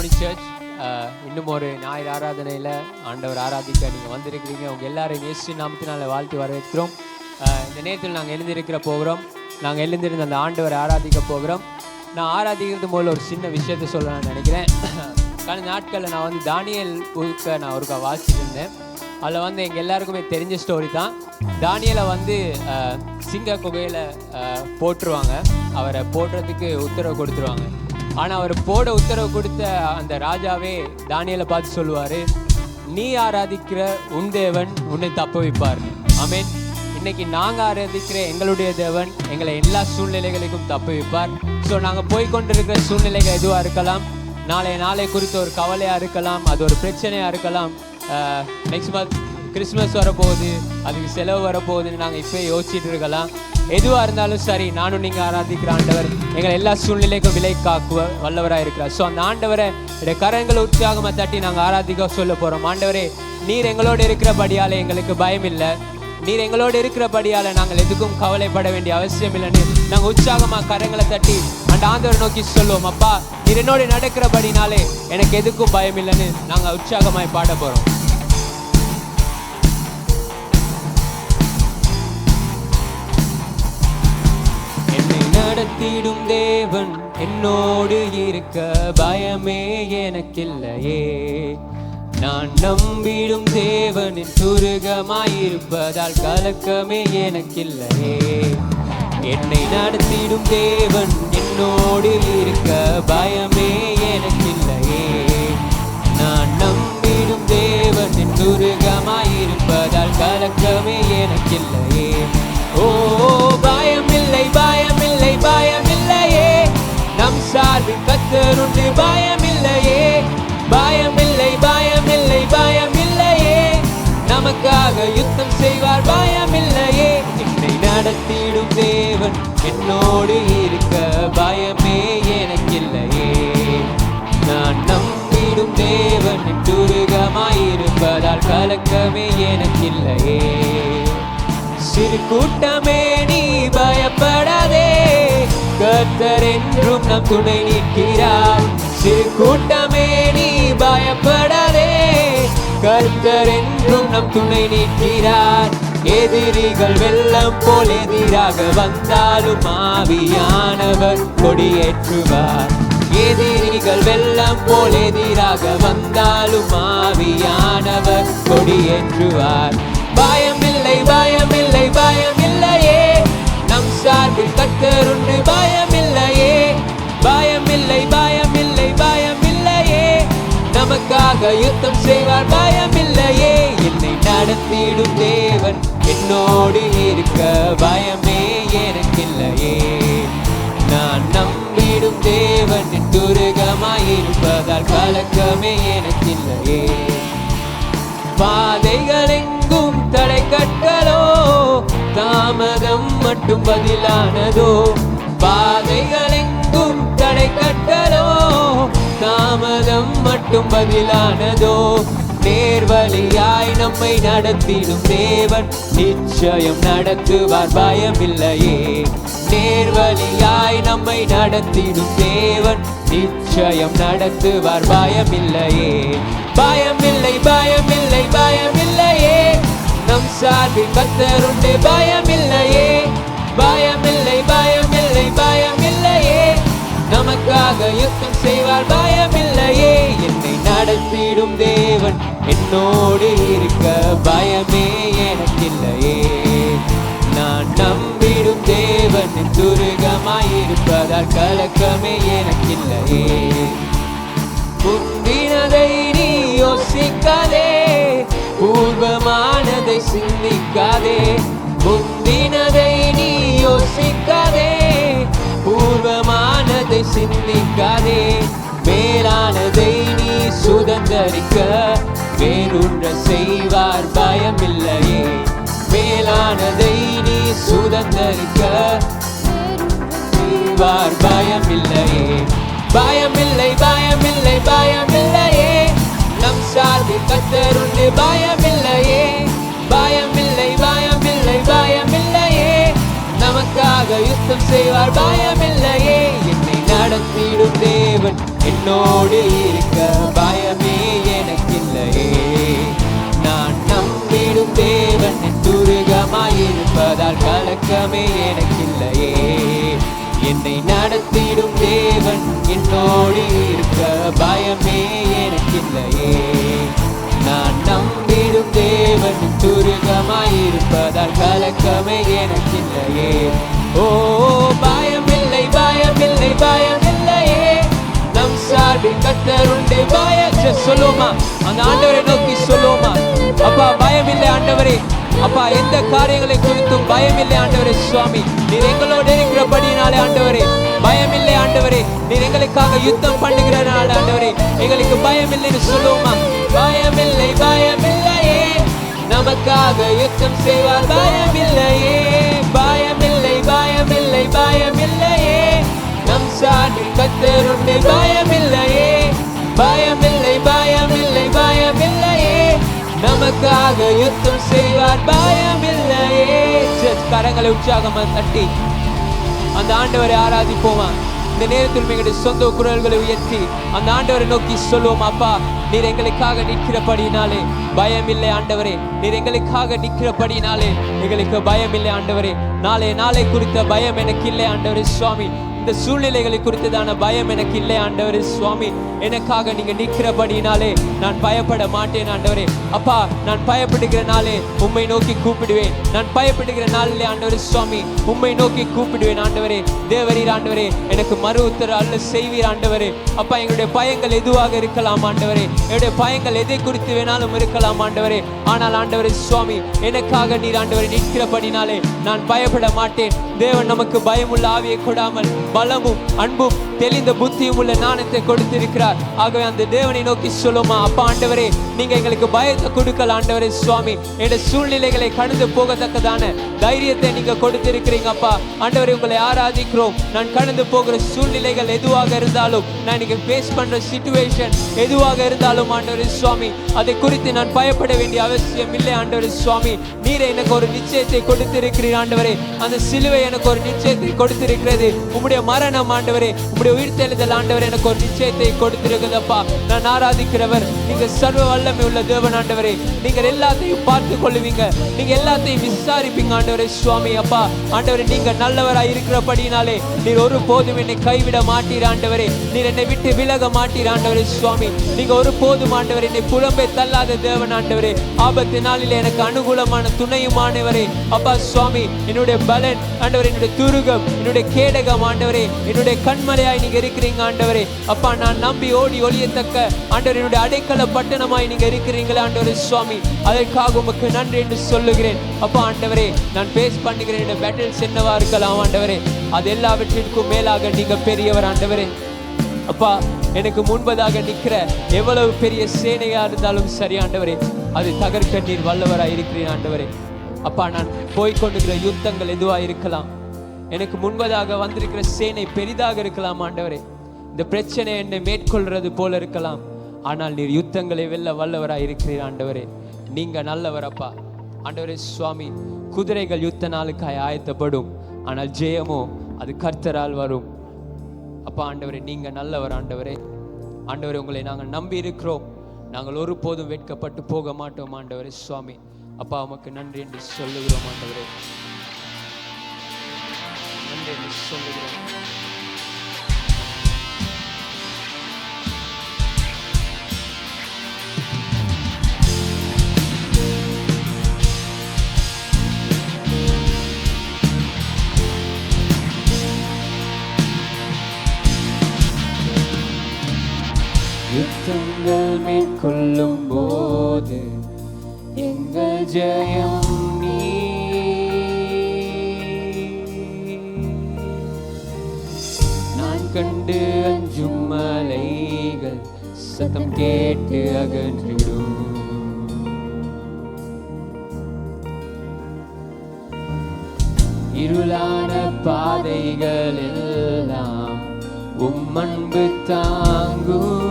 Morning search. இன்னும் ஒரு ஞாயிறு ஆராதனையில் ஆண்டவர் ஆராதிக்க நீங்கள் வந்திருக்கிறீங்க. உங்கள் எல்லாரையும் இயேசு நாமத்தினால வாழ்த்து வரவேற்கிறோம். இந்த நேரத்தில் நாங்கள் எழுந்திருக்கிற போகிறோம். நாங்கள் எழுந்திருந்த அந்த ஆண்டவரை ஆராதிக்க போகிறோம். நான் ஆராதிக்கிறது போல ஒரு சின்ன விஷயத்தை சொல்லலாம்னு நினைக்கிறேன். கடந்த நாட்களில் நான் தானியேல் புக்கை நான் ஒருக்கா வாசிச்சுட்டு இருந்தேன். அதில் எங்கள் எல்லாருக்குமே தெரிஞ்ச ஸ்டோரி தான். தானியேலை சிங்க குகையில் போட்டுருவாங்க. அவரை போடுறதுக்கு உத்தரவு கொடுத்துருவாங்க. ஆனால் அவர் போட உத்தரவு கொடுத்த அந்த ராஜாவே தானியேலை பார்த்து சொல்லுவார், நீ ஆராதிக்கிற உன் தேவன் உன்னை தப்ப வைப்பார். ஆமென். இன்னைக்கு நாங்கள் ஆராதிக்கிற எங்களுடைய தேவன் எங்களை எல்லா சூழ்நிலைகளுக்கும் தப்ப வைப்பார். ஸோ நாங்கள் போய்கொண்டிருக்கிற சூழ்நிலைகள் எதுவாக இருக்கலாம், நாளை குறித்த ஒரு கவலையாக இருக்கலாம், அது ஒரு பிரச்சனையாக இருக்கலாம். நெக்ஸ்ட் மந்த் கிறிஸ்மஸ் வரப்போகுது, அதுக்கு செலவு வரப்போகுதுன்னு நாங்கள் இப்போ யோசிச்சுட்டு இருக்கலாம். எதுவாக இருந்தாலும் சரி, நானும் நீங்கள் ஆராதிக்கிற ஆண்டவர் எங்களை எல்லா சூழ்நிலைக்கும் விலை காக்குவ வல்லவராக இருக்கிறார். ஸோ அந்த ஆண்டவரை கரங்களை உற்சாகமாக தட்டி நாங்கள் ஆராதிக்க சொல்ல போகிறோம். ஆண்டவரே, நீர் எங்களோடு இருக்கிறபடியால் எங்களுக்கு பயம் இல்லை, நீர் எங்களோடு இருக்கிறபடியால் நாங்கள் எதுக்கும் கவலைப்பட வேண்டிய அவசியம் இல்லைன்னு நாங்கள் உற்சாகமாக கரங்களை தட்டி அந்த ஆண்டவரை நோக்கி சொல்லுவோம். அப்பா, நீர் என்னோடு நடக்கிறபடினாலே எனக்கு எதுக்கும் பயம் இல்லைன்னு நாங்கள் உற்சாகமாய் பாட போகிறோம். நடத்திடும் தேவன் என்னோடு இருக்க பயமே எனக்கில்லையே. நான் நம்பிடும் தேவனின் சுருகமாயிருப்பதால் கலக்கமே எனக்கில்லையே. என்னை நடத்திடும் தேவன் என்னோடு இருக்க பயமே எனக்கில்லையே. நான் நம்பிடும் தேவனின் சுருகமாயிருப்பதால் கலக்கமே எனக்கில்லையே. ஓ, பயமில்லை பயமில்லை பயமில்லையே, நம் சார்பில் கர்த்தர் உண்டு. பயமில்லையே பயமில்லை பயமில்லை பயமில்லையே, நமக்காக யுத்தம் செய்வார். பயமில்லையே, என்னை நடத்திடும் தேவன் என்னோடு இருக்க பயமே எனக்கில்லையே. நான் நம்பிடும் தேவன் துருகமாயிருப்பதால் கலக்கமே எனக்கில்லையே. சிறு கூட்டமே நீ பயப்படாதே, கர்த்தர் என்றும் நம் துணை நிற்கிறார். சிறு கூட்டமே நீ பயப்படாதே, கர்த்தர் என்றும் நம் துணை நிற்கிறார். எதிரிகள் வெள்ளம் போல் எதிராக வந்தாலும் ஆவியானவர் கொடியேற்றுவார். எதிரிகள் வெள்ளம் போல் எதிராக வந்தாலும் ஆவியானவர் கொடியேற்றுவார். பயமில்லை பயமில்லை பயமில்லையே, நம் சார்பில் கர்த்தர் உண்டு. பயமில்லையே பயமில்லை பயமில்லை பயமில்லையே, நமக்காக யுத்தம் செய்வார். பயமில்லையே, என்னை நடத்திடும் தேவன் என்னோடு இருக்க பயமே எனக்கில்லையே. நான் நம்பிடும் தேவன் துருகமாயிருப்பதால் கலக்கமே எனக்கில்லையே. பாதைகள் எங்கும் தடை கட்டலோ, தாமதம் மட்டும் பதிலானதோ. பாதைகள் எங்கும் தடை கட்டலோ, தாமதம் மட்டும் பதிலானதோ. நேர்வழியாய் நம்மை நடத்திடும் தேவன் நிச்சயம் நடத்துவார். பயமில்லையே, நேர்வழியாய் நம்மை நடத்திடும் தேவன் நிச்சயம் நடத்துவார். பயமில்லையே பயமில்லை பயமில்லை பயமில்லையே, நம் சார்பில் கர்த்தர் உண்டு. பயமில்லையே பயமில்லை பயமில்லை பயமில்லையே, நமக்காக யுத்தம் செய்வார். பயமில்லையே, என்னை நடத்திடும் தேவன் என்னோடு இருக்க பயமே எனக்கில்லையே. நான் நம்பிடும் தேவன் துருகமாயிருப்பதால் கலக்கமே எனக்கில்லையே. முந்தினதை நீ யோசிக்காதே, பூர்வமானதை சிந்திக்காதே. முந்தினதை நீ யோசிக்காதே, பூர்வமானதை சிந்திக்காதே. மேலானதை நீ சுதந்தரிக்க வேறொன்ற செய்வார். பயமில்லையே, மேலானதை நீ சுதந்தரிக்க செய்வார். பயமில்லையே பயமில்லை பயமில்லை பயமில்லையே, நம் சார்பில் கர்த்தர் உண்டு. பயமில்லையே பயமில்லை பயமில்லை பயமில்லையே, நமக்காக யுத்தம் செய்வார். பயமில்லையே, என்னை நடத்திடும் தேவன் என்னோடு இருக்க பயமே எனக்கில்லையே. நான் நம்பிடும் தேவன் என் துருகமாயிருப்பதால் கலக்கமே எனக்கில்லையே. என்னை நடத்திடும் தேவன் என்னோடு இருக்க பயமே எனக்கில்லையே. நான் நம்பிடும் தேவன் துருகமாயிருப்பதால் கலக்கமே எனக்கில்லையே. ஓ பயமில்லை பயமில்லை பயமில்லையே, நம் சார்பில் கர்த்தர் உண்டு. சொல்லுமா, அந்த ஆண்டவரை நோக்கி சொல்லுமா, அப்பா பயமில்லை ஆண்டவரே, அப்பா எந்த காரியங்களை குறித்தும் பயமில்லை ஆண்டவரே. சுவாமி நீர் எங்களோடு இருக்கிறபடினாலே ஆண்டவரே பயமில்லை ஆண்டவரே. நீர் எங்களுக்காக யுத்தம் பண்ணுகிறனால ஆண்டவரே எங்களுக்கு பயமில்லைன்னு சொல்லுவோமா. பயமில்லை பயமில்லையே, நமக்காக யுத்தம் செய்வார் பயமில்லையே. பயமில்லை பயமில்லை பயமில்லையே, நம் சார்பில் கர்த்தர் உண்டு. பயமில்லையே பயமில்லை பயமில்லை பயமில்லையே, நமக்காக யுத்தம் செய்வார் பயமில்லையே. கரங்களை உற்சாகமா தட்டி அந்த ஆண்டவரை ஆராதிப்போமா. இந்த நேரத்தில் எங்களுடைய சொந்த குரல்களை உயர்த்தி அந்த ஆண்டவரை நோக்கி சொல்லுவோம். அப்பா நீர் எங்களுக்காக நிற்கிறபடினாலே பயமில்லை ஆண்டவரே. நீர் எங்களுக்காக நிற்கிறபடினாலே எங்களுக்கு பயமில்லை ஆண்டவரே. நாளை குறித்த பயம் எனக்கு இல்லை ஆண்டவரே. சுவாமி இந்த சூழ்நிலைகளை குறித்ததான பயம் எனக்கு இல்லை ஆண்டவரே. சுவாமி எனக்காக நீங்க நிற்கிறபடினாலே நான் பயப்பட மாட்டேன் ஆண்டவரே. அப்பா நான் பயப்படுகிற நாளே உம்மை நோக்கி கூப்பிடுவேன். நான் பயப்படுகிற நாளிலே ஆண்டவரே சுவாமி உம்மை நோக்கி கூப்பிடுவேன் ஆண்டவரே. தேவரீர் ஆண்டவரே எனக்கு மறு உத்தரவு அல்ல செய்வீர் ஆண்டவரே. அப்பா எங்களுடைய பயங்கள் எதுவாக இருக்கலாம் ஆண்டவரே, என்னுடைய பயங்கள் எதை குறித்து வேணாலும் இருக்கலாம் ஆண்டவரே. ஆனால் ஆண்டவரே சுவாமி எனக்காக நீர் ஆண்டவரை நிற்கிறபடினாலே நான் பயப்பட மாட்டேன். தேவன் நமக்கு பயமுள்ள ஆவியை கொடாமல் பலமும் அன்பும் தெளிந்த புத்தியும் உள்ள ஞானத்தை கொடுத்திருக்கிறார். ஆகவே அந்த தேவனை நோக்கி சொல்லுமா. அப்பா ஆண்டவரே நீங்க எங்களுக்கு பயத்தை கொடுக்கல ஆண்டவரே. சுவாமி என்னுடைய சூழ்நிலைகளை கடந்து போகத்தக்கதான தைரியத்தை நீங்க கொடுத்திருக்கிறீங்க. அப்பா ஆண்டவரே உங்களை ஆராதிக்கிறோம். நான் கடந்து போகிற சூழ்நிலைகள் எதுவாக இருந்தாலும், நான் நீங்க ஃபேஸ் பண்ற சிச்சுவேஷன் எதுவாக இருந்தாலும் ஆண்டவரே சுவாமி அதை குறித்து நான் பயப்பட வேண்டிய அவசியம் இல்லை ஆண்டவரே. சுவாமி நீரே எனக்கு ஒரு நிச்சயத்தை கொடுத்திருக்கிறீர் ஆண்டவரே. அந்த சிலுவை எனக்கு ஒரு நிச்சயத்தை கொடுத்திருக்கிறது. உம்முடைய மரணம் ஆண்டவரே, உம்முடைய உயிர்த்தெழுதல் ஆண்டவரே எனக்கு ஒரு நிச்சயத்தை கொடுத்திருக்குதப்பா. நான் ஆராதிக்கிறவர் நீங்க சர்வ வல்லமை உள்ள தேவன் ஆண்டவரே. நீங்க எல்லாத்தையும் பார்த்து கொள்ளுவீங்க, நீங்க எல்லாத்தையும் விசாரிப்பீங்க ஆண்டவரே. சுவாமி அப்பா ஆண்டவரே நீங்க நல்லவராய் இருக்கிறபடினாலே நீர் ஒரு போதும் என்னை கைவிட மாட்டீர் ஆண்டவரே. நீர் என்னை விட்டு விலக மாட்டீர் ஆண்டவரே. சுவாமி நீங்க ஒரு போதும் ஆண்டவரே என்னை புலம்பே தள்ளாத தேவன் ஆண்டவரே. ஆபத்து நாளில் எனக்கு அனுகூலமான துணையுமானவரே. அப்பா சுவாமி என்னுடைய பலன் ஆண்டவரே, என்னுடைய துருகம், என்னுடைய கேடகம் ஆண்டவரே, என்னுடைய கண்மலையாய் நீங்க இருக்கிறீங்க ஆண்டவரே. அப்பா நான் நம்பி ஓடி ஒளியத்தக்க ஆண்டவரே என்னுடைய அடைக்கல பட்டணமாய் நீங்க இருக்கிறீங்களே ஆண்டவரே. சுவாமி அதற்காக உமக்கு நன்றி என்று சொல்லுகிறேன். அப்பா ஆண்டவரே நான் பேஸ் பண்ணுகிறேன் என்னுடைய பேட்டில்ஸ் என்னவா இருக்கலாம் ஆண்டவரே, அது எல்லாவற்றிற்கும் மேலாக நீங்க பெரியவர் ஆண்டவரே. அப்பா எனக்கு முன்பதாக நிற்கிற எவ்வளவு பெரிய சேனையா இருந்தாலும் சரி ஆண்டவரே, அது தகர்க்க நீர் வல்லவராய் இருக்கிறேன் ஆண்டவரே. அப்பா நான் போய்கொண்டிருக்கிற யுத்தங்கள் எதுவா இருக்கலாம், எனக்கு முன்பதாக வந்திருக்கிற சேனை பெரிதாக இருக்கலாம் ஆண்டவரே. இந்த பிரச்சனை என்னை மேற்கொள்றது போல இருக்கலாம், ஆனால் நீர் யுத்தங்களை வெல்ல வல்லவராய் இருக்கிறீர் ஆண்டவரே. நீங்க நல்லவர் அப்பா ஆண்டவரே. சுவாமி குதிரைகள் யுத்த நாளுக்காய் ஆயத்தப்படும், ஆனால் ஜெயமோ அது கர்த்தரால் வரும். அப்பா ஆண்டவரே நீங்க நல்லவர் ஆண்டவரே. ஆண்டவரே உங்களை நாங்கள் நம்பி இருக்கிறோம், நாங்கள் ஒருபோதும் வெட்கப்பட்டு போக மாட்டோம் ஆண்டவரே. சுவாமி அப்பா உமக்கு நன்றி என்று சொல்லுகிறோம் ஆண்டவரே, நன்றி என்று சொல்லுகிறோம். யுத்தங்கள் மேற்கொள்ளும் போது எங்கள் ஜெயம் நீ. நான் கண்டு அஞ்சும் மலைகள் சத்தம் கேட்டு அகன்றிடும். இருளான பாதைகள் எல்லாம் உம் அன்பு தாங்கும்.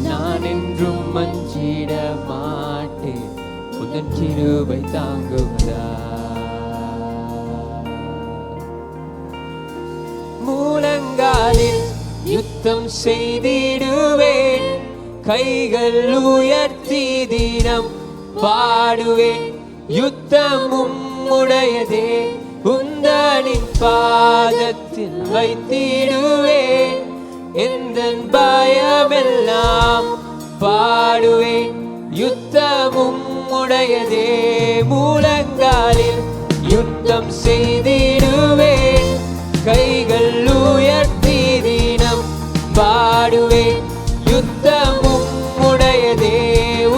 நான் என்றும் மஞ்சிட மாட்டேன், உதன் கிருபை தாங்குவதா. யுத்தம் செய்திடுவேன், கைகள் உயர்த்தி தினம் பாடுவேன். யுத்தமும் உடையதே, உந்தனின் பாதத்தில் வைத்திடுவேன். எந்தன் பயமெல்லாம் பாடுவேன். யுத்தமும் உடையதே, மூலங்காலில் யுத்தம் செய்திடுவேன், கைகள் உயர்த்தி தினம் பாடுவேன். யுத்தமும் உடையதே,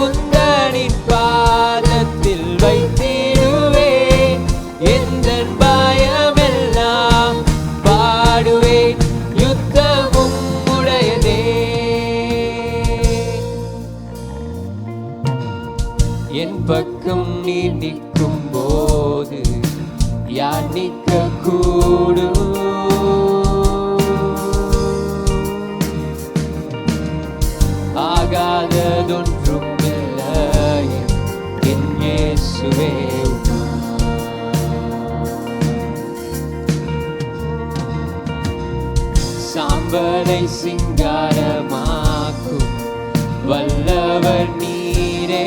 உந்தனின் பாதத்தில் வைத்திடுவேன். எந்தன் பயமெல்லாம் பாடுவேன். யுத்தமும் உடையதே. என் பக்கம் நீ நிற்கும் போது யார் நிற்க கூடும்? ஆகாததொன்றும் இல்லை என் இயேசுவே. சாம்பலை சிங்காரமாக்கும் வல்லவர் நீரே.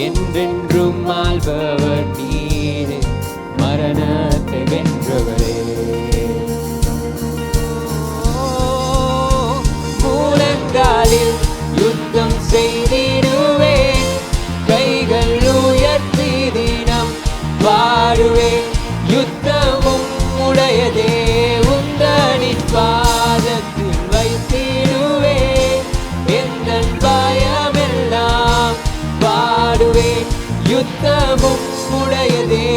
என்றென்றும் ஆள்பவர் நீரே, மரணத்தை வென்றவரே. மூலங்காலில் யுத்தம் செய்திடுவேன், கைகள் உயர்த்தி தினம் பாடுவேன். யுத்தமும் உடையதே, உந்தனின் பாதத்தில் வைத்திடுவேன். எந்தன் பயமெல்லாம் பாடுவேன். யுத்தமும் உடையதே,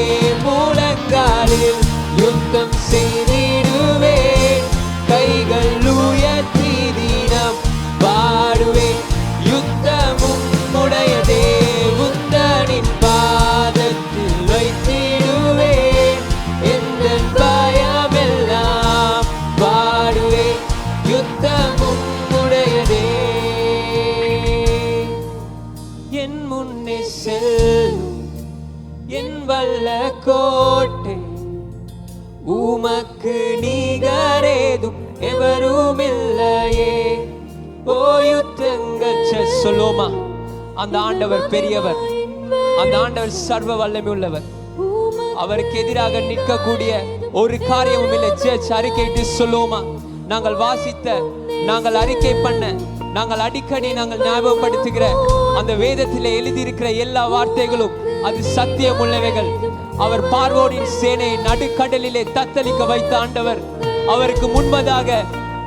மூலங்காலில் யுத்தம் செய்திடுவேன், கைகள் உயர்த்தி தினம் பாடுவேன். யுத்தமும் உடையதே, உந்தனின் பாதத்தில் வைத்திடுவேன். எந்தன் பயமெல்லாம் பாடுவேன். யுத்தமும் உடையதே. என் முன்னே செல்லும் என் வல்ல கோட்டை, உமக்கு நிகரேதும் எவரும் இல்லையே. ஓ யுத்தங்கள் சொல்லுமா, அந்த ஆண்டவர் பெரியவர், அந்த ஆண்டவர் சர்வ வல்லமை உள்ளவர். அவருக்கு எதிராக நிற்கக்கூடிய ஒரு காரியமும் இல்லை. சர்ச் அறிக்கையிட்டு சொல்லுவோமா? நாங்கள் வாசித்த, நாங்கள் அறிக்கை பண்ண, நாங்கள் அடிக்கடி நாங்கள் ஞாபகப்படுத்துகிற அந்த வேதத்திலே எழுதியிருக்கிற எல்லா வார்த்தைகளும் அது சத்தியம் உள்ளவைகள். அவர் பார்வோனின் சேனையை நடுக்கடலிலே தத்தளிக்க வைத்த ஆண்டவர். அவருக்கு முன்பதாக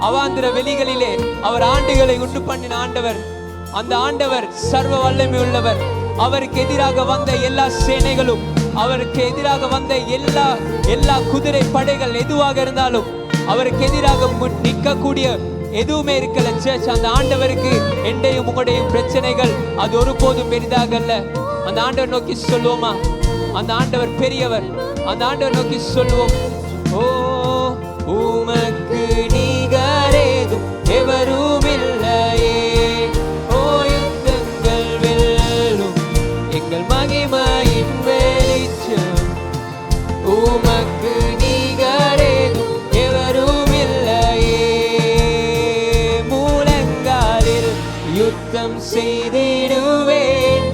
அவாந்திர வெளிகளிலே அவர் ஆண்டுகளை உண்டு பண்ணின ஆண்டவர். அந்த ஆண்டவர் சர்வ வல்லமை உள்ளவர். அவருக்கு எதிராக வந்த எல்லா சேனைகளும், அவருக்கு எதிராக வந்த எல்லா குதிரை படைகள் எதுவாக இருந்தாலும், அவருக்கு எதிராக நிற்கக்கூடிய எதுவுமே இருக்கல. சர்ச், அந்த ஆண்டவருக்கு என்னையும் உங்களுடையும் பிரச்சனைகள் அது ஒருபோதும் பெரிதாக அல்ல. அந்த ஆண்டவர் நோக்கி சொல்லுவோமா? அந்த ஆண்டவர் பெரியவர். அந்த ஆண்டவர் நோக்கி சொல்லுவோம். ஓ உமக்கு நிகரேதும் எவரும் இல்லையே. ஓ யுத்தங்கள் வெல்லும் எங்கள் மகிமையின் வெளிச்சம், உமக்கு நிகரேதும் எவரும் இல்லையே. மூலங்காலில் யுத்தம் செய்திடுவேன்,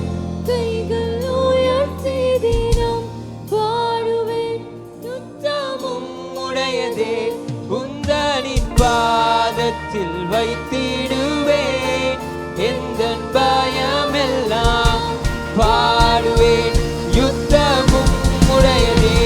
கைகள் உயர்த்தி தினம் பாடுவேன். யுத்தமும் உடையதே, உந்தனின் பாதத்தில் வைத்திடுவேன். எந்தன் பயமெல்லாம் பாடுவேன். யுத்தமும் உடையதே,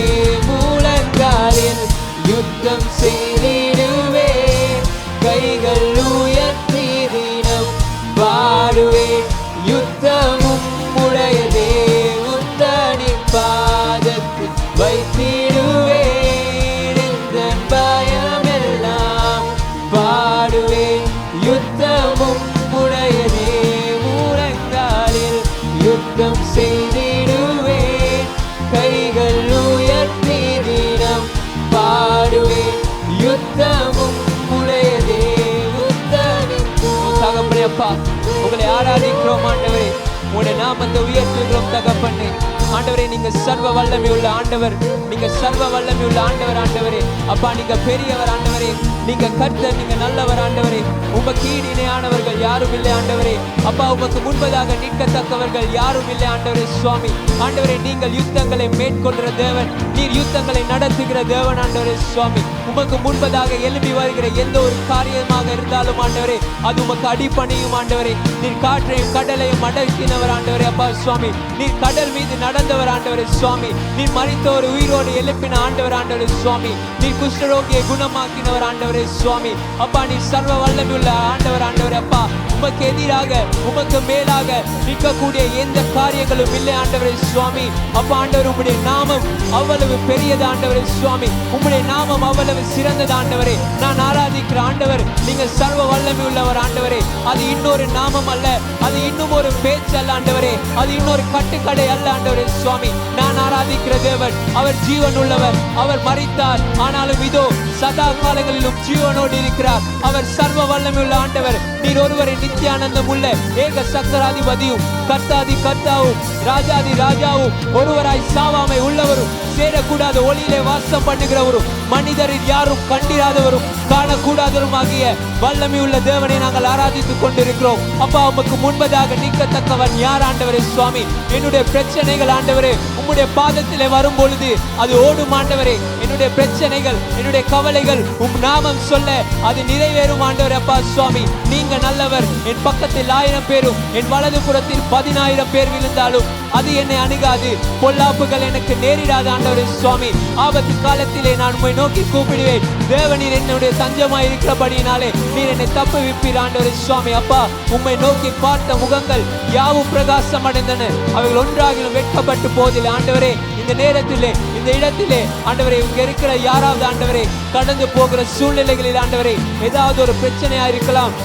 மூலங்காலில் யுத்தம் செய்திடுவேன், கைகள் உயர்த்தி தினம் பாடுவேன். யுத்தமும் உடையதே, உந்தனின் பாதத்தில் வைத்திடுவேன். எந்தன் பயமெல்லாம் பாடுவேன். யுத்தமும் உடையதே, மூலங்காலில் யுத்தம் செய்திடுவேன், கைகள் உயர்த்தி தினம் பாடுவேன். யுத்தமும் உடையதே, உந்தனின் தகப்பனே. அப்பா, உங்களை ஆராதிக்கிறோம் ஆண்டவரே, உங்களுடைய நாமத்தை உயர்த்துகிறோம் தகப்பனே. ஆண்டவரே நீங்க சர்வ வல்லமை உள்ள ஆண்டவர், நீங்க சர்வ வல்லமை உள்ள ஆண்டவர். ஆண்டவரே அப்பா நீங்க பெரியவர் ஆண்டவரே, நீங்க கர்த்தர், நீங்க நல்லவர் ஆண்டவரே. உமக்கு ஈடு இணையானவர்கள் யாரும் இல்லை ஆண்டவரே. அப்பா உமக்கு முன்பதாக நிற்கத்தக்கவர்கள் யாரும் இல்லை ஆண்டவரே. சுவாமி ஆண்டவரே நீங்கள் யுத்தங்களை மேற்கொள்கிற தேவன், நீர் யுத்தங்களை நடத்துகிற தேவன் ஆண்டவரே. சுவாமி உமக்கு முன்பதாக எழுப்பி வருகிற எந்த ஒரு காரியமாக இருந்தாலும் ஆண்டவரே அது உமக்கு அடிப்பணியும் ஆண்டவரே. நீர் காற்றையும் கடலையும் அடக்கினவர் ஆண்டவரே. அப்பா சுவாமி நீர் கடல் மீது நடந்தவர் ஆண்டவரே. சுவாமி நீர் மரித்தோர் உயிரோடு எழுப்பின ஆண்டவர் ஆண்டவரே. சுவாமி நீர் குஷ்டரோகியை குணமாக்கினவர் ஆண்டவரே. சுவாமி அப்பா நீர் சர்வ வல்லமையுள்ள ஆண்டவர் ஆண்டவரே. அப்பா உமக்கு எதிராக உமக்கு மேலாக நிற்கக்கூடிய எந்த காரியங்களும் இல்லை ஆண்டவரே. சுவாமி அப்பா ஆண்டவர் உம்முடைய நாமம் அவ்வளவு பெரியது ஆண்டவரே. சுவாமி உம்முடைய நாமம் அவ்வளவு சிறந்தது ஆண்டவரே. நான் ஆராதிக்கிற ஆண்டவர் நீங்க சர்வ வல்லமை உள்ளவர் ஆண்டவரே. அது இன்னொரு நாமம் அல்ல, அது இன்னும் ஒரு பேச்சு அல்ல ஆண்டவரே, அது இன்னொரு கட்டுக்கடை அல்ல ஆண்டவரே. சுவாமி நான் ஆராதிக்கிற தேவன் அவர் ஜீவன் உள்ளவர். அவர் மரித்தார் ஆனாலும் இதோ சதா காலங்களிலும் ஜீவனோடு இருக்கிறார். அவர் சர்வ வல்லமை உள்ள ஆண்டவர். நீர் ஒருவரை நித்தியானந்தம் உள்ள ஏக சக்கராதிபதியும் கர்த்தாதி கர்த்தாவும் ராஜாதி ராஜாவும் ஒருவராய் சாவாமை உள்ளவரும் சேரக்கூடாத ஒளியிலே வாசம் பண்ணுகிறவரும் மனிதரில் யாரும் கண்டிராதவரும் காணக்கூடாதவரும் ஆகிய வல்லமை உள்ள தேவனை நாங்கள் ஆராதித்துக் கொண்டிருக்கிறோம். அப்பா உமக்கு முன்பதாக நிற்கத்தக்கவன் யார் ஆண்டவரே. சுவாமி என்னுடைய பிரச்சனைகள் ஆண்டவரே உம்முடைய பாதத்திலே வரும் பொழுது அது ஓடும் ஆண்டவரே. என்னுடைய பிரச்சனைகள் என்னுடைய கவலைகள் உம் நாமம் சொல்ல அது நிறைவேறும் ஆண்டவரே. அப்பா சுவாமி நீங்க நல்லவர். என் பக்கத்தில் 1000 பேரும் என் வலது புறத்தில் 10,000 பேர் விழுந்தாலும் அது என்னை அணுகாது, பொல்லாப்புகள் எனக்கு நேரிடாது ஆண்டவரே. சுவாமி ஆபத்து காலத்திலே நான் உம்மை நோக்கி கூப்பிடுவேன். தேவனீர் என்னுடைய தஞ்சமாய் இருக்கிறபடியினாலே நீர் என்னை தப்புவிப்பீர் ஆண்டவரே. சுவாமி அப்பா உம்மை நோக்கி பார்த்த முகங்கள் யாவும் பிரகாசம் அடைந்தன, அவைகள் ஒன்றாகிலும் வெட்கப்பட்டு போதில்லை ஆண்டவரே. இந்த நேரத்திலே இந்த இடத்திலே ஆண்டவரே இங்க இருக்கிற யாராவது ஆண்டவரே கடந்து போகிற சூழ்நிலைகளில் ஆண்டவரே ஏதாவது ஒரு பிரச்சனையா இருக்கலாம்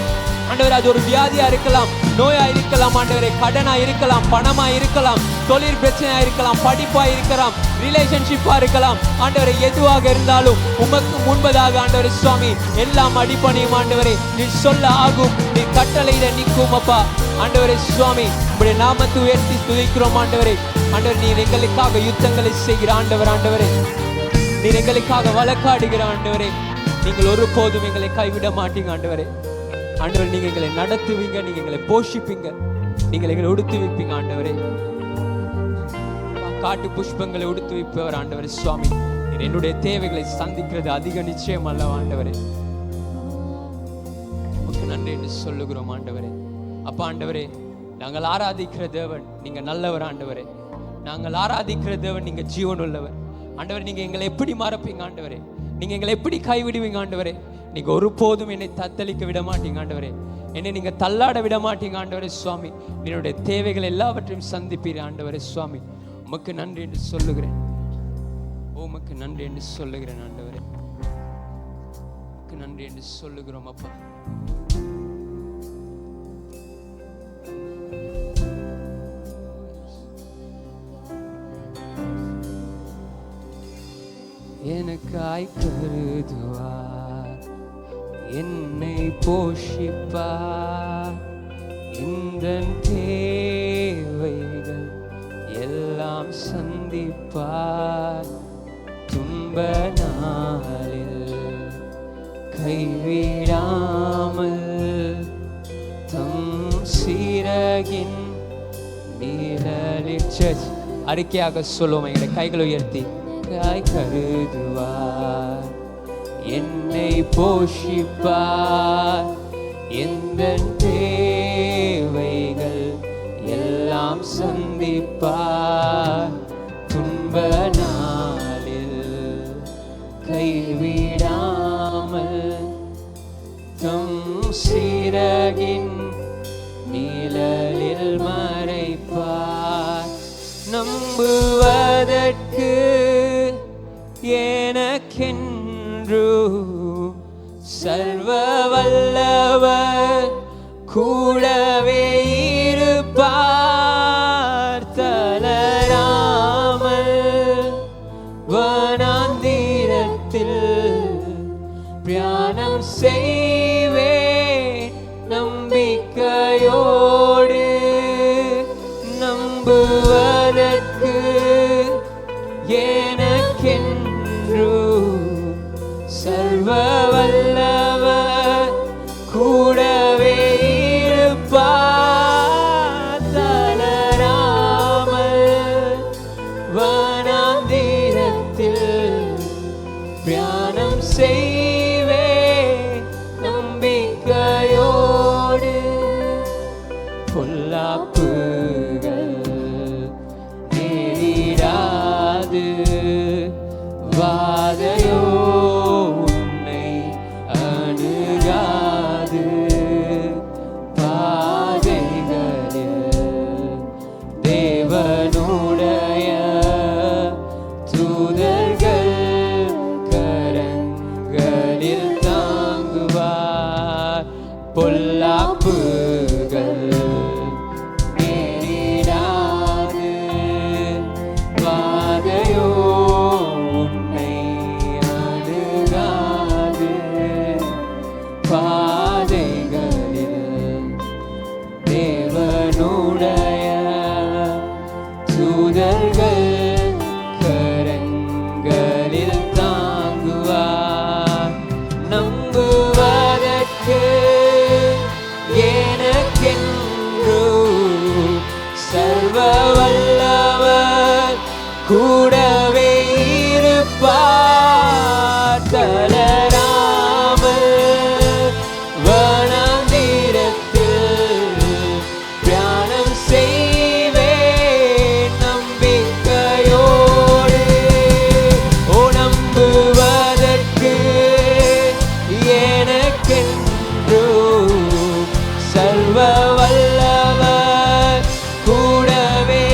ஆண்டவரே, அது ஒரு வியாதியா இருக்கலாம், நோயா இருக்கலாம் ஆண்டவரே, கடனா இருக்கலாம், பணமா இருக்கலாம், தொழில் பிரச்சனையா இருக்கலாம், படிப்பா இருக்கலாம், ரிலேஷன்ஷிப்பா இருக்கலாம் ஆண்டவரே. எதுவாக இருந்தாலும் உமக்கு முன்பதாக ஆண்டவரே சுவாமி எல்லாம் அடிப்பணியும் ஆண்டவரே. நீ சொல்ல ஆகும், நீ கட்டளையிட நிற்கும் அப்பா ஆண்டவரே. சுவாமி உம்முடைய நாமத்தை உயர்த்தி துதிக்கிறோம் ஆண்டவரே. ஆண்டவர் நீர் எங்களுக்காக யுத்தங்களை செய்கிற ஆண்டவர் ஆண்டவரே. நீர் எங்களுக்காக வழக்காடுகிற ஆண்டவரே. நீங்கள் ஒருபோதும் எங்களை கைவிட மாட்டீங்க ஆண்டவரே. ஆண்டவர் நீங்க எங்களை நடத்துவீங்க, நீங்க எங்களை போஷிப்பீங்க, நீங்கள் எங்களை உடுத்து வைப்பீங்க ஆண்டவரே. காட்டு புஷ்பங்களை உடுத்து வைப்பவர் ஆண்டவரே. சுவாமி நீர் என்னுடைய தேவைகளை சந்திக்கிறது அதிக நிச்சயம் அல்ல ஆண்டவரே. உமக்கு நன்றி என்று சொல்லுகிறோம் ஆண்டவரே. அப்பா ஆண்டவரே நாங்கள் ஆராதிக்கிற தேவன் நீங்க நல்லவர் ஆண்டவரே. நாங்கள் ஆராதிக்கிற தேவன் நீங்க ஜீவன் உள்ளவர் ஆண்டவரே. நீங்க எங்களை எப்படி மறப்பீங்க ஆண்டவரே, நீங்க எங்களை எப்படி கைவிடுவீங்க ஆண்டவரே. நீங்க ஒருபோதும் என்னை தத்தளிக்க விட மாட்டீங்க ஆண்டவரே, என்னை நீங்க தள்ளாட விட மாட்டீங்க ஆண்டவரே. சுவாமி என்னுடைய தேவைகள் எல்லாவற்றையும் சந்திப்பீர் ஆண்டவரே. சுவாமி உமக்கு நன்றி என்று சொல்லுகிறேன், உமக்கு நன்றி என்று சொல்லுகிறேன் ஆண்டவரே. உமக்கு நன்றி என்று சொல்லுகிறோம் அப்பா. எனக்காய் கருதுவார், என்னை போஷிப்பார், இந்த தேவைகள் எல்லாம் சந்திப்பார். துன்ப நாளில் கைவிடாமல் தம் சிறகின் நிழலில் அறிக்கையாக சொல்லுவோம். எங்களை கைகளை உயர்த்தி கருதுவார், என்னை போஷிப்பார், எந்த தேவைகள் எல்லாம் சந்திப்பார். துன்ப நாளில் கைவிடாமல் தம் சிறகின் நிழலில் மறைப்பார். நம்புவதற்கு எனக்கென்று சர்வ வல்லவர் கூடவே இருப்பார். தளராமல் வனாந்திரத்தில் பிரயாணம் செய்வேன் நம்பிக்கையோடு. நம்புவதற்கு பொல்லாப்புகள் நேரிடாது, வாதையோ உன்னை அணுகாது. பாதைகளில் தேவனுடைய தூதர்கள் கரங்களில் தாங்குவார். நம்புவதற்கு எனக்கென்று சர்வ வல்லவர் கூடவே இருப்பார். தளராமல் வனாந்திரத்தில் தியானம் செய்வேன் நம்பிக்கையோடு. ஓ நம்புவதற்கு எனக்கென்று சர்வ வல்லவர் கூடவே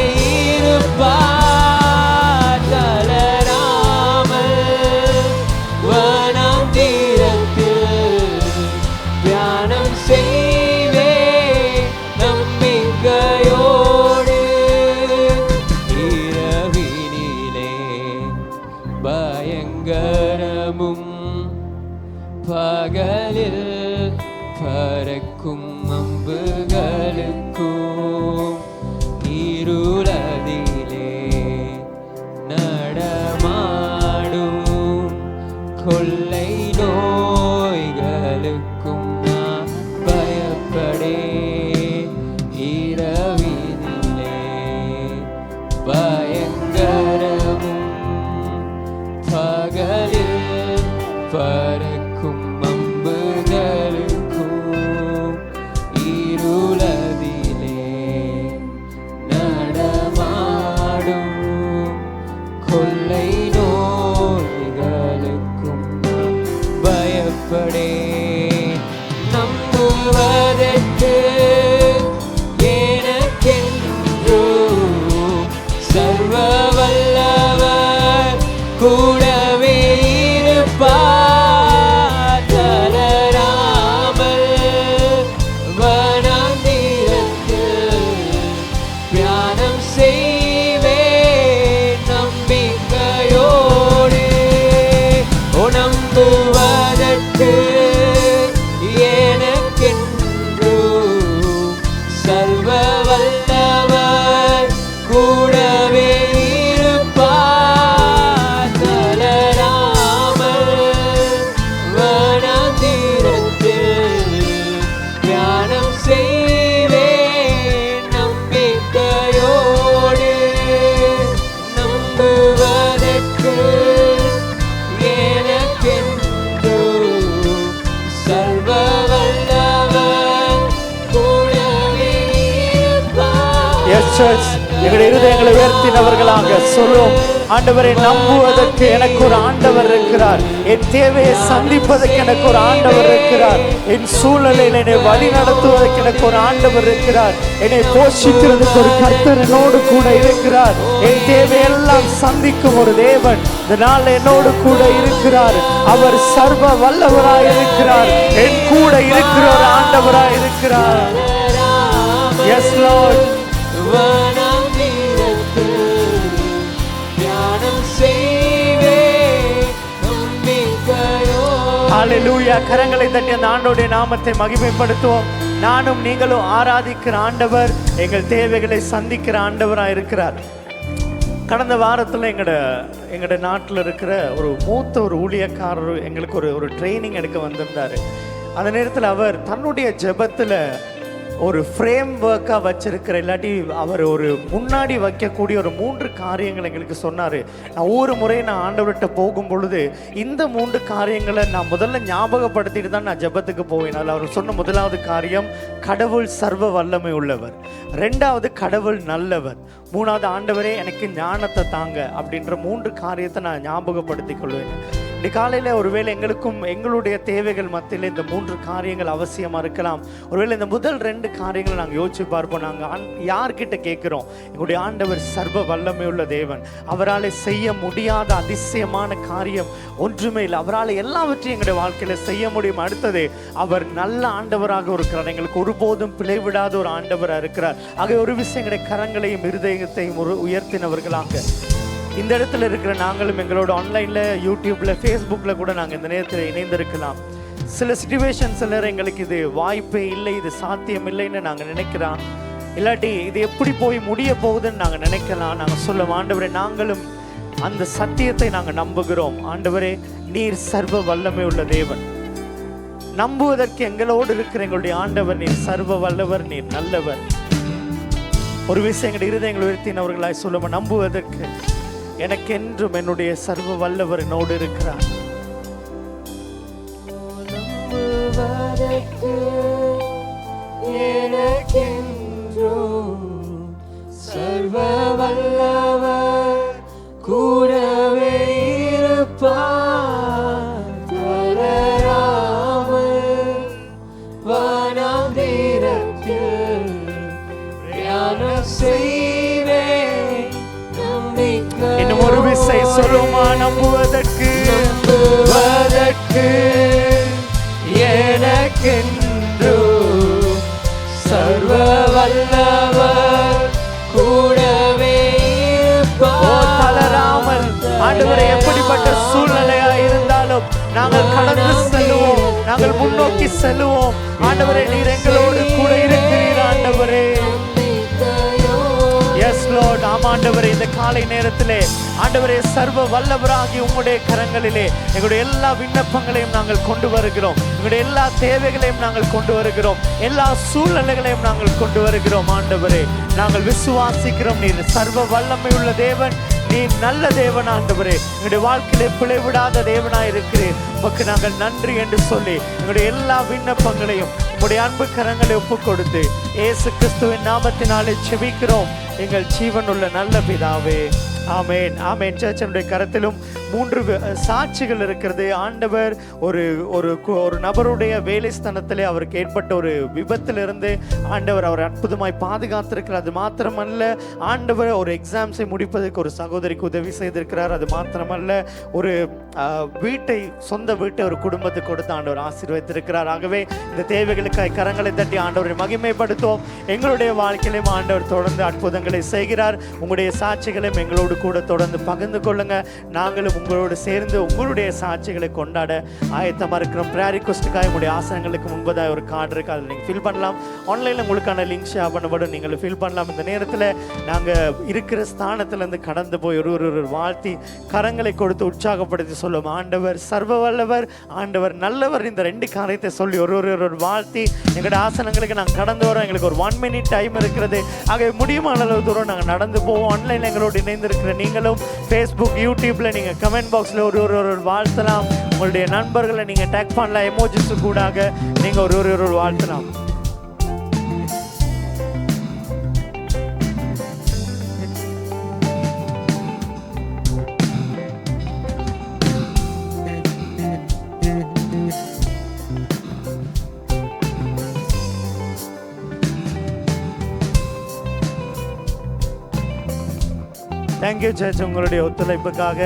இருப்பார். தளராமல் வனாந்திரத்தில் தியானம் செய்வேன் நம்பிக்கையோடு. இரவினிலே பயங்கரமும் பகலில் பறக்கும் அம்புகளுக்கும் இருளதிலே நடமாடும் கொள்ளை நோய்களுக்கும் நான் பயப்படேன். இரவினிலே பயங்கரமும் பகலில் பறக்கும் அம்புகளுக்கும் இருளதிலே நடமாடும் கொள்ளை நோய்களுக்கும் நான் பயப்படேன். நம்புவதற்கு எனக்கென்று சர்வ வல்லவர் கூடவே இருப்பார். தளராமல் வனாந்திரத்தில் தியானம் செய்வேன் நம்பிக்கையோடு. ஓ நம்புவதற்கு எனக்கென்று சர்வ வல்லவர் கூடவே இருப்பார். தளராமல் வனாந்திரத்தில் தியானம் செய்வேன் நம்பிக்கையோடு. நம்புவதற்கு எனக்கென்று சர்வ வல்லவர் கூடவே இருப்பார். Yes, church. எங்களுடைய இருதயங்களை உயர்த்தினவர்களாக சொல்லும். ஆண்டவரை நம்புவதற்கு எனக்கு ஒரு ஆண்டவர் இருக்கிறார். என் தேவையை சந்திப்பதற்கு எனக்கு ஒரு ஆண்டவர் இருக்கிறார். என் சூழ்நிலையில் என்னை வழி நடத்துவதற்கு எனக்கு ஒரு ஆண்டவர் இருக்கிறார். என்னை போஷிக்கிறதுக்கு ஒரு கர்த்தர் என்னோடு கூட இருக்கிறார். என் தேவையெல்லாம் சந்திக்கும் ஒரு தேவன் இந்த நாள் என்னோடு கூட இருக்கிறார். அவர் சர்வ வல்லவராய் இருக்கிறார். என் கூட இருக்கிற ஒரு ஆண்டவராய் இருக்கிறார். Yes, Lord. ஹல்லேலூயா. கரங்களை தட்டி அந்த ஆண்டவருடைய நாமத்தை மகிமைப்படுத்துவோம். நானும் நீங்களும் ஆராதிக்கிற ஆண்டவர் எங்கள் தேவைகளை சந்திக்கிற ஆண்டவராக இருக்கிறார். கடந்த வாரத்தில் எங்களோட நாட்டில் இருக்கிற ஒரு மூத்த ஊழியக்காரர் எங்களுக்கு ஒரு ட்ரைனிங் எடுக்க வந்திருந்தார். அந்த நேரத்தில் அவர் தன்னுடைய ஜெபத்தில் ஒரு ஃப்ரேம் ஒர்க்காக வச்சிருக்கிற, இல்லாட்டி அவர் ஒரு முன்னாடி வைக்கக்கூடிய ஒரு 3 காரியங்கள் எங்களுக்கு சொன்னார். நான் ஒவ்வொரு முறை நான் ஆண்டவர்கிட்ட போகும் பொழுது இந்த 3 காரியங்களை நான் முதல்ல ஞாபகப்படுத்திட்டு தான் நான் ஜெபத்துக்கு போவேன். அதில் அவர் சொன்ன முதலாவது காரியம், கடவுள் சர்வ வல்லமை உள்ளவர். 2வது, கடவுள் நல்லவர். 3வது, ஆண்டவரே எனக்கு ஞானத்தை தாங்க. அப்படின்ற 3 காரியத்தை நான் ஞாபகப்படுத்திக் கொள்வேன். இந்த காலையில் ஒருவேளை எங்களுக்கும் எங்களுடைய தேவைகள் மத்தியில் இந்த 3 காரியங்கள் அவசியமாக இருக்கலாம். ஒருவேளை இந்த முதல் 2 காரியங்களை நாங்கள் யோசிச்சு பார்ப்போம். நாங்கள் யார்கிட்ட கேட்குறோம்? எங்களுடைய ஆண்டவர் சர்வ வல்லமை உள்ள தேவன். அவரால் செய்ய முடியாத அதிசயமான காரியம் ஒன்றுமே இல்லை. அவரால் எல்லாவற்றையும் எங்களுடைய வாழ்க்கையில் செய்ய முடியும். அடுத்தது, அவர் நல்ல ஆண்டவராக இருக்கிறார். எங்களுக்கு ஒருபோதும் பிழைவிடாத ஒரு ஆண்டவராக இருக்கிறார். ஆக ஒரு விஷயம், எங்களுடைய கரங்களையும் இருதயத்தையும் உயர்த்தினவர்களாக இந்த இடத்துல இருக்கிற நாங்களும் எங்களோட ஆன்லைனில், யூடியூப்பில், ஃபேஸ்புக்கில் கூட நாங்கள் இந்த நேரத்தில் இணைந்திருக்கலாம். சில சிச்சுவேஷன்ஸில் எங்களுக்கு இது வாய்ப்பே இல்லை, இது சாத்தியம் இல்லைன்னு நாங்கள் நினைக்கிறோம். இல்லாட்டி இது எப்படி போய் முடிய போகுதுன்னு நாங்கள் நினைக்கலாம். நாங்கள் சொல்ல, ஆண்டவரே, நாங்களும் அந்த சத்தியத்தை நாங்கள் நம்புகிறோம். ஆண்டவரே, நீர் சர்வ வல்லமை உள்ள தேவன். நம்புவதற்கு எங்களோடு இருக்கிற எங்களுடைய ஆண்டவர், நீர் சர்வ வல்லவர், நீர் நல்லவர். ஒரு விஷயம் எங்களுடைய இருதயங்களை உயர்த்தினவர்களாய் சொல்லுவோம், நம்புவதற்கு எனக்கென்றும் என்னுடைய சர்வ வல்லவர் என்னோடு இருக்கிறார். நம்புவதற்கு எனக்கென்றும் சர்வ வல்லவர் கூடவே இருப்பார். தளராமல் வனாந்திரத்தில் பிரயாணம் செய்வேன். இன்னும் ஒரு விசை சொல்லுமா, நம்புவதற்கு எனக்கென்றும் சர்வ வல்லவர் கூடவே இருப்பார். தளராமல், ஆண்டவரே, எப்படிப்பட்ட சூழ்நிலையா இருந்தாலும் நாங்கள் கடந்து செல்லுவோம், நாங்கள் முன்னோக்கி செல்லுவோம். ஆண்டவரே, நீர் எங்களோடு கூட இருக்கிறீர். ஆண்டவரே, ஆண்டவரே, இந்த காலை நேரத்திலே ஆண்டவரே, சர்வ வல்லவராகி உம்முடைய கரங்களிலே எங்களுடைய எல்லா விண்ணப்பங்களையும் நாங்கள் கொண்டு வருகிறோம். எங்களுடைய எல்லா தேவைகளையும் நாங்கள் கொண்டு வருகிறோம். எல்லா சூழ்நிலைகளையும் நாங்கள் கொண்டு வருகிறோம். ஆண்டவரே, நாங்கள் விசுவாசிக்கிறோம், நீர் சர்வ வல்லமை உள்ள தேவன், நீர் நல்ல தேவன். ஆண்டவரே, எங்களுடைய வாழ்க்கையிலே பிழைவிடாத தேவனாய் இருக்கிறேன். உமக்கு நாங்கள் நன்றி என்று சொல்லி எங்களுடைய எல்லா விண்ணப்பங்களையும் உங்களுடைய அன்பு கரங்களை ஒப்புக் கொடுத்து இயேசு கிறிஸ்துவின் நாமத்தினாலே செபிக்கிறோம் எங்கள் ஜீவனுள்ள நல்ல பிதாவே, ஆமேன். ஆமேன். சர்ச்சனுடைய கரத்திலும் 3 சாட்சிகள் இருக்கிறது. ஆண்டவர் ஒரு நபருடைய வேலை ஸ்தானத்திலே அவருக்கு ஏற்பட்ட ஒரு விபத்திலிருந்து ஆண்டவர் அவர் அற்புதமாய் பாதுகாத்திருக்கிறார். அது மாத்திரமல்ல, ஆண்டவர் ஒரு எக்ஸாம்ஸை முடிப்பதற்கு ஒரு சகோதரிக்கு உதவி செய்திருக்கிறார். அது மாத்திரமல்ல, ஒரு சொந்த வீட்டை ஒரு குடும்பத்துக்கு கொடுத்து ஆண்டவர் ஆசீர்வதித்திருக்கிறார். ஆகவே இந்த தேவைகளுக்காக கரங்களை தட்டி ஆண்டவரை மகிமைப்படுத்துவோம். எங்களுடைய வாழ்க்கையிலும் ஆண்டவர் தொடர்ந்து அற்புதங்களை செய்கிறார். உங்களுடைய சாட்சிகளையும் எங்களோடு கூட தொடர்ந்து பகிர்ந்து கொள்ளுங்க. நாங்களும் உங்களோடு சேர்ந்து உங்களுடைய சாட்சிகளை கொண்டாட ஆயத்தமாக இருக்கிறோம். ப்ரேயர் ரிக்வெஸ்ட்டுக்காக உங்களுடைய ஆசனங்களுக்கு முன்பதாக ஒரு கார்டு இருக்குது, அதில் நீங்கள் ஃபில் பண்ணலாம். ஆன்லைனில் உங்களுக்கான லிங்க் ஷேர் பண்ணப்படும், நீங்கள் ஃபில் பண்ணலாம். இந்த நேரத்தில் நாங்கள் இருக்கிற ஸ்தானத்திலேருந்து கடந்து போய் ஒரு வாழ்த்தி கரங்களை கொடுத்து உற்சாகப்படுத்தி சொல்லுவோம். ஆண்டவர் சர்வ வல்லவர், ஆண்டவர் நல்லவர். இந்த 2 காரியத்தை சொல்லி ஒரு வாழ்த்தி எங்களுடைய ஆசனங்களுக்கு நாங்கள் கடந்து வரோம். எங்களுக்கு ஒரு 1 minute டைம் இருக்கிறது. ஆகவே முடியுமான அளவு தூரம் நாங்கள் நடந்து போவோம். ஆன்லைனில் எங்களோடு இணைந்திருக்கிற நீங்களும் ஃபேஸ்புக், யூடியூப்பில் நீங்கள் கமெண்ட் பாக்ஸில் ஒரு வாழ்த்தலாம். உங்களுடைய நண்பர்களை நீங்கள் டேக் பண்ணலாம். எமோஜிஸு கூடாக நீங்கள் ஒரு வாழ்த்தலாம். தேங்க்யூ சர்ச், உங்களுடைய ஒத்துழைப்புக்காக.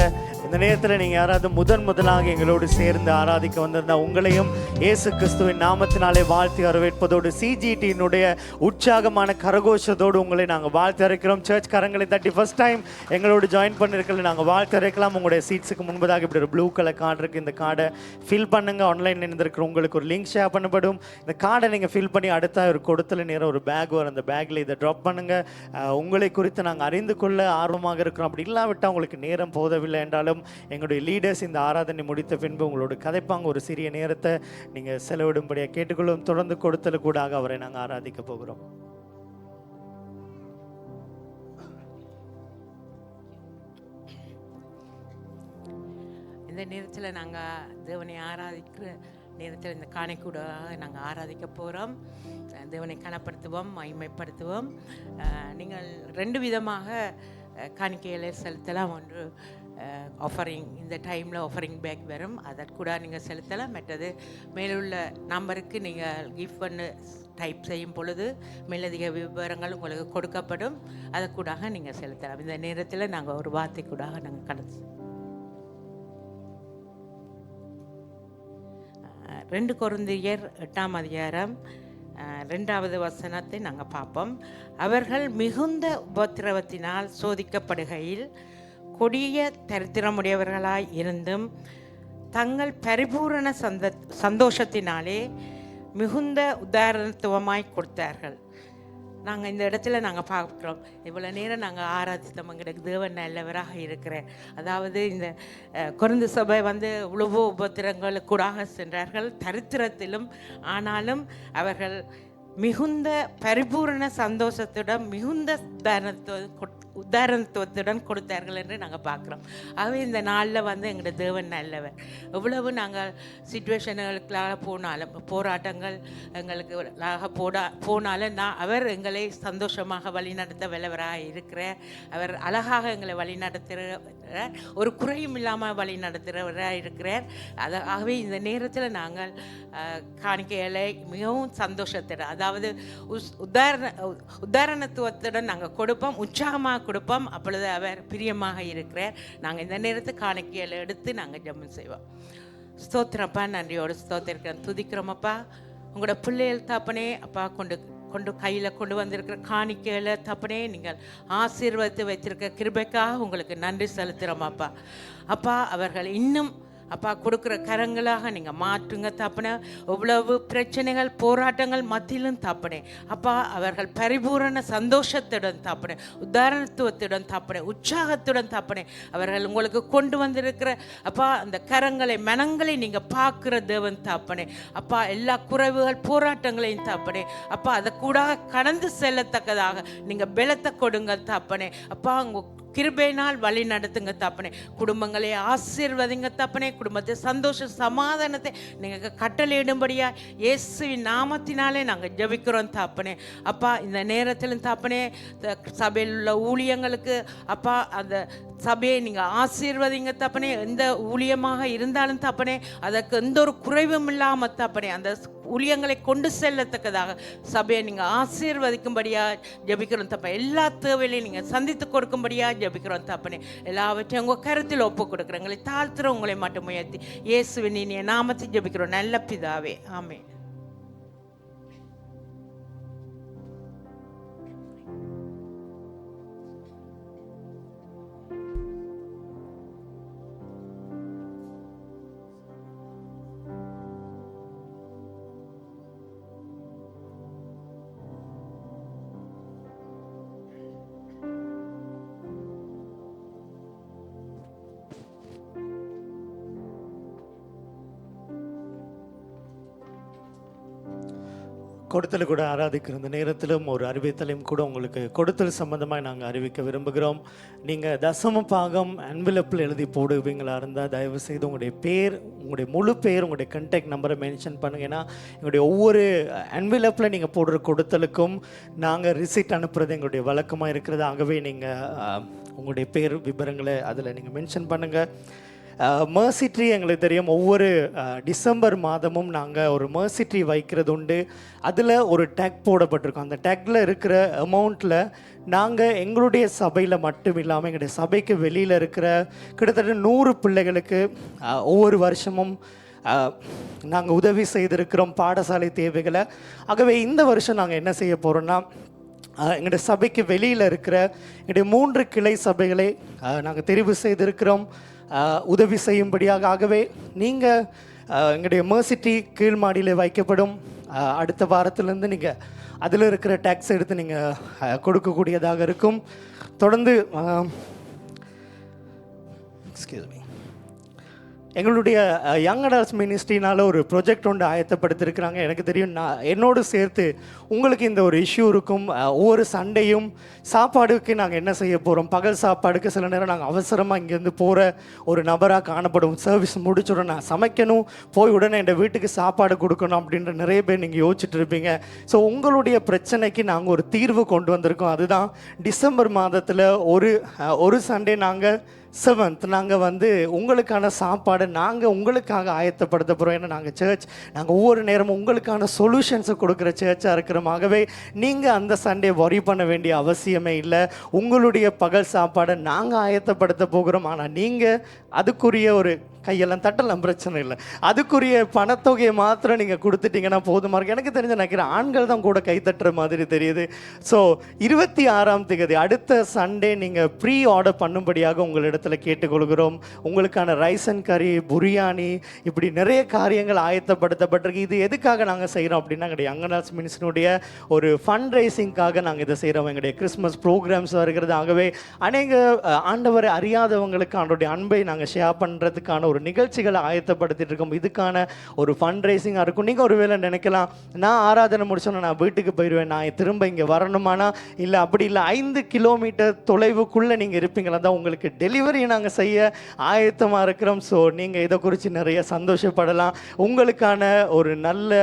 இந்த நேரத்தில் நீங்கள் யாராவது முதலாக எங்களோடு சேர்ந்து ஆராதிக்க வந்திருந்தால் உங்களையும் இயேசு கிறிஸ்துவின் நாமத்தினாலே வாழ்த்தி வரவேற்பதோடு சிஜிடியினுடைய உற்சாகமான கரகோஷத்தோடு உங்களை நாங்கள் வாழ்த்து அரைக்கிறோம். சர்ச் கரங்களை தட்டி ஃபர்ஸ்ட் டைம் எங்களோடு ஜாயின் பண்ணிருக்கல நாங்கள் வாழ்த்து அரைக்கலாம். உங்களுடைய சீட்ஸுக்கு முன்பதாக இப்படி ஒரு ப்ளூ கலர் கார்டு இருக்குது. இந்த கார்டை ஃபில் பண்ணுங்கள். ஆன்லைன் இருந்திருக்கிற உங்களுக்கு ஒரு லிங்க் ஷேர் பண்ணப்படும். இந்த கார்டை நீங்கள் ஃபில் பண்ணி அடுத்த ஒரு கொடுத்தல நேரம் ஒரு பேக் வரும். அந்த பேக்கில் இதை ட்ராப் பண்ணுங்கள். உங்களை குறித்து நாங்கள் அறிந்து கொள்ள ஆர்வமாக இருக்கிறோம். அப்படி இல்லாவிட்டால் உங்களுக்கு நேரம் போதவில்லை என்றாலும் எங்களுடைய லீடர்ஸ் இந்த ஆராதனை முடித்த பின்பு உங்களோட கதைப்பாங்க. ஒரு சிறிய நேரத்தை நீங்கள் செலவிடும்படியாக கேட்டுக்கொள்ளும். தொடர்ந்து கொடுத்தல் கூடாக அவரை நாங்கள் ஆராதிக்க போகிறோம். இந்த நேரத்தில் நாங்கள் தேவனை ஆராதிக்கிற நேரத்தில் இந்த காணிக்கூட நாங்கள் ஆராதிக்க போகிறோம். தேவனை கனப்படுத்துவோம், மகிமைப்படுத்துவோம். நீங்கள் 2 விதமாக காணிக்கைகளை செலுத்தலாம். ஒன்று ஆஃபரிங் இந்த டைமில் ஆஃபரிங் பேக் வரும், அதற்கூட நீங்கள் செலுத்தலாம். மற்றது மேலுள்ள நம்பருக்கு நீங்கள் கிஃப்ட் பண்ணு டைப் செய்யும் பொழுது மேலதிக விவரங்கள் உங்களுக்கு கொடுக்கப்படும், அதற்கூடாக நீங்கள் செலுத்தலாம். இந்த நேரத்தில் நாங்கள் ஒரு வார்த்தை கூடாக நாங்கள் கடந்து 2 கொரிந்தியர் 8ஆம் அதிகாரம் 2வது வசனத்தை நாங்கள் பார்ப்போம். அவர்கள் மிகுந்த உபத்திரவத்தினால் சோதிக்கப்படுகையில் கொடிய தரித்திரமுடையவர்களாய் இருந்தும் தங்கள் பரிபூரண சந்தோஷத்தினாலே மிகுந்த உதாரணத்துவமாய் கொடுத்தார்கள். நாங்கள் இந்த இடத்துல நாங்கள் பார்க்குறோம், இவ்வளோ நேரம் நாங்கள் ஆராதித்தோம், எங்களுக்கு தேவன் நல்லவராக இருக்கிறார். அதாவது இந்த கொரிந்து சபை உழவு உபத்திரங்களுக்கூடாக சென்றார்கள், தரித்திரத்திலும். ஆனாலும் அவர்கள் மிகுந்த பரிபூரண சந்தோஷத்துடன் மிகுந்த உதாரணத்துவத்துடன் கொடுத்தார்கள் என்று நாங்கள் பார்க்குறோம். ஆகவே இந்த நாளில் எங்களுடைய தேவன் நல்லவர். எவ்வளவு நாங்கள் சிச்சுவேஷன்களுக்காக போனாலும், போராட்டங்கள் எங்களுக்கு போனாலும் அவர் எங்களை சந்தோஷமாக வழிநடத்த வல்லவராக இருக்கிறார். அவர் அழகாக எங்களை வழிநடத்துகிறார், ஒரு குறையும் இல்லாமல் வழி நடத்துகிறவராக இருக்கிறார். ஆகவே இந்த நேரத்தில் நாங்கள் காணிக்கைகளை மிகவும் சந்தோஷத்துடன், அதாவது உதாரணத்துவத்துடன் நாங்கள் கொடுப்போம், உற்சாகமாக கொடுப்போம். அப்பொழுது அவர் பிரியமாக இருக்கிறார். நாங்கள் இந்த நேரத்துக்கு காணிக்கைகளை எடுத்து நாங்கள் ஜெபம் செய்வோம். ஸ்தோத்திரப்பா, நன்றியோடு ஸ்தோத்திரிக்கிறோம், துதிக்கிறோமப்பா. உங்களோட பிள்ளைகள் தப்பனே அப்பா கொண்டு கையில் கொண்டு வந்திருக்கிற காணிக்கையில் தப்பனே நீங்கள் ஆசீர்வதித்து வைத்திருக்க கிருபைக்காக உங்களுக்கு நன்றி செலுத்துகிறோமாப்பா. அப்பா அவர்கள் இன்னும் அப்பா கொடுக்குற கரங்களாக நீங்கள் மாற்றுங்க தப்பனே. எவ்வளவு பிரச்சனைகள் போராட்டங்கள் மத்தியிலும் தப்பனே அப்பா அவர்கள் பரிபூரண சந்தோஷத்துடன் தப்பனே, உதாரணத்துவத்துடன் தப்பனே, உற்சாகத்துடன் தப்பனே அவர்கள் உங்களுக்கு கொண்டு வந்திருக்கிற அப்பா அந்த கரங்களை மனங்களை நீங்கள் பார்க்குற தேவன் தப்பனே. அப்பா எல்லா குறைவுகள் போராட்டங்களையும் தப்பனே அப்பா அதை கூட கடந்து செல்லத்தக்கதாக நீங்கள் பலத்தை கொடுங்க தப்பனே. அப்பா உங்கள் கிருபையினால் வழி நடத்துங்க தப்பனே. குடும்பங்களை ஆசீர்வதிங்க தப்பனே. குடும்பத்தை சந்தோஷ சமாதானத்தை நீங்கள் கட்டளையிடும்படியா இயேசுவின் நாமத்தினாலே நாங்கள் ஜெபிக்கிறோம் தப்பனே. அப்பா இந்த நேரத்திலும் தப்பனே சபையில் உள்ள ஊழியங்களுக்கு அப்பா அந்த சபையை நீங்கள் ஆசீர்வதிங்க தப்பனே. எந்த ஊழியமாக இருந்தாலும் தப்பனே அதற்கு எந்த ஒரு குறைவும் இல்லாமல் தப்பனே அந்த ஊழியங்களை கொண்டு செல்லத்தக்கதாக சபையை நீங்கள் ஆசீர்வதிக்கும்படியா ஜெபிக்கிறோம் தப்ப. எல்லா தேவையிலையும் நீங்கள் சந்தித்து கொடுக்கும்படியா ஜெபிக்கிறோம் தப்பனே. எல்லாவற்றையும் உங்கள் கருத்தில் ஒப்பு கொடுக்குறோம். எங்களை தாழ்த்துற உங்களை மட்டும் முயற்சி இயேசுவின் இனிய நாமத்தை ஜெபிக்கிறோம் நல்ல பிதாவே, ஆமென். கொடுத்தல் கூட ஆராதிக்கிற இந்த நேரத்திலும் ஒரு அறிவித்தலையும் கூட உங்களுக்கு கொடுத்தல் சம்பந்தமாக நாங்கள் அறிவிக்க விரும்புகிறோம். நீங்கள் தசம பாகம் என்வெலப்பில் எழுதி போடுவீங்களா இருந்தால் தயவு செய்து உங்களுடைய பேர், உங்களுடைய முழு பேர், உங்களுடைய கான்டாக்ட் நம்பரை மென்ஷன் பண்ணுங்க. ஏன்னா எங்களுடைய ஒவ்வொரு என்வெலப்பில் நீங்கள் போடுற கொடுத்தலுக்கும் நாங்கள் ரிசிப்ட் அனுப்புறது எங்களுடைய வழக்கமாக இருக்கிறது. ஆகவே நீங்கள் உங்களுடைய பேர் விவரங்களை அதில் நீங்கள் மென்ஷன் பண்ணுங்கள். மர்சி ட்ரீ எங்களுக்கு தெரியும், ஒவ்வொரு டிசம்பர் மாதமும் நாங்கள் ஒரு மர்சி ட்ரீ வைக்கிறது உண்டு. அதில் ஒரு டேக் போடப்பட்டிருக்கோம். அந்த டேக்கில் இருக்கிற அமௌண்ட்டில் நாங்கள் எங்களுடைய சபையில் மட்டும் இல்லாமல் எங்களுடைய சபைக்கு வெளியில் இருக்கிற கிட்டத்தட்ட 100 பிள்ளைகளுக்கு ஒவ்வொரு வருஷமும் நாங்கள் உதவி செய்திருக்கிறோம் பாடசாலை தேவைகளை. ஆகவே இந்த வருஷம் நாங்கள் என்ன செய்ய போகிறோன்னா, எங்களுடைய சபைக்கு வெளியில் இருக்கிற எங்களுடைய 3 கிளை சபைகளை நாங்கள் தெரிவு செய்திருக்கிறோம் உதவி செய்யும்படியாக. ஆகவே நீங்கள் எங்களுடைய மர்சி ட்ரீ கீழ்மாடியில் வைக்கப்படும். அடுத்த வாரத்திலேருந்து நீங்கள் அதில் இருக்கிற டேக்ஸ் எடுத்து நீங்கள் கொடுக்கக்கூடியதாக இருக்கும். தொடர்ந்து எங்களுடைய யங் அடல்ட்ஸ் மினிஸ்ட்ரினால் ஒரு ப்ரொஜெக்ட் ஒன்று ஆயத்தப்படுத்திருக்கிறாங்க. எனக்கு தெரியும், நான் என்னோடு சேர்த்து உங்களுக்கு இந்த ஒரு இஷ்யூ இருக்கும். ஒவ்வொரு சண்டையும் சாப்பாடுக்கு நாங்கள் என்ன செய்ய போகிறோம், பகல் சாப்பாடுக்கு சில நேரம் நாங்கள் அவசரமாக இங்கேருந்து போகிற ஒரு நபராக காணப்படும். சர்வீஸ் முடிச்சுடன் நான் சமைக்கணும், போய் உடனே என் வீட்டுக்கு சாப்பாடு கொடுக்கணும் அப்படின்ற நிறைய பேர் நீங்கள் யோசிச்சுட்டு இருப்பீங்க. ஸோ உங்களுடைய பிரச்சனைக்கு நாங்கள் ஒரு தீர்வு கொண்டு வந்திருக்கோம். அதுதான் டிசம்பர் மாதத்தில் ஒரு சண்டே நாங்கள் 7th நாங்கள் வந்து உங்களுக்கான சாப்பாடு நாங்கள் உங்களுக்காக ஆயத்தப்படுத்த போகிறோம். ஏன்னா நாங்கள் சர்ச், நாங்கள் ஒவ்வொரு நேரமும் உங்களுக்கான சொல்யூஷன்ஸை கொடுக்குற சர்ச்சாக இருக்கிறோமாகவே நீங்கள் அந்த சண்டே வரி பண்ண வேண்டிய அவசியமே இல்லை. உங்களுடைய பகல் சாப்பாடை நாங்கள் ஆயத்தப்படுத்த போகிறோம். ஆனால் நீங்கள் அதுக்குரிய ஒரு கையெல்லாம் தட்டலாம், பிரச்சனை இல்லை. அதுக்குரிய பணத்தொகையை மாத்திரம் நீங்கள் கொடுத்துட்டீங்கன்னா போதுமா இருக்கு. எனக்கு தெரிஞ்ச நினைக்கிறேன் ஆண்கள் தான் கூட கை தட்டுற மாதிரி தெரியுது. ஸோ 26ஆம் தேதி அடுத்த சண்டே நீங்கள் ப்ரீ ஆர்டர் பண்ணும்படியாக உங்களிடத்துல கேட்டுக்கொள்கிறோம். உங்களுக்கான ரைஸ் அண்ட் கறி, பிரியாணி, இப்படி நிறைய காரியங்கள் ஆயத்தப்படுத்தப்பட்டிருக்கு. இது எதுக்காக நாங்கள் செய்கிறோம் அப்படின்னா, எங்களுடைய யங்கனாஸ் மினிஸ்ட்ரியுடைய ஒரு ஃபண்ட் ரைசிங்காக நாங்கள் இதை செய்கிறோம். எங்களுடைய கிறிஸ்மஸ் ப்ரோக்ராம்ஸ் வருகிறது. ஆகவே அநேக ஆண்டவரை அறியாதவங்களுக்கு ஆண்டோடைய அன்பை நாங்கள் ஷேர் பண்ணுறதுக்கான ஒரு நிகழ்ச்சிகளை ஆயத்தப்படுத்திட்டு இருக்கோம். இதுக்கான ஒரு ஃபண்ட் ரைசிங்காக இருக்கும். நீங்கள் ஒருவேளை நினைக்கலாம், நான் ஆராதனை முடிச்சோன்னா நான் வீட்டுக்கு போயிடுவேன், நான் திரும்ப இங்கே வரணுமானா? இல்லை, அப்படி இல்லை. 5 கிலோமீட்டர் தொலைவுக்குள்ளே நீங்கள் இருப்பீங்களா தான் உங்களுக்கு டெலிவரி நாங்கள் செய்ய ஆயத்தமாக இருக்கிறோம். ஸோ நீங்கள் இதை குறித்து நிறைய சந்தோஷப்படலாம். உங்களுக்கான ஒரு நல்ல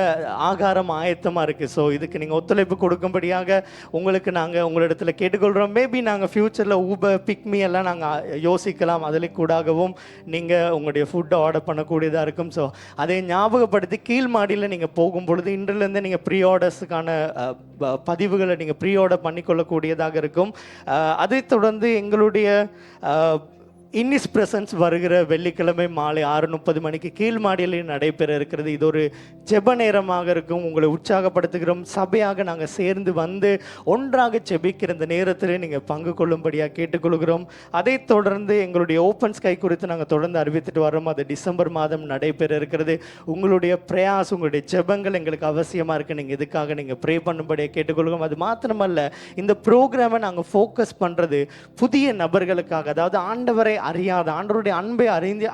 ஆகாரம் ஆயத்தமாக இருக்குது. ஸோ இதுக்கு நீங்கள் ஒத்துழைப்பு கொடுக்கும்படியாக உங்களுக்கு நாங்கள் உங்களிடத்துல கேட்டுக்கொள்கிறோம். மேபி நாங்கள் ஃப்யூச்சரில் ஊபர், பிக்மி எல்லாம் நாங்கள் யோசிக்கலாம். அதில் கூடாகவும் நீங்கள் உங்களுடைய ஃபுட்டை ஆர்டர் பண்ணக்கூடியதாக இருக்கும். ஸோ அதை ஞாபகப்படுத்தி கீழ் மாடியில் நீங்கள் போகும் பொழுது இன்றிலிருந்து நீங்கள் ப்ரீ ஆர்டர்ஸுக்கான பதிவுகளை நீங்கள் ப்ரீ ஆர்டர் பண்ணிக்கொள்ளக்கூடியதாக இருக்கும். அதைத் தொடர்ந்து எங்களுடைய இன்னிஸ் பிரசன்ஸ் வருகிற வெள்ளிக்கிழமை மாலை 6:30 மணிக்கு கீழ் மாடியில் நடைபெற இருக்கிறது. இது ஒரு ஜெப நேரமாக இருக்கும். உங்களை உற்சாகப்படுத்துகிறோம். சபையாக நாங்கள் சேர்ந்து வந்து ஒன்றாக ஜெபிக்கிற இந்த நேரத்தில் நீங்கள் பங்கு கொள்ளும்படியாக கேட்டுக்கொள்கிறோம். அதைத் தொடர்ந்து எங்களுடைய ஓப்பன் ஸ்கை குறித்து நாங்கள் தொடர்ந்து அறிவித்துட்டு வரோம். அது டிசம்பர் மாதம் நடைபெற இருக்கிறது. உங்களுடைய பிரயாஸ், உங்களுடைய ஜெபங்கள் எங்களுக்கு அவசியமாக இருக்குது. நீங்கள் இதுக்காக நீங்கள் ப்ரே பண்ணும்படியாக கேட்டுக்கொள்கிறோம். அது மாத்திரமல்ல, இந்த ப்ரோக்ராமை நாங்கள் ஃபோக்கஸ் பண்ணுறது புதிய நபர்களுக்காக, அதாவது ஆண்டவரை அறியாத, ஆண்டவருடைய அன்பை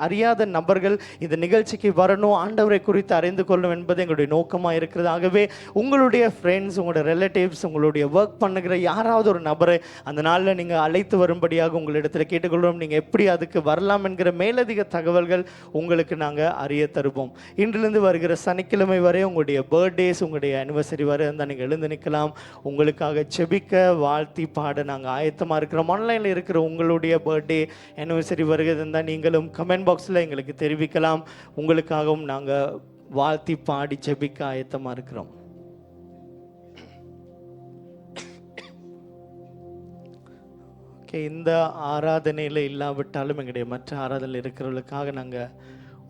அறியாத நபர்கள் இந்த நிகழ்ச்சிக்கு வரணும், ஆண்டவரை குறித்து அறிந்து கொள்ளும் என்பது எங்களுடைய நோக்கமாக இருக்கிறது. ஆகவே உங்களுடைய ஃப்ரெண்ட்ஸ், உங்களுடைய ரிலேட்டிவ்ஸ், உங்களுடைய ஒர்க் பண்ணுகிற யாராவது ஒரு நபரை அந்த நாளில் நீங்கள் அழைத்து வரும்படியாக உங்களிடத்தில் கேட்டுக்கொள்கிறோம். நீங்கள் எப்படி அதுக்கு வரலாம் என்கிற மேலதிக தகவல்கள் உங்களுக்கு நாங்கள் அறிய தருவோம். இன்றிலிருந்து வருகிற சனிக்கிழமை வரை உங்களுடைய பர்த்டேஸ், உங்களுடைய அனிவர்சரி வரை இருந்தால் நீங்கள் எழுந்து நிற்கலாம். உங்களுக்காக செபிக்க, வாழ்த்தி பாட நாங்கள் ஆயத்தமாக இருக்கிறோம். ஆன்லைனில் இருக்கிற உங்களுடைய பர்த்டே, அனிவர்சரி வருகிறது இருந்தால் நீங்களும் கமெண்ட் பாக்ஸில் எங்களுக்கு தெரிவிக்கலாம். உங்களுக்காகவும் நாங்கள் வாழ்த்தி பாடி ஜெபிக்க ஆயத்தமாக இருக்கிறோம். ஓகே, இந்த ஆராதனையில் இல்லாவிட்டாலும் எங்களுடைய மற்ற ஆராதனையில் இருக்கிறவர்களுக்காக நாங்கள்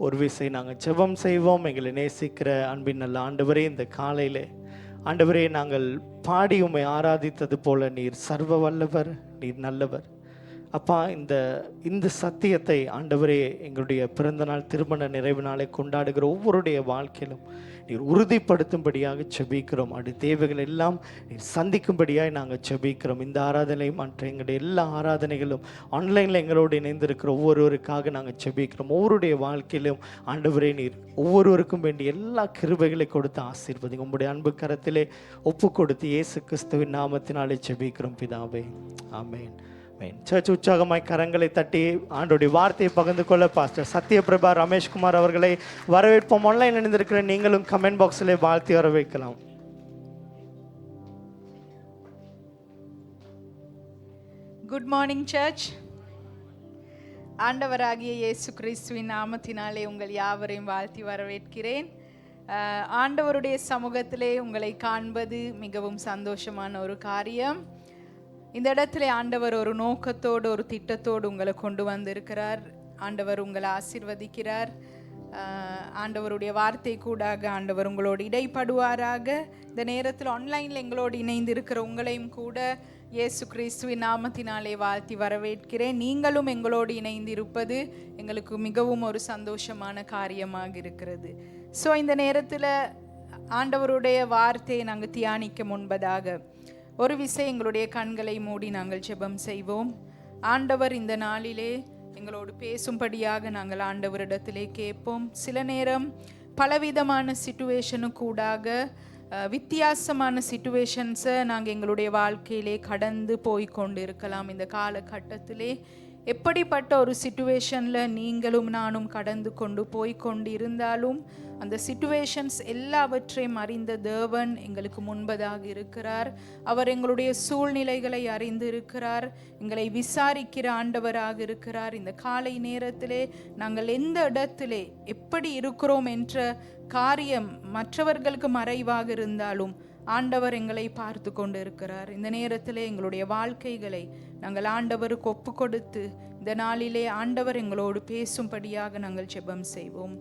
ஒரு விசை நாங்கள் ஜெபம் செய்வோம். எங்களை நேசிக்கிற அன்பின் நல்ல ஆண்டவரே, இந்த காலையில் ஆண்டவரே நாங்கள் பாடி உம்மை ஆராதித்தது போல நீர் சர்வ வல்லவர், நீர் நல்லவர். அப்பா, இந்த சத்தியத்தை ஆண்டவரே எங்களுடைய பிறந்தநாள், திருமண நிறைவு நாளை கொண்டாடுகிற ஒவ்வொருடைய வாழ்க்கையிலும் நீர் உறுதிப்படுத்தும்படியாக செபிக்கிறோம். அப்படி தேவைகள் எல்லாம் நீர் சந்திக்கும்படியாக நாங்கள் செபிக்கிறோம். இந்த ஆராதனை மற்ற எங்களுடைய எல்லா ஆராதனைகளும் ஆன்லைனில் எங்களோடு இணைந்திருக்கிற ஒவ்வொருவருக்காக நாங்கள் செபிக்கிறோம். ஒவ்வொருடைய வாழ்க்கையிலும் ஆண்டவரே நீர் ஒவ்வொருவருக்கும் வேண்டிய எல்லா கிருபைகளை கொடுத்து ஆசீர்வதிங்க. உங்களுடைய அன்பு கரத்திலே ஒப்பு கொடுத்து இயேசு கிறிஸ்துவின் நாமத்தினாலே செபிக்கிறோம் பிதாவே, ஆமென். சர்ச் உற்சாகமாய் கரங்களை தட்டி ஆண்டோடைய வார்த்தையை பகிர்ந்து கொள்ள பாஸ்டர் சத்யபிரபா ரமேஷ்குமார் அவர்களை வரவேற்போம். ஆன்லைன் இணைந்திருக்கிற நீங்களும் கமெண்ட் பாக்ஸில் வாழ்த்தி வரவேற்கலாம். Good morning search. ஆண்டவராகிய இயேசு கிறிஸ்துவின் நாமத்தினாலே உங்கள் யாவரையும் வாழ்த்தி வரவேற்கிறேன். ஆண்டவருடைய சமூகத்திலே உங்களை காண்பது மிகவும் சந்தோஷமான ஒரு காரியம். இந்த இடத்துல ஆண்டவர் ஒரு நோக்கத்தோடு, ஒரு திட்டத்தோடு உங்களை கொண்டு வந்திருக்கிறார். ஆண்டவர் உங்களை ஆசீர்வதிக்கிறார். ஆண்டவருடைய வார்த்தை கூடாக ஆண்டவர் உங்களோடு இடைப்படுவாராக. இந்த நேரத்தில் ஆன்லைனில் எங்களோடு இணைந்திருக்கிற உங்களையும் கூட இயேசு கிறிஸ்துவின் நாமத்தினாலே வாழ்த்தி வரவேற்கிறேன். நீங்களும் எங்களோடு இணைந்திருப்பது எங்களுக்கு மிகவும் ஒரு சந்தோஷமான காரியமாக இருக்கிறது. ஸோ இந்த நேரத்தில் ஆண்டவருடைய வார்த்தையை நாங்கள் தியானிக்க முன்பதாக ஒரு விசை எங்களுடைய கண்களை மூடி நாங்கள் ஜெபம் செய்வோம். ஆண்டவர் இந்த நாளிலே எங்களோடு பேசும்படியாக நாங்கள் ஆண்டவரிடத்திலே கேட்போம். சில நேரம் பலவிதமான சிச்சுவேஷனுக்கூடாக, வித்தியாசமான சிச்சுவேஷன்ஸை நாங்கள் எங்களுடைய வாழ்க்கையிலே கடந்து போய் கொண்டு இருக்கலாம். இந்த காலகட்டத்திலே எப்படிப்பட்ட ஒரு சிச்சுவேஷனில் நீங்களும் நானும் கடந்து கொண்டு இருந்தாலும் அந்த சிச்சுவேஷன்ஸ் எல்லாவற்றையும் அறிந்த தேவன் எங்களுக்கு முன்பதாக இருக்கிறார். அவர் எங்களுடைய சூழ்நிலைகளை அறிந்து இருக்கிறார், எங்களை விசாரிக்கிற ஆண்டவராக இருக்கிறார். இந்த காலை நேரத்திலே நாங்கள் எந்த இடத்திலே எப்படி இருக்கிறோம் என்ற காரியம் மற்றவர்களுக்கு மறைவாக இருந்தாலும் ஆண்டவர் எங்களை பார்த்து கொண்டு இருக்கிறார். இந்த நேரத்திலே எங்களுடைய வாழ்க்கைகளை நாங்கள் ஆண்டவருக்கு ஒப்பு கொடுத்து இந்த நாளிலே ஆண்டவர் எங்களோடு பேசும்படியாக நாங்கள் ஜெபம் செய்வோம்.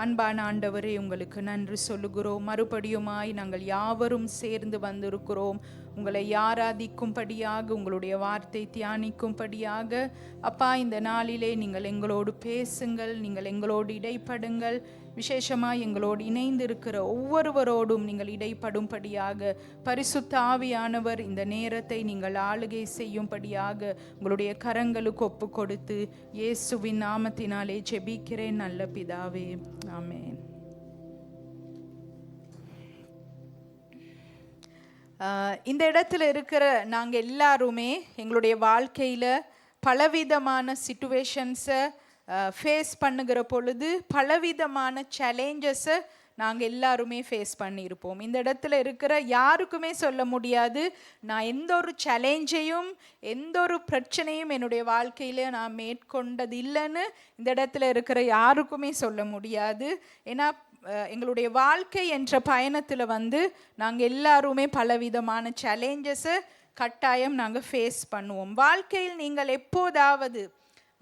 அன்பான ஆண்டவரே, உங்களுக்கு நன்றி சொல்லுகிறோம். மறுபடியுமாய் நாங்கள் யாவரும் சேர்ந்து வந்திருக்கிறோம் உங்களை ஆராதிக்கும்படியாக, உங்களுடைய வார்த்தை தியானிக்கும்படியாக. அப்பா, இந்த நாளிலே நீங்கள் எங்களோடு பேசுங்கள், நீங்கள் எங்களோடு இடைப்படுங்கள். விசேஷமாக எங்களோடு இணைந்து இருக்கிற ஒவ்வொருவரோடும் நீங்கள் இடைப்படும்படியாக பரிசுத்த ஆவியானவர் இந்த நேரத்தை நீங்கள் ஆளுகை செய்யும்படியாக உங்களுடைய கரங்களுக்கு ஒப்பு கொடுத்து இயேசுவின் நாமத்தினாலே ஜெபிக்கிறேன் நல்ல பிதாவே, ஆமென். இந்த இடத்துல இருக்கிற நாங்கள் எல்லாருமே எங்களுடைய வாழ்க்கையில் பலவிதமான சிச்சுவேஷன்ஸை ஃபேஸ் பண்ணுகிற பொழுது பலவிதமான சேலஞ்சஸை நாங்கள் எல்லாருமே ஃபேஸ் பண்ணியிருப்போம். இந்த இடத்துல இருக்கிற யாருக்குமே சொல்ல முடியாது நான் எந்த ஒரு சேலஞ்சையும் எந்த ஒரு பிரச்சனையும் என்னுடைய வாழ்க்கையில் நான் மேற்கொண்டது இல்லைன்னு இந்த இடத்துல இருக்கிற யாருக்குமே சொல்ல முடியாது. ஏன்னா எங்களுடைய வாழ்க்கை என்ற பயணத்தில் நாங்கள் எல்லாருமே பலவிதமான சேலஞ்சஸை கட்டாயம் நாங்கள் ஃபேஸ் பண்ணுவோம். வாழ்க்கையில் நீங்கள் எப்போதாவது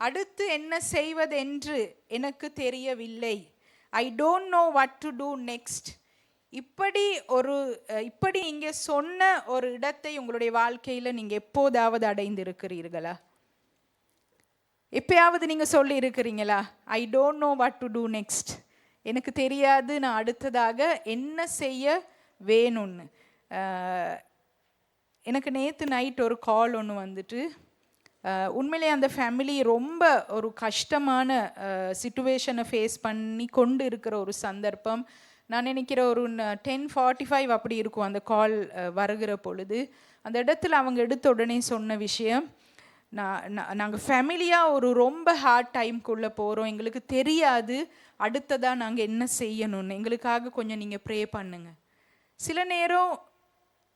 அடுத்து என்ன செய்வதென்று எனக்கு தெரியவில்லை, I don't know what to do next, இப்படி இங்கே சொன்ன ஒரு இடத்தை உங்களுடைய வாழ்க்கையில் நீங்கள் எப்போதாவது அடைந்திருக்கிறீர்களா? எப்பயாவது நீங்கள் சொல்லி இருக்கிறீங்களா, I don't know what to do next, எனக்கு தெரியாது நான் அடுத்ததாக என்ன செய்ய வேணும்னு. எனக்கு நேற்று நைட் ஒரு கால் ஒன்று வந்துட்டு, உண்மையிலே அந்த ஃபேமிலி ரொம்ப ஒரு கஷ்டமான சிச்சுவேஷனை ஃபேஸ் பண்ணி கொண்டு இருக்கிற ஒரு சந்தர்ப்பம். நான் நினைக்கிற ஒரு 10:45 அப்படி இருக்கும் அந்த கால் வருகிற பொழுது. அந்த இடத்துல அவங்க எடுத்த உடனே சொன்ன விஷயம், நாங்கள் ஃபேமிலியாக ஒரு ரொம்ப ஹார்ட் டைம்குள்ளே போகிறோம், எங்களுக்கு தெரியாது அடுத்ததாக நாங்கள் என்ன செய்யணும்னு, எங்களுக்காக கொஞ்சம் நீங்கள் ப்ரே பண்ணுங்க. சில நேரம்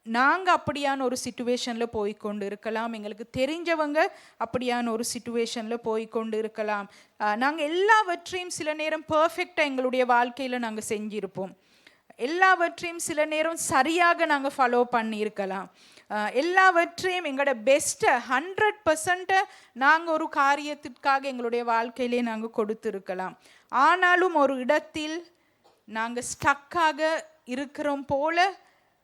நாங்கள் அப்படியான ஒரு சிச்சுவேஷனில் போய்கொண்டு இருக்கலாம், எங்களுக்கு தெரிஞ்சவங்க அப்படியான ஒரு சிச்சுவேஷனில் போய்கொண்டு இருக்கலாம். நாங்கள் எல்லாவற்றையும் சில நேரம் பர்ஃபெக்டாக எங்களுடைய வாழ்க்கையில் நாங்கள் செஞ்சுருப்போம், எல்லாவற்றையும் சில நேரம் சரியாக நாங்கள் ஃபாலோ பண்ணியிருக்கலாம், எல்லாவற்றையும் எங்களோட பெஸ்ட்டை 100% நாங்கள் ஒரு காரியத்திற்காக எங்களுடைய வாழ்க்கையிலே நாங்கள் கொடுத்துருக்கலாம். ஆனாலும் ஒரு இடத்தில் நாங்கள் ஸ்டக்காக இருக்கிறோம் போல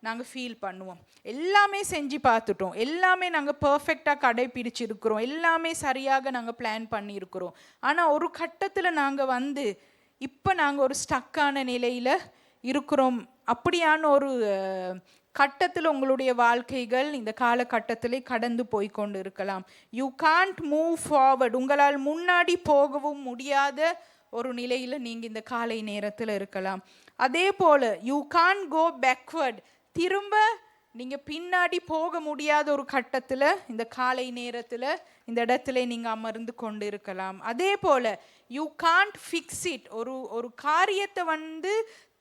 நாங்கள் ஃபீல் பண்ணுவோம். எல்லாமே செஞ்சு பார்த்துட்டோம், எல்லாமே நாங்கள் பர்ஃபெக்டாக கடைப்பிடிச்சிருக்கிறோம், எல்லாமே சரியாக நாங்கள் பிளான் பண்ணியிருக்கிறோம். ஆனால் ஒரு கட்டத்தில் நாங்கள் இப்போ நாங்கள் ஒரு ஸ்டக்கான நிலையில் இருக்கிறோம். அப்படியான ஒரு கட்டத்தில் உங்களுடைய வாழ்க்கைகள் இந்த காலகட்டத்திலே கடந்து போய்கொண்டு இருக்கலாம். யூ கான்ட் மூவ் ஃபார்வர்ட், உங்களால் முன்னாடி போகவும் முடியாத ஒரு நிலையில் நீங்கள் இந்த காலை நேரத்தில் இருக்கலாம். அதே போல் யூ கான்ட் கோ பேக்வர்ட், திரும்ப நீங்கள் பின்னாடி போக முடியாத ஒரு கட்டத்தில் இந்த காலை நேரத்தில் இந்த இடத்துல நீங்கள் அமர்ந்து கொண்டு இருக்கலாம். அதே போல் யூ கான்ட் ஃபிக்ஸ் இட், ஒரு காரியத்தை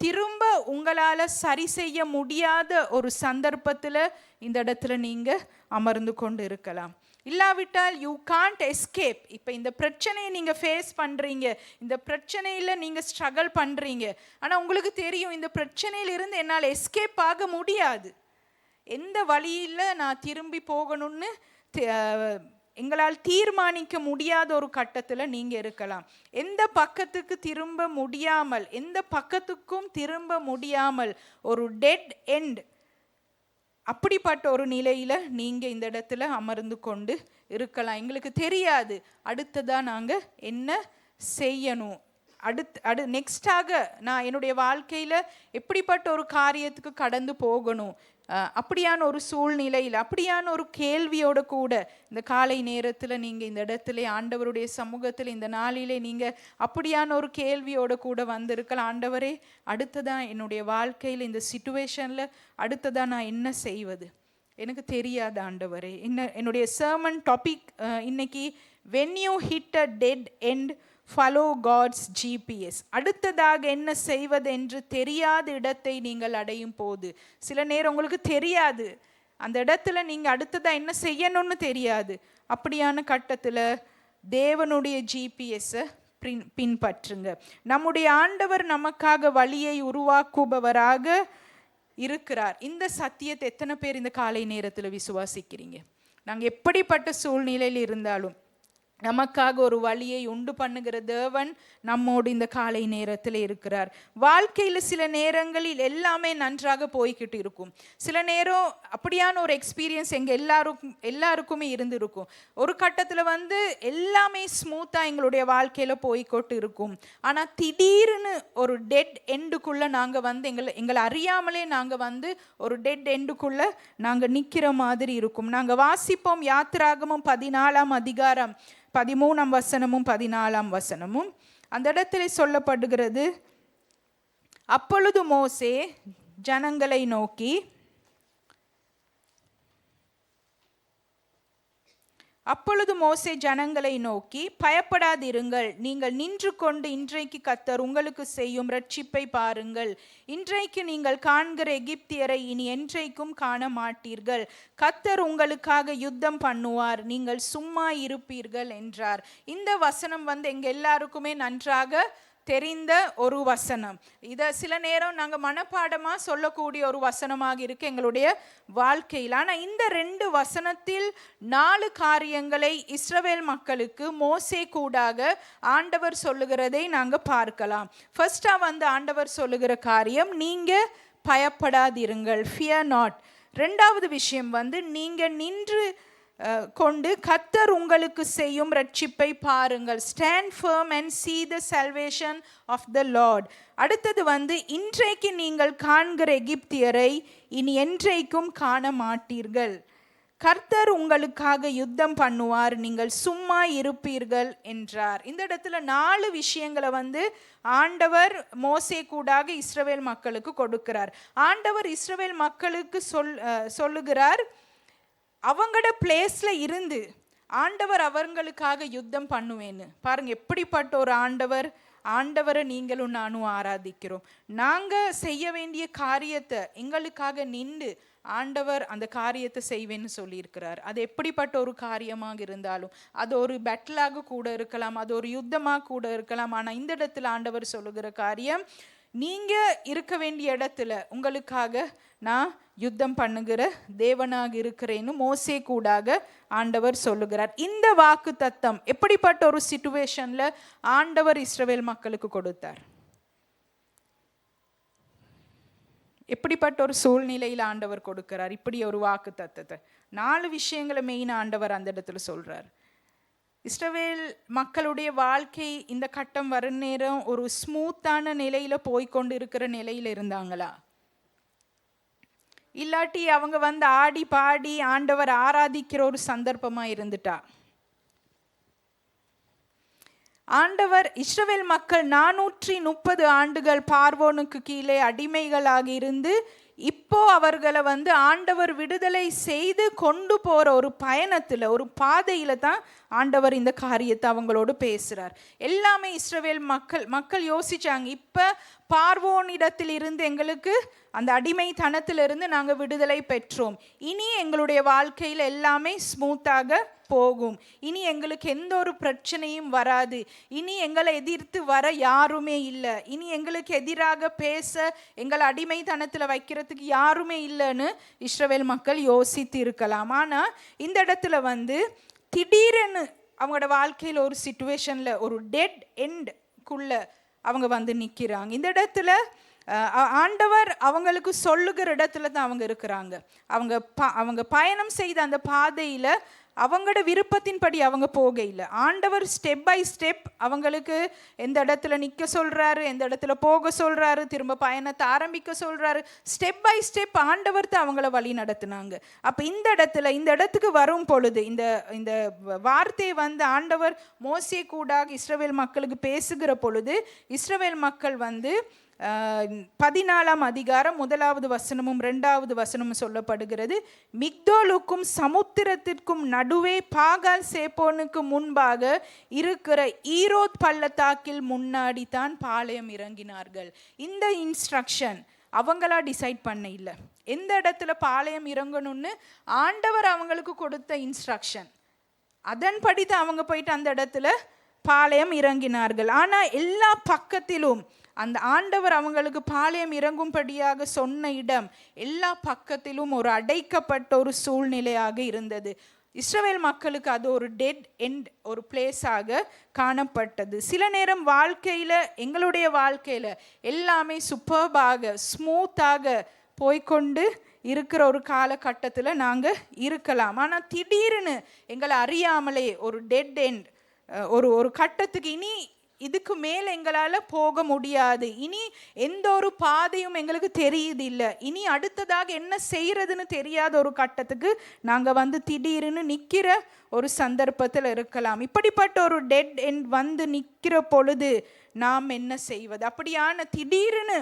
திரும்ப உங்களால் சரி செய்ய முடியாத ஒரு சந்தர்ப்பத்தில் இந்த இடத்துல நீங்கள் அமர்ந்து கொண்டு இருக்கலாம். இல்லாவிட்டால் யூ கான்ட் எஸ்கேப், இப்போ இந்த பிரச்சனையை நீங்கள் ஃபேஸ் பண்ணுறீங்க, இந்த பிரச்சனையில் நீங்கள் ஸ்ட்ரகிள் பண்ணுறீங்க, ஆனால் உங்களுக்கு தெரியும் இந்த பிரச்சனையிலிருந்து என்னால் எஸ்கேப் ஆக முடியாது, எந்த வழியில் நான் திரும்பி போகணும்னு எங்களால் தீர்மானிக்க முடியாத ஒரு கட்டத்தில் நீங்கள் இருக்கலாம். எந்த பக்கத்துக்கு திரும்ப முடியாமல், எந்த பக்கத்துக்கும் திரும்ப முடியாமல் ஒரு டெட் எண்ட், அப்படிப்பட்ட ஒரு நிலையில் நீங்கள் இந்த இடத்துல அமர்ந்து கொண்டு இருக்கலாம். எங்களுக்கு தெரியாது அடுத்ததாக நாங்கள் என்ன செய்யணும், நெக்ஸ்டாக நான் என்னுடைய வாழ்க்கையில் எப்படிப்பட்ட ஒரு காரியத்துக்கு கடந்து போகணும், அப்படியான ஒரு சூழ்நிலையில் அப்படியான ஒரு கேள்வியோடு கூட இந்த காலை நேரத்தில் நீங்கள் இந்த இடத்துல ஆண்டவருடைய சமூகத்தில் இந்த நாளிலே நீங்கள் அப்படியான ஒரு கேள்வியோடு கூட வந்திருக்கலாம். ஆண்டவரே, அடுத்ததான் என்னுடைய வாழ்க்கையில் இந்த சிச்சுவேஷனில் அடுத்ததான் நான் என்ன செய்வது, எனக்கு தெரியாத ஆண்டவரே. என்னுடைய சர்மன் டாபிக் இன்னைக்கு when you hit a dead end, follow God's GPS. அடுத்ததாக என்ன செய்வது என்று தெரியாத இடத்தை நீங்கள் அடையும் போது, சில நேரம் உங்களுக்கு தெரியாது அந்த இடத்துல நீங்கள் அடுத்ததாக என்ன செய்யணும்னு தெரியாது. அப்படியான கட்டத்தில் தேவனுடைய ஜிபிஎஸ்ஸை பின்பற்றுங்க. நம்முடைய ஆண்டவர் நமக்காக வழியை உருவாக்குபவராக இருக்கிறார். இந்த சத்தியத்தை எத்தனை பேர் இந்த காலை நேரத்தில் விசுவாசிக்கிறீங்க? நாங்கள் எப்படிப்பட்ட சூழ்நிலையில் இருந்தாலும் நமக்காக ஒரு வழியை உண்டு பண்ணுகிற தேவன் நம்மோடு இந்த காலை நேரத்தில் இருக்கிறார். வாழ்க்கையில் சில நேரங்களில் எல்லாமே நன்றாக போய்கிட்டு இருக்கும். சில நேரம் அப்படியான ஒரு எக்ஸ்பீரியன்ஸ் எல்லாருக்குமே இருந்திருக்கும். ஒரு கட்டத்தில் எல்லாமே ஸ்மூத்தாக எங்களுடைய வாழ்க்கையில் போய்கொண்டு இருக்கும். ஆனால் திடீர்னு ஒரு டெட் எண்டுக்குள்ளே நாங்கள் எங்களை அறியாமலே நாங்கள் ஒரு டெட் எண்டுக்குள்ளே நாங்கள் நிற்கிற மாதிரி இருக்கும். நாங்கள் வாசிப்போம் யாத்திராகமம் 14ஆம் அதிகாரம் 13ஆம் வசனமும் 14ஆம் வசனமும். அந்த இடத்துல சொல்லப்படுகிறது, அப்பொழுது மோசே ஜனங்களை நோக்கி, பயப்படாதிருங்கள், நீங்கள் நின்று கொண்டு இன்றைக்கு கர்த்தர் உங்களுக்கு செய்யும் ரட்சிப்பை பாருங்கள். இன்றைக்கு நீங்கள் காண்கிற எகிப்தியரை இனி என்றைக்கும் காண மாட்டீர்கள். கர்த்தர் உங்களுக்காக யுத்தம் பண்ணுவார், நீங்கள் சும்மா இருப்பீர்கள் என்றார். இந்த வசனம் எங்க எல்லாருக்குமே நன்றாக தெரிந்த ஒரு வசனம். இதை சில நேரம் நாங்கள் மனப்பாடமாக சொல்லக்கூடிய ஒரு வசனமாக இருக்கு எங்களுடைய வாழ்க்கையில். ஆனால் இந்த 2 வசனத்தில் 4 காரியங்களை இஸ்ரவேல் மக்களுக்கு மோசே கூடாக ஆண்டவர் சொல்லுகிறதை நாங்கள் பார்க்கலாம். ஃபர்ஸ்டா ஆண்டவர் சொல்லுகிற காரியம், நீங்க பயப்படாதிருங்கள், fear not. 2வது விஷயம் நீங்க நின்று கொண்டு கர்த்தர் உங்களுக்கு செய்யும் ரட்சிப்பை பாருங்கள், stand firm and see the salvation of the Lord. அடுத்தது இன்றைக்கு நீங்கள் காண்கிற எகிப்தியரை இனி என்றைக்கும் காண மாட்டீர்கள். கர்த்தர் உங்களுக்காக யுத்தம் பண்ணுவார், நீங்கள் சும்மா இருப்பீர்கள் என்றார். இந்த இடத்துல 4 விஷயங்களை ஆண்டவர் மோசே கூடாக இஸ்ரவேல் மக்களுக்கு கொடுக்கிறார். ஆண்டவர் இஸ்ரவேல் மக்களுக்கு சொல்லுகிறார், அவங்களோட பிளேஸ்ல இருந்து ஆண்டவர் அவங்களுக்காக யுத்தம் பண்ணுவேன்னு. பாருங்க எப்படிப்பட்ட ஒரு ஆண்டவரை நீங்களும் நானும் ஆராதிக்கிறோம். நாங்கள் செய்ய வேண்டிய காரியத்தை எங்களுக்காக நின்று ஆண்டவர் அந்த காரியத்தை செய்வேன்னு சொல்லியிருக்கிறார். அது எப்படிப்பட்ட ஒரு காரியமாக இருந்தாலும், அது ஒரு பேட்டிலாக கூட இருக்கலாம், அது ஒரு யுத்தமாக கூட இருக்கலாம். ஆனால் இந்த இடத்துல ஆண்டவர் சொல்லுகிற காரியம், நீங்க இருக்க வேண்டிய இடத்துல உங்களுக்காக நான் யுத்தம் பண்ணுகிற தேவனாக இருக்கிறேன்னு மோசே கூடாக ஆண்டவர் சொல்லுகிறார். இந்த வாக்கு தத்தம் எப்படிப்பட்ட ஒரு சிச்சுவேஷன்ல ஆண்டவர் இஸ்ரவேல் மக்களுக்கு கொடுத்தார்? எப்படிப்பட்ட ஒரு சூழ்நிலையில் ஆண்டவர் கொடுக்கிறார் இப்படி ஒரு வாக்கு தத்தத்தை? 4 விஷயங்களை மெயின் ஆண்டவர் அந்த இடத்துல சொல்றார். இஸ்ரவேல் மக்களுடைய வாழ்க்கை இந்த கட்டம் வர நேரம் ஒரு ஸ்மூத்தான நிலையில போய்கொண்டு இருக்கிற நிலையில இருந்தாங்களா? இல்லாட்டி அவங்க ஆடி பாடி ஆண்டவர் ஆராதிக்கிற ஒரு சந்தர்ப்பமா இருந்துட்டா? ஆண்டவர் இஸ்ரவேல் மக்கள் 430 ஆண்டுகள் பார்வோனுக்கு கீழே அடிமைகளாக இருந்து இப்போ அவர்களை ஆண்டவர் விடுதலை செய்து கொண்டு போற ஒரு பயணத்துல, ஒரு பாதையில தான் ஆண்டவர் இந்த காரியத்தை அவங்களோடு பேசுறார். எல்லாமே இஸ்ரவேல் மக்கள் யோசிச்சாங்க, இப்ப பார்வோனிடத்தில் இருந்து எங்களுக்கு அந்த அடிமைத்தனத்திலிருந்து நாங்கள் விடுதலை பெற்றோம், இனி எங்களுடைய வாழ்க்கையில் எல்லாமே ஸ்மூத்தாக போகும், இனி எங்களுக்கு எந்த ஒரு பிரச்சனையும் வராது, இனி எங்களை எதிர்த்து வர யாருமே இல்லை, இனி எங்களுக்கு எதிராக பேச எங்களை அடிமைத்தனத்தில் வைக்கிறதுக்கு யாருமே இல்லைன்னு இஸ்ரவேல் மக்கள் யோசித்து இருக்கலாம். ஆனால் இந்த இடத்துல திடீரென்னு அவங்களோட வாழ்க்கையில் ஒரு சிச்சுவேஷன்ல ஒரு டெட் எண்ட்குள்ள அவங்க நிற்கிறாங்க. இந்த இடத்துல ஆண்டவர் அவங்களுக்கு சொல்லுகிற இடத்துல தான் அவங்க இருக்கிறாங்க. அவங்க பயணம் செய்த அந்த பாதையில் அவங்களோட விருப்பத்தின்படி அவங்க போக இல்லை. ஆண்டவர் ஸ்டெப் பை ஸ்டெப் அவங்களுக்கு எந்த இடத்துல நிற்க சொல்கிறாரு, எந்த இடத்துல போக சொல்கிறாரு, திரும்ப பயணத்தை ஆரம்பிக்க சொல்கிறாரு. ஸ்டெப் பை ஸ்டெப் ஆண்டவர் தான் அவங்கள வழி நடத்தினாங்க. அப்போ இந்த இடத்துக்கு வரும் பொழுது இந்த வார்த்தையை ஆண்டவர் மோசே கூடாக இஸ்ரவேல் மக்களுக்கு பேசுகிற பொழுது இஸ்ரவேல் மக்கள் 14ஆம் அதிகாரம் 1வது வசனமும் 2வது வசனமும் சொல்லப்படுகிறது. மிக்தோலுக்கும் சமுத்திரத்திற்கும் நடுவே பாகால் சேப்போனுக்கு முன்பாக இருக்கிற ஈரோத் பள்ளத்தாக்கில் முன்னாடி தான் பாளையம் இறங்கினார்கள். இந்த இன்ஸ்ட்ரக்ஷன் அவங்களா டிசைட் பண்ண இல்லை. எந்த இடத்துல பாளையம் இறங்கணும்னு ஆண்டவர் அவங்களுக்கு கொடுத்த இன்ஸ்ட்ரக்ஷன், அதன்படி தான் அவங்க போயிட்டு அந்த இடத்துல பாளையம் இறங்கினார்கள். ஆனால் எல்லா பக்கத்திலும் அந்த ஆண்டவர் அவங்களுக்கு பாளையம் இறங்கும்படியாக சொன்ன இடம் எல்லா பக்கத்திலும் ஒரு அடைக்கப்பட்ட ஒரு சூழ்நிலையாக இருந்தது. இஸ்ரவேல் மக்களுக்கு அது ஒரு டெட் எண்ட் ஒரு பிளேஸாக காணப்பட்டது. சில நேரம் வாழ்க்கையில், எங்களுடைய வாழ்க்கையில் எல்லாமே சூப்பர்பாக ஸ்மூத்தாக போய்கொண்டு இருக்கிற ஒரு காலகட்டத்தில் நாங்கள் இருக்கலாம். ஆனால் திடீர்னு எங்களை அறியாமலே ஒரு டெட் எண்ட் ஒரு கட்டத்துக்கு இனி இதுக்கு மேல் எங்களால் போக முடியாது, இனி எந்த ஒரு பாதையும் எங்களுக்கு தெரியுது இல்லை, இனி அடுத்ததாக என்ன செய்கிறதுன்னு தெரியாத ஒரு கட்டத்துக்கு நாங்கள் திடீர்னு நிற்கிற ஒரு சந்தர்ப்பத்தில் இருக்கலாம். இப்படிப்பட்ட ஒரு டெட் எண்ட் நிற்கிற பொழுது நாம் என்ன செய்வது? அப்படியான திடீர்னு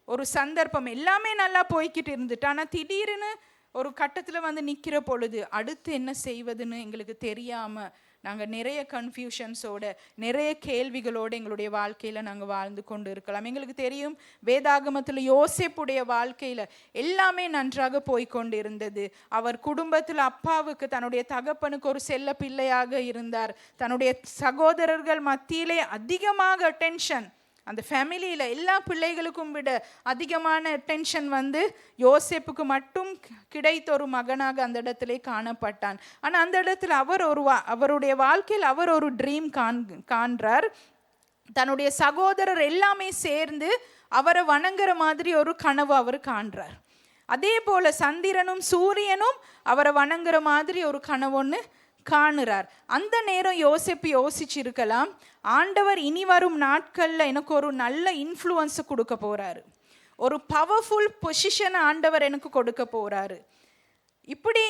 ஒரு சந்தர்ப்பம், எல்லாமே நல்லா போய்கிட்டு இருந்துட்டு ஆனால் திடீர்னு ஒரு கட்டத்தில் நிற்கிற பொழுது அடுத்து என்ன செய்வதுன்னு எங்களுக்கு தெரியாமல் நாங்கள் நிறைய கன்ஃபியூஷன்ஸோட, நிறைய கேள்விகளோடு எங்களுடைய வாழ்க்கையில் நாங்கள் வாழ்ந்து கொண்டு இருக்கலாம். எங்களுக்கு தெரியும், வேதாகமத்தில் யோசேப்புடைய வாழ்க்கையில் எல்லாமே நன்றாக போய்கொண்டு இருந்தது. அவர் குடும்பத்தில் அப்பாவுக்கு, தன்னுடைய தகப்பனுக்கு ஒரு செல்ல பிள்ளையாக இருந்தார். தன்னுடைய சகோதரர்கள் மத்தியிலே அதிகமாக அட்டென்ஷன், அந்த ஃபேமிலியில் எல்லா பிள்ளைகளுக்கும் விட அதிகமான அட்டென்ஷன் யோசேப்புக்கு மட்டும் கிடைத்த ஒரு மகனாக அந்த இடத்துல காணப்பட்டான். ஆனால் அந்த இடத்துல அவருடைய வாழ்க்கையில் அவர் ஒரு ட்ரீம் காண்றார். தன்னுடைய சகோதரர் எல்லாமே சேர்ந்து அவரை வணங்குற மாதிரி ஒரு கனவு அவர் காண்றார். அதே போல் சந்திரனும் சூரியனும் அவரை வணங்குற மாதிரி ஒரு கனவு ஒன்று காணுறார். அந்த நேரம் யோசேப்பு யோசிச்சிருக்கலாம், ஆண்டவர் இனி வரும் நாட்களில் எனக்கு ஒரு நல்ல இன்ஃப்ளூயன்ஸை கொடுக்க போகிறாரு, ஒரு பவர்ஃபுல் பொசிஷனை ஆண்டவர் எனக்கு கொடுக்க போகிறாரு. இப்படி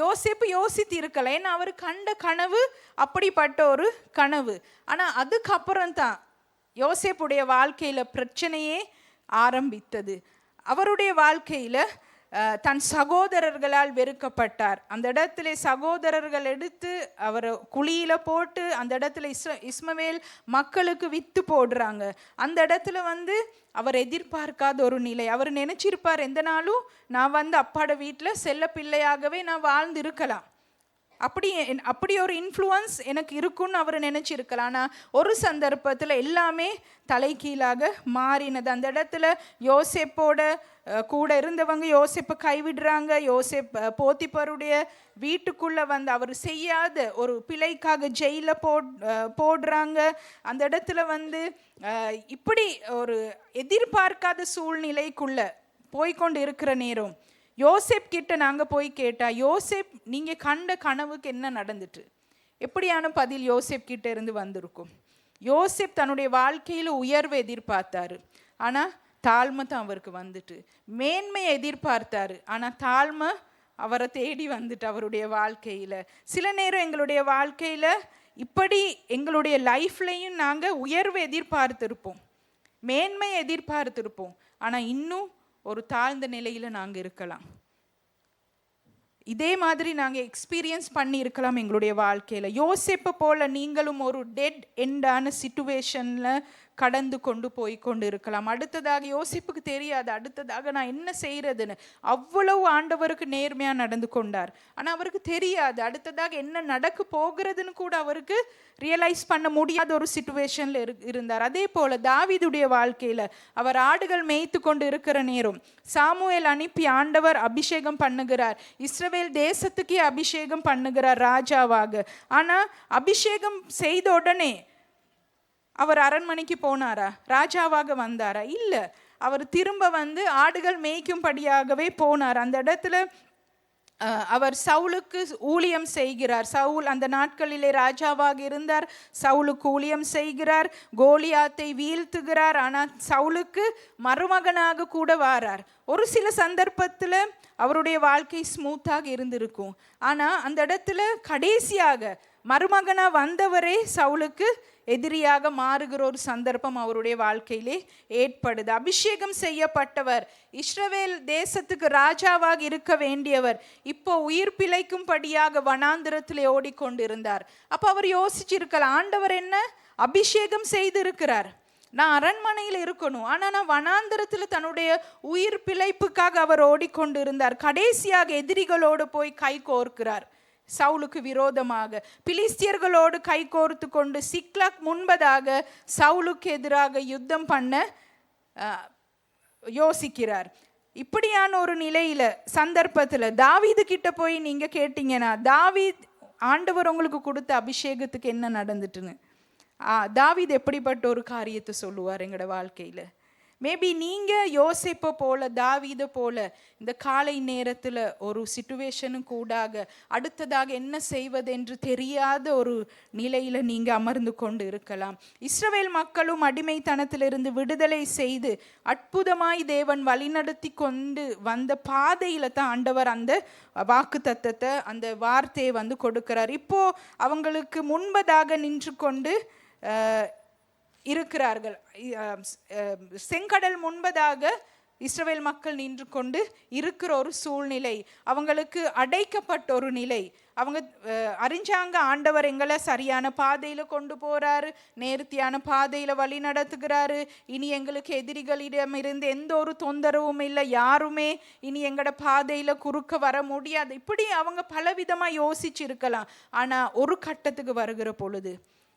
யோசேப்பு யோசித்து இருக்கலாம், ஏன்னா அவர் கண்ட கனவு அப்படிப்பட்ட ஒரு கனவு. ஆனால் அதுக்கப்புறம் தான் யோசேப்புடைய வாழ்க்கையில் பிரச்சனையே ஆரம்பித்தது. அவருடைய வாழ்க்கையில் தன் சகோதரர்களால் வெறுக்கப்பட்டார். அந்த இடத்துல சகோதரர்கள் எடுத்து அவரை குழியில் போட்டு அந்த இடத்துல இஸ்மவேல் மக்களுக்கு வித்து போடுறாங்க. அந்த இடத்துல அவர் எதிர்பார்க்காத ஒரு நிலை. அவர் நினைச்சிருப்பார், எந்த நாளும் நான் அப்பாட வீட்டில் செல்ல பிள்ளையாகவே நான் வாழ்ந்து இருக்கலாம், அப்படி ஒரு இன்ஃப்ளூயன்ஸ் எனக்கு இருக்குன்னு அவர் நினச்சிருக்கலாம். ஆனால் ஒரு சந்தர்ப்பத்தில் எல்லாமே தலைகீழாக மாறினது. அந்த இடத்துல யோசேப்போட கூட இருந்தவங்க யோசேப்பை கைவிடுறாங்க. போத்திபருடைய வீட்டுக்குள்ளே அவர் செய்யாத ஒரு பிழைக்காக ஜெயிலில் போடுறாங்க. அந்த இடத்துல இப்படி ஒரு எதிர்பார்க்காத சூழ்நிலைக்குள்ளே போய்கொண்டு இருக்கிற நேரம் யோசேப் கிட்ட நாங்கள் போய் கேட்டால், யோசேப் நீங்கள் கண்ட கனவுக்கு என்ன நடந்துட்டு? எப்படியான பதில் யோசேப் கிட்ட இருந்து வந்திருக்கும்? யோசேப் தன்னுடைய வாழ்க்கையில் உயர்வை எதிர்பார்த்தாரு, ஆனால் தாழ்மை தான் அவருக்கு மேன்மையை எதிர்பார்த்தாரு, ஆனால் தாழ்மை அவரை தேடி அவருடைய வாழ்க்கையில். சில நேரம் எங்களுடைய வாழ்க்கையில் இப்படி எங்களுடைய லைஃப்லையும் நாங்கள் உயர்வை எதிர்பார்த்திருப்போம், மேன்மையை எதிர்பார்த்திருப்போம், ஆனால் இன்னும் ஒரு தாழ்ந்த நிலையில் நாங்கள் இருக்கலாம். இதே மாதிரி நாங்கள் எக்ஸ்பீரியன்ஸ் பண்ணி இருக்கலாம் எங்களுடைய வாழ்க்கையில். யோசேப்பை போல் நீங்களும் ஒரு டெட் எண்டான சிச்சுவேஷனில் கடந்து கொண்டு இருக்கலாம். அடுத்ததாக யோசேப்புக்கு தெரியாது அடுத்ததாக நான் என்ன செய்கிறதுன்னு. அவ்வளவு ஆண்டவருக்கு நேர்மையாக நடந்து கொண்டார், ஆனால் அவருக்கு தெரியாது அடுத்ததாக என்ன நடக்க போகிறதுன்னு கூட அவருக்கு ரியலைஸ் பண்ண முடியாத ஒரு சிச்சுவேஷனில் இருந்தார். அதே போல் தாவீதுடைய வாழ்க்கையில் அவர் ஆடுகள் மேய்த்து கொண்டு இருக்கிற நேரம் சாமுவேல் அனுப்பி ஆண்டவர் அபிஷேகம் பண்ணுகிறார், இஸ்ரவேல் தேசத்துக்கே அபிஷேகம் பண்ணுகிறார் ராஜாவாக. ஆனால் அபிஷேகம் செய்த உடனே அவர் அரண்மனைக்கு போனாரா, ராஜாவாக வந்தாரா? இல்லை, அவர் திரும்ப ஆடுகள் மேய்க்கும்படியாகவே போனார். அந்த இடத்துல அவர் சவுலுக்கு ஊழியம் செய்கிறார். சவுல் அந்த நாட்களிலே ராஜாவாக இருந்தார். சவுலுக்கு ஊழியம் செய்கிறார், கோலியாத்தை வீழ்த்துகிறார். ஆனால் சவுலுக்கு மருமகனாக கூட வாரார். ஒரு சில சந்தர்ப்பத்தில் அவருடைய வாழ்க்கை ஸ்மூத்தாக இருந்திருக்கும், ஆனால் அந்த இடத்துல கடைசியாக மருமகனாக வந்தவரே சவுலுக்கு எதிரியாக மாறுகிற ஒரு சந்தர்ப்பம் அவருடைய வாழ்க்கையிலே ஏற்படுது. அபிஷேகம் செய்யப்பட்டவர், இஸ்ரவேல் தேசத்துக்கு ராஜாவாக இருக்க வேண்டியவர், இப்போ உயிர் பிழைக்கும்படியாக வனாந்திரத்திலே ஓடிக்கொண்டிருந்தார். அப்போ அவர் யோசிச்சிருக்கலாம், ஆண்டவர் என்ன அபிஷேகம் செய்திருக்கிறார், நான் அரண்மனையில் இருக்கணும், ஆனால் நான் வனாந்திரத்தில் தன்னுடைய உயிர் பிழைப்புக்காக அவர் ஓடிக்கொண்டு இருந்தார். கடைசியாக எதிரிகளோடு போய் கை கோர்க்கிறார். சவுலுக்கு விரோதமாக பிலிஸ்தியர்களோடு கை கோர்த்து கொண்டு சிக்லாக் முன்பதாக சவுலுக்கு எதிராக யுத்தம் பண்ண யோசிக்கிறார். இப்படியான ஒரு நிலையில சந்தர்ப்பத்தில் தாவீது கிட்ட போய் நீங்க கேட்டீங்கன்னா, தாவீத் ஆண்டவர் உங்களுக்கு கொடுத்த அபிஷேகத்துக்கு என்ன நடந்துட்டுன்னு தாவீது எப்படிப்பட்ட ஒரு காரியத்தை சொல்லுவார் எங்களோட வாழ்க்கையில்? மேபி நீங்கள் யோசிப்பை போல தாவீதை போல இந்த காலை நேரத்தில் ஒரு சிச்சுவேஷனுக்கு கூடாக அடுத்ததாக என்ன செய்வதென்று தெரியாத ஒரு நிலையில் நீங்கள் அமர்ந்து கொண்டு இருக்கலாம். இஸ்ரவேல் மக்களும் அடிமைத்தனத்திலிருந்து விடுதலை செய்து அற்புதமாய் தேவன் வழிநடத்தி கொண்டு வந்த பாதையில் தான் ஆண்டவர் அந்த வாக்கு தத்தத்தை அந்த வார்த்தையை கொடுக்கிறார். இப்போ அவங்களுக்கு முன்பதாக நின்று கொண்டு இருக்கிறார்கள். செங்கடல் முன்பதாக இஸ்ரவேல் மக்கள் நின்று கொண்டு இருக்கிற ஒரு சூழ்நிலை, அவங்களுக்கு அடைக்கப்பட்ட ஒரு நிலை. அவங்க அறிஞ்சாங்க, ஆண்டவர் எங்களை சரியான பாதையில் கொண்டு போகிறாரு, நேர்த்தியான பாதையில் வழி நடத்துகிறாரு, இனி எங்களுக்கு எதிரிகளிடமிருந்து எந்த ஒரு தொந்தரவும் இல்லை, யாருமே இனி எங்களோட பாதையில் குறுக்க வர முடியாது. இப்படி அவங்க பலவிதமாக யோசிச்சிருக்கலாம். ஆனால் ஒரு கட்டத்துக்கு வருகிற பொழுது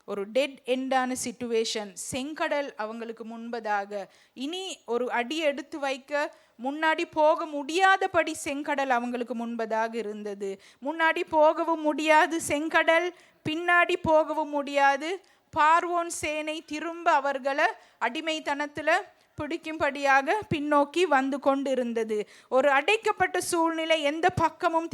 ஒரு டெட் எண்டான சிச்சுவேஷன், செங்கடல் அவங்களுக்கு முன்பதாக இனி ஒரு அடி எடுத்து வைக்க முன்னாடி போக முடியாதபடி செங்கடல் அவங்களுக்கு முன்பதாக இருந்தது. முன்னாடி போகவும் முடியாது செங்கடல், பின்னாடி போகவும் முடியாது. பார்வோன் சேனை திரும்ப அவர்களை அடிமைத்தனத்தில் பிடிக்கும்படியாக பின்னோக்கி வந்து கொண்டிருந்தது. ஒரு அடைக்கப்பட்ட சூழ்நிலை, எந்த பக்கமும்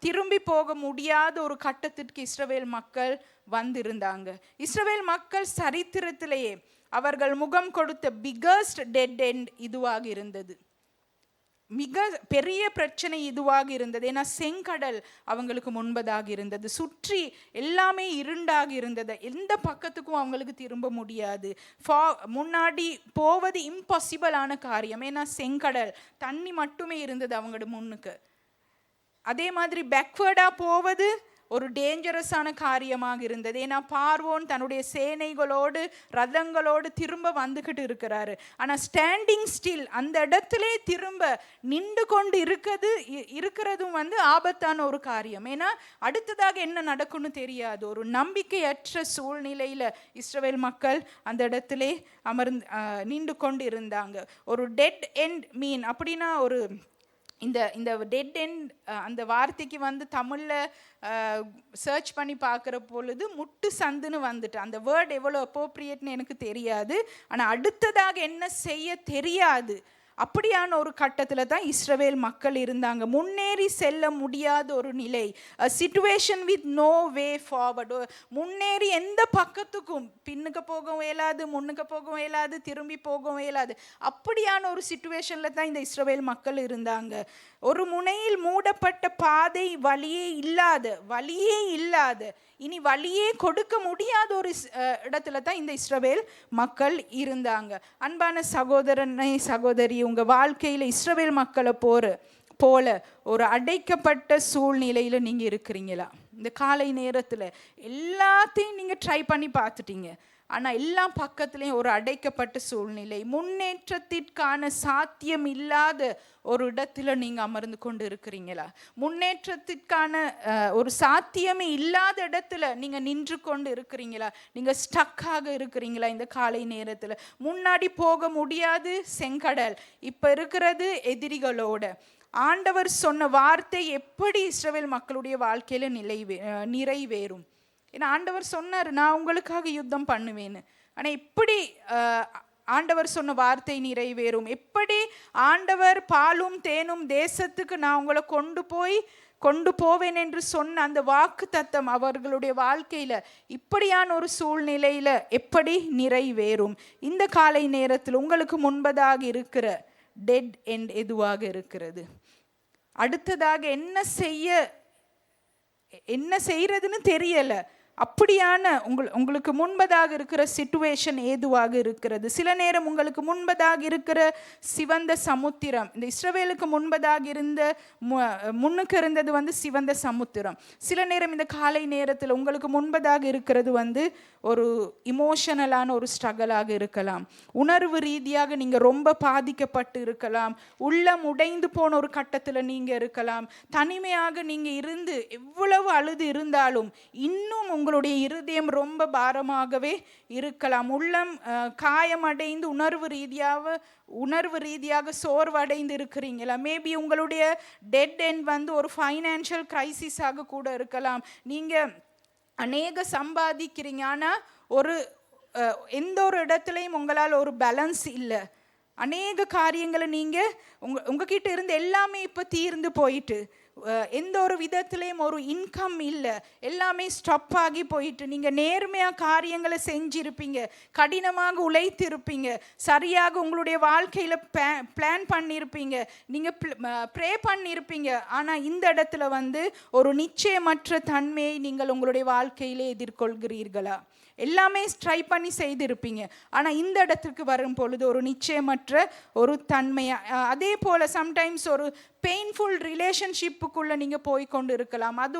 திரும்பி போக முடியாத ஒரு கட்டத்திற்கு இஸ்ரவேல் மக்கள் வந்திருந்தாங்க. இஸ்ரவேல் மக்கள் சரித்திரத்திலேயே அவர்கள் முகம் கொடுத்த பிகஸ்ட் டெட் எண்ட் இதுவாக இருந்தது. மிக பெரிய பிரச்சனை இதுவாக இருந்தது. ஏன்னா செங்கடல் அவங்களுக்கு முன்பதாக இருந்தது, சுற்றி எல்லாமே இருண்டாக இருந்தது, எந்த பக்கத்துக்கும் அவங்களுக்கு திரும்ப முடியாது, முன்னாடி போவது இம்பாசிபிளான காரியம். ஏன்னா செங்கடல் தண்ணி மட்டுமே இருந்தது அவங்களோட முன்னுக்கு. அதே மாதிரி பேக்வேர்டாக போவது ஒரு டேஞ்சரஸான காரியமாக இருந்தது. ஏன்னா பார்வோன் தன்னுடைய சேனைகளோடு ரதங்களோடு திரும்ப வந்துக்கிட்டு இருக்கிறாரு. ஆனால் ஸ்டாண்டிங் ஸ்டில் அந்த இடத்துல திரும்ப நின்று கொண்டு இருக்கிறதும் ஆபத்தான ஒரு காரியம். ஏன்னா அடுத்ததாக என்ன நடக்கும்னு தெரியாது. ஒரு நம்பிக்கையற்ற சூழ்நிலையில் இஸ்ரவேல் மக்கள் அந்த இடத்துல நின்று கொண்டு இருந்தாங்க. ஒரு டெட் எண்ட் மீன் அப்படின்னா ஒரு இந்த டெட் எண்ட் அந்த வார்த்தைக்கு தமிழில் சர்ச் பண்ணி பார்க்குற பொழுது முட்டு சந்துன்னு வந்துட்டு, அந்த வேர்ட் எவ்வளோ அப்ரோப்ரியேட்னு எனக்கு தெரியாது. ஆனால் அடுத்ததாக என்ன செய்ய தெரியாது. அப்படியான ஒரு கட்டத்தில் தான் இஸ்ரவேல் மக்கள் இருந்தாங்க. முன்னேறி செல்ல முடியாத ஒரு நிலை, situation with no way forward. முன்னேறி எந்த பக்கத்துக்கும் பின்னுக்கு போகவும் இயலாது, முன்னுக்கு போகவும் இயலாது, திரும்பி போகவும் இயலாது. அப்படியான ஒரு சிச்சுவேஷனில் தான் இந்த இஸ்ரவேல் மக்கள் இருந்தாங்க. ஒரு முனையில் மூடப்பட்ட பாதை, வழியே இல்லாத இனி வழியே கொடுக்க முடியாத ஒரு இடத்துல தான் இந்த இஸ்ரவேல் மக்கள் இருந்தாங்க. அன்பான சகோதரனை சகோதரி, உங்கள் வாழ்க்கையில் இஸ்ரவேல் மக்களை போல ஒரு அடைக்கப்பட்ட சூழ்நிலையில் நீங்கள் இருக்கிறீங்களா? இந்த காலை நேரத்தில் எல்லாத்தையும் நீங்கள் ட்ரை பண்ணி பார்த்துட்டீங்க, ஆனால் எல்லா பக்கத்துலேயும் ஒரு அடைக்கப்பட்ட சூழ்நிலை, முன்னேற்றத்திற்கான சாத்தியம் இல்லாத ஒரு இடத்துல நீங்கள் அமர்ந்து கொண்டு இருக்கிறீங்களா? முன்னேற்றத்திற்கான ஒரு சாத்தியமே இல்லாத இடத்துல நீங்கள் நின்று கொண்டு இருக்கிறீங்களா? நீங்கள் ஸ்டக்காக இருக்கிறீங்களா? இந்த காலை நேரத்தில் முன்னாடி போக முடியாது செங்கடல், இப்போ இருக்கிறது எதிரிகளோட. ஆண்டவர் சொன்ன வார்த்தை எப்படி இஸ்ரவேல் மக்களுடைய வாழ்க்கையில் நிறைவேறும்? ஏன்னா ஆண்டவர் சொன்னார், நான் உங்களுக்காக யுத்தம் பண்ணுவேன்னு. ஆனால் எப்படி ஆண்டவர் சொன்ன வார்த்தை நிறைவேறும்? எப்படி ஆண்டவர் பாலும் தேனும் தேசத்துக்கு நான் உங்களை கொண்டு போவேன் என்று சொன்ன அந்த வாக்கு தத்தம் அவர்களுடைய வாழ்க்கையில் இப்படியான ஒரு சூழ்நிலையில் எப்படி நிறைவேறும்? இந்த காலை நேரத்தில் உங்களுக்கு முன்பதாக இருக்கிற டெட் எண்ட் எதுவாக இருக்கிறது? அடுத்ததாக என்ன செய்யறதுன்னு தெரியலை, அப்படியான உங்களுக்கு முன்பதாக இருக்கிற சிச்சுவேஷன் ஏதுவாக இருக்கிறது. சில நேரம் உங்களுக்கு முன்பதாக இருக்கிற சிவந்த சமுத்திரம், இந்த இஸ்ரவேலுக்கு முன்பதாக முன்னுக்கு இருந்தது சிவந்த சமுத்திரம். சில நேரம் இந்த காலை நேரத்தில் உங்களுக்கு முன்பதாக இருக்கிறது ஒரு இமோஷனலான ஒரு ஸ்ட்ரகலாக இருக்கலாம். உணர்வு ரீதியாக நீங்கள் ரொம்ப பாதிக்கப்பட்டு இருக்கலாம். உள்ளம் உடைந்து போன ஒரு கட்டத்தில் நீங்கள் இருக்கலாம். தனிமையாக நீங்கள் இருந்து எவ்வளவு அழுது இருந்தாலும் இன்னும் உங்களுடைய இருதயம் ரொம்ப பாரமாகவே இருக்கலாம். உள்ளம் காயமடைந்து உணர்வு ரீதியாக சோர்வடைந்து இருக்கிறீங்களா? மேபி உங்களுடைய டெட் எண்ட் ஒரு ஃபைனான்ஷியல் கிரைசிஸாக கூட இருக்கலாம். நீங்கள் அநேக சம்பாதிக்கிறீங்க, ஆனால் எந்த ஒரு இடத்துலையும் உங்களால் ஒரு பேலன்ஸ் இல்லை. அநேக காரியங்களை நீங்கள் உங்ககிட்ட இருந்து எல்லாமே இப்போ தீர்ந்து போயிட்டு, எந்த ஒரு விதத்துலேயும் ஒரு இன்கம் இல்லை, எல்லாமே ஸ்டாப் ஆகி போயிட்டு, நீங்கள் நேர்மையாக காரியங்களை செஞ்சிருப்பீங்க, கடினமாக உழைத்திருப்பீங்க, சரியாக உங்களுடைய வாழ்க்கையில் பிளான் பண்ணியிருப்பீங்க, நீங்கள் ப்ரே பண்ணியிருப்பீங்க. ஆனால் இந்த இடத்துல ஒரு நிச்சயமற்ற தன்மையை நீங்கள் உங்களுடைய வாழ்க்கையிலே எதிர்கொள்கிறீர்களா? எல்லாமே ட்ரை பண்ணி செய்திருப்பீங்க, ஆனால் இந்த இடத்துக்கு வரும் பொழுது ஒரு நிச்சயமற்ற ஒரு தன்மையாக. அதே போல் சம்டைம்ஸ் ஒரு பெயின்ஃபுல் ரிலேஷன்ஷிப்புக்குள்ளே நீங்கள் போய்கொண்டு இருக்கலாம். அது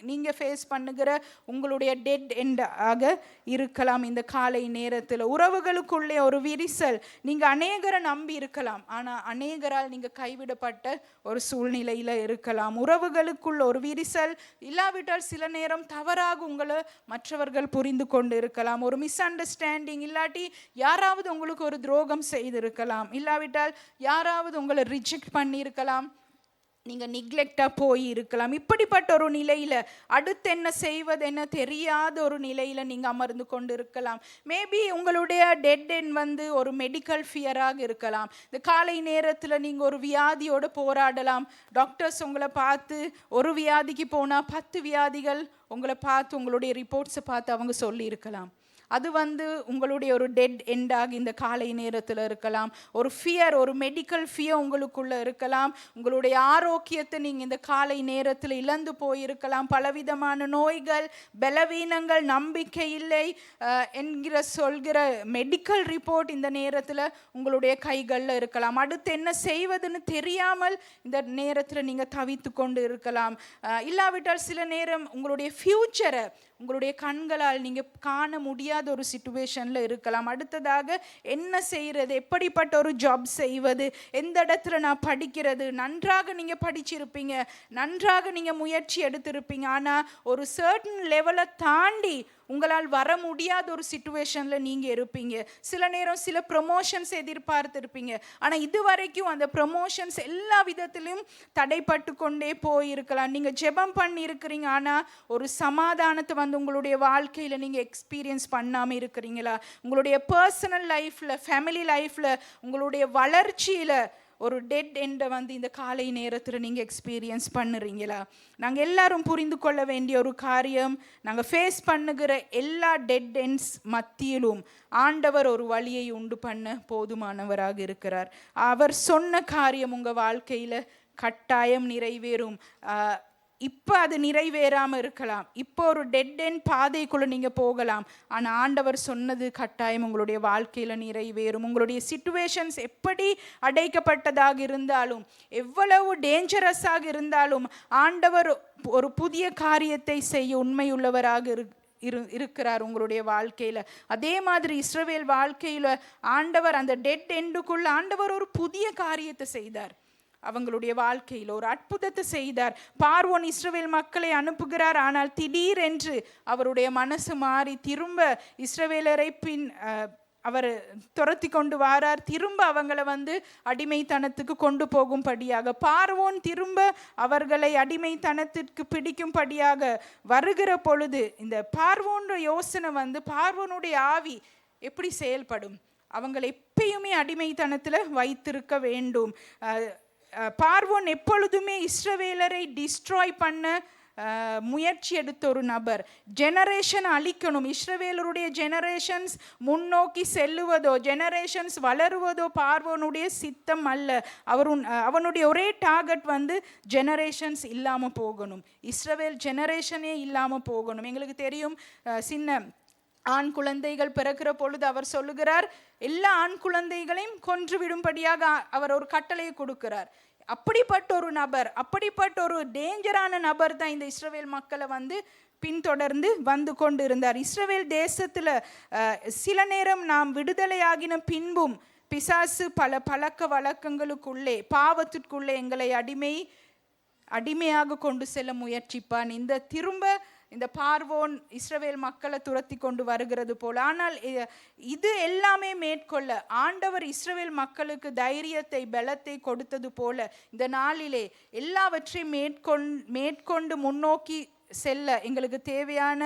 நீங்கள் ஃபேஸ் பண்ணுகிற உங்களுடைய டெட் எண்டாக இருக்கலாம். இந்த காலை நேரத்தில் உறவுகளுக்குள்ளே ஒரு விரிசல், நீங்கள் அநேகரை நம்பி இருக்கலாம், ஆனால் அநேகரால் நீங்கள் கைவிடப்பட்ட ஒரு சூழ்நிலையில் இருக்கலாம். உறவுகளுக்குள்ள ஒரு விரிசல், இல்லாவிட்டால் சில நேரம் தவறாக உங்களை மற்றவர்கள் புரிந்து கொண்டு இருக்கலாம். ஒரு மிஸ் அண்டர்ஸ்டாண்டிங், இல்லாட்டி யாராவது உங்களுக்கு ஒரு துரோகம் செய்திருக்கலாம், இல்லாவிட்டால் யாராவது உங்களை ரிஜெக்ட் பண்ணியிருக்கலாம், நீங்கள் நிக்லெக்டாக போய் இருக்கலாம். இப்படிப்பட்ட ஒரு நிலையில் அடுத்து என்ன செய்வது என்ன தெரியாத ஒரு நிலையில் நீங்கள் அமர்ந்து கொண்டு இருக்கலாம். மேபி உங்களுடைய டெட் எண்ட் ஒரு மெடிக்கல் ஃபியராக இருக்கலாம். இந்த காலை நேரத்தில் நீங்கள் ஒரு வியாதியோடு போராடலாம். டாக்டர்ஸ் உங்களை பார்த்து ஒரு வியாதிக்கு போனால் 10 வியாதிகள் உங்களை பார்த்து உங்களுடைய ரிப்போர்ட்ஸை பார்த்து அவங்க சொல்லியிருக்கலாம். அது உங்களுடைய ஒரு டெட் எண்டாக இந்த காலை நேரத்தில் இருக்கலாம். ஒரு ஃபியர், ஒரு மெடிக்கல் ஃபியர் உங்களுக்குள்ளே இருக்கலாம். உங்களுடைய ஆரோக்கியத்தை நீங்கள் இந்த காலை நேரத்தில் இழந்து போயிருக்கலாம். பலவிதமான நோய்கள், பலவீனங்கள், நம்பிக்கை இல்லை சொல்கிற மெடிக்கல் ரிப்போர்ட் இந்த நேரத்தில் உங்களுடைய கைகளில் இருக்கலாம். அடுத்து என்ன செய்வதுன்னு தெரியாமல் இந்த நேரத்தில் நீங்கள் தவித்து கொண்டு இருக்கலாம். இல்லாவிட்டால் சில நேரம் உங்களுடைய ஃப்யூச்சரை உங்களுடைய கண்களால் நீங்கள் காண முடியாத ஒரு சிச்சுவேஷனில் இருக்கலாம். அடுத்ததாக என்ன செய்கிறது, எப்படிப்பட்ட ஒரு ஜாப் செய்வது, எந்த இடத்துல நான் படிக்கிறது. நன்றாக நீங்கள் படிச்சிருப்பீங்க, நன்றாக நீங்கள் முயற்சி எடுத்திருப்பீங்க, ஆனால் ஒரு சர்டன் லெவலை தாண்டி உங்களால் வர முடியாத ஒரு சிச்சுவேஷனில் நீங்கள் இருப்பீங்க. சில நேரம் சில ப்ரொமோஷன்ஸ் எதிர்பார்த்துருப்பீங்க, ஆனால் இதுவரைக்கும் அந்த ப்ரொமோஷன்ஸ் எல்லா விதத்திலையும் தடைப்பட்டு கொண்டே போயிருக்கலாம். நீங்கள் ஜெபம் பண்ணி இருக்கிறீங்க, ஆனால் ஒரு சமாதானத்தை உங்களுடைய வாழ்க்கையில் நீங்கள் எக்ஸ்பீரியன்ஸ் பண்ணாமல் இருக்கிறீங்களா? உங்களுடைய பர்சனல் லைஃப்பில், ஃபேமிலி லைஃப்பில், உங்களுடைய வளர்ச்சியில் ஒரு டெட் எண்டை இந்த காலை நேரத்தில் நீங்கள் எக்ஸ்பீரியன்ஸ் பண்ணுறீங்களா? நாங்கள் எல்லாரும் புரிந்து கொள்ள வேண்டிய ஒரு காரியம், நாங்கள் ஃபேஸ் பண்ணுகிற எல்லா டெட் எண்ட்ஸ் மத்தியிலும் ஆண்டவர் ஒரு வழியை உண்டு பண்ண போதுமானவராக இருக்கிறார். அவர் சொன்ன காரியம் உங்கள் வாழ்க்கையில் கட்டாயம் நிறைவேறும். இப்போ அது நிறைவேறாமல் இருக்கலாம், இப்போ ஒரு டெட் எண்ட் பாதைக்குள்ளே நீங்கள் போகலாம், ஆனால் ஆண்டவர் சொன்னது கட்டாயம் உங்களுடைய வாழ்க்கையில் நிறைவேறும். உங்களுடைய சிச்சுவேஷன்ஸ் எப்படி அடைக்கப்பட்டதாக இருந்தாலும், எவ்வளவு டேஞ்சரஸாக இருந்தாலும், ஆண்டவர் ஒரு புதிய காரியத்தை செய்ய உண்மையுள்ளவராக இருக்கிறார் உங்களுடைய வாழ்க்கையில். அதே மாதிரி இஸ்ரவேல் வாழ்க்கையில் ஆண்டவர் அந்த டெட் எண்டுக்குள்ள ஆண்டவர் ஒரு புதிய காரியத்தை செய்தார். அவங்களுடைய வாழ்க்கையில் ஒரு அற்புதத்தை செய்தார். பார்வோன் இஸ்ரவேல் மக்களை அனுப்புகிறார், ஆனால் திடீரென்று அவருடைய மனசு மாறி திரும்ப இஸ்ரவேலரை அவர் துரத்தி கொண்டு வாரார். திரும்ப அவங்களை அடிமைத்தனத்துக்கு கொண்டு போகும்படியாக, பார்வோன் திரும்ப அவர்களை அடிமைத்தனத்திற்கு பிடிக்கும்படியாக வருகிற பொழுது, இந்த பார்வோன்ற யோசனை பார்வோனுடைய ஆவி எப்படி செயல்படும்? அவங்களை எப்பயுமே அடிமைத்தனத்தில் வைத்திருக்க வேண்டும். பார்வோன் எப்பொழுதுமே இஸ்ரவேலரை டிஸ்ட்ராய் பண்ண முயற்சி எடுத்த ஒரு நபர். ஜெனரேஷன் அழிக்கணும், இஸ்ரவேலருடைய ஜெனரேஷன்ஸ் முன்னோக்கி செல்லுவதோ ஜெனரேஷன்ஸ் வளருவதோ பார்வோனுடைய சித்தம் அல்ல. அவனுடைய ஒரே டார்கெட் வந்து ஜெனரேஷன்ஸ் இல்லாமல் போகணும், இஸ்ரவேல் ஜெனரேஷனே இல்லாமல் போகணும். எங்களுக்கு தெரியும், சின்ன ஆண் குழந்தைகள் பிறக்கிற பொழுது அவர் சொல்லுகிறார், எல்லா ஆண் குழந்தைகளையும் கொன்று விடும்படியாக அவர் ஒரு கட்டளையை கொடுக்கிறார். அப்படிப்பட்ட ஒரு நபர், அப்படிப்பட்ட ஒரு டேஞ்சரான நபர் தான் இந்த இஸ்ரவேல் மக்களை வந்து பின்தொடர்ந்து வந்து கொண்டு இருந்தார். இஸ்ரவேல் தேசத்தில் சில நேரம் நாம் விடுதலையாகின பின்பும் பிசாசு பல பழக்க வழக்கங்களுக்குள்ளே பாவத்திற்குள்ளே எங்களை அடிமையாக கொண்டு செல்ல முயற்சிப்பான். இந்த பார்வோன் இஸ்ரவேல் மக்களை துரத்தி கொண்டு வருகிறது போல. ஆனால் இது எல்லாமே மேற்கொள்ள ஆண்டவர் இஸ்ரவேல் மக்களுக்கு தைரியத்தை பலத்தை கொடுத்தது போல இந்த நாளிலே எல்லாவற்றையும் மேற்கொண்டு முன்னோக்கி செல்ல எங்களுக்கு தேவையான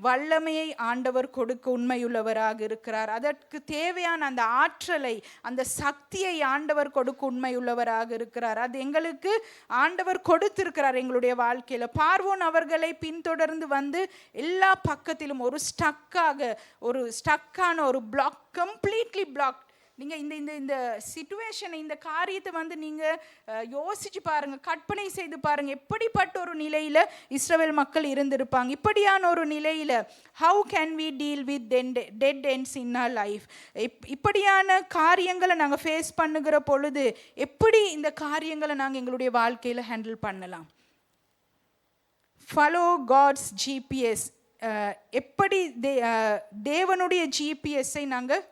வல்லமையை ஆண்டவர் கொடுக்க உண்மையுள்ளவராக இருக்கிறார். அதற்கு தேவையான அந்த ஆற்றலை, அந்த சக்தியை ஆண்டவர் கொடுக்க உண்மையுள்ளவராக இருக்கிறார். அது எங்களுக்கு ஆண்டவர் கொடுத்திருக்கிறார் எங்களுடைய வாழ்க்கையில். பார்வோன் அவர்களை பின்தொடர்ந்து வந்து எல்லா பக்கத்திலும் ஒரு ஸ்டக்கான ஒரு பிளாக், கம்ப்ளீட்லி பிளாக். நீங்கள் இந்த சிச்சுவேஷனை, இந்த காரியத்தை வந்து நீங்கள் யோசிச்சு பாருங்கள், கற்பனை செய்து பாருங்கள். எப்படிப்பட்ட ஒரு நிலையில் இஸ்ரவேல் மக்கள் இருந்திருப்பாங்க. இப்படியான ஒரு நிலையில் how can we deal with dead ends in our life? இப்படியான காரியங்களை நாங்கள் ஃபேஸ் பண்ணுகிற பொழுது எப்படி இந்த காரியங்களை நாங்கள் எங்களுடைய வாழ்க்கையில் ஹேண்டில் பண்ணலாம்? Follow God's GPS. எப்படி தேவனுடைய ஜிபிஎஸ்ஸை நாங்கள்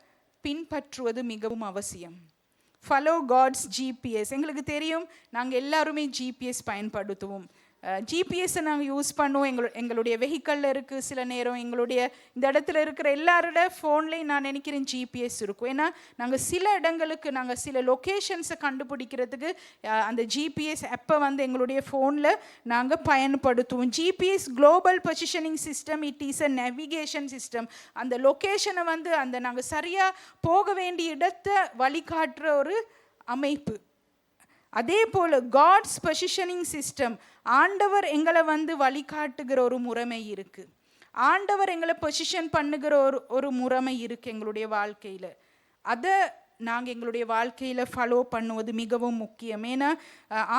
பின்பற்றுவது மிகவும் அவசியம். Follow God's GPS. எங்களுக்கு தெரியும், நாங்கள் எல்லாருமே ஜிபிஎஸ் பயன்படுத்துவோம். ஜிபிஎஸ்ஸை நாங்கள் யூஸ் பண்ணுவோம். எங்களுடைய வெஹிக்கலில் இருக்குது. சில நேரம் எங்களுடைய இந்த இடத்துல இருக்கிற எல்லாரோட ஃபோன்லேயும் நான் நினைக்கிறேன் ஜிபிஎஸ் இருக்கும். ஏன்னா நாங்கள் சில இடங்களுக்கு நாங்கள் சில லொக்கேஷன்ஸை கண்டுபிடிக்கிறதுக்கு அந்த ஜிபிஎஸ் ஆப்பை வந்து எங்களுடைய ஃபோனில் நாங்கள் பயன்படுத்துவோம். GPS global positioning system, it is a navigation system. அந்த லொக்கேஷனை வந்து அந்த நாங்கள் சரியாக போக வேண்டிய இடத்தை வழிகாட்டுற ஒரு அமைப்பு. அதே போல் காட்ஸ் பொசிஷனிங் சிஸ்டம், ஆண்டவர் எங்களை வந்து வழிகாட்டுகிற ஒரு முறைமை இருக்குது. ஆண்டவர் எங்களை பொசிஷன் பண்ணுகிற ஒரு முறைமை இருக்குது எங்களுடைய வாழ்க்கையில். அதை நாங்கள் எங்களுடைய வாழ்க்கையில் ஃபாலோ பண்ணுவது மிகவும் முக்கியம். ஏன்னா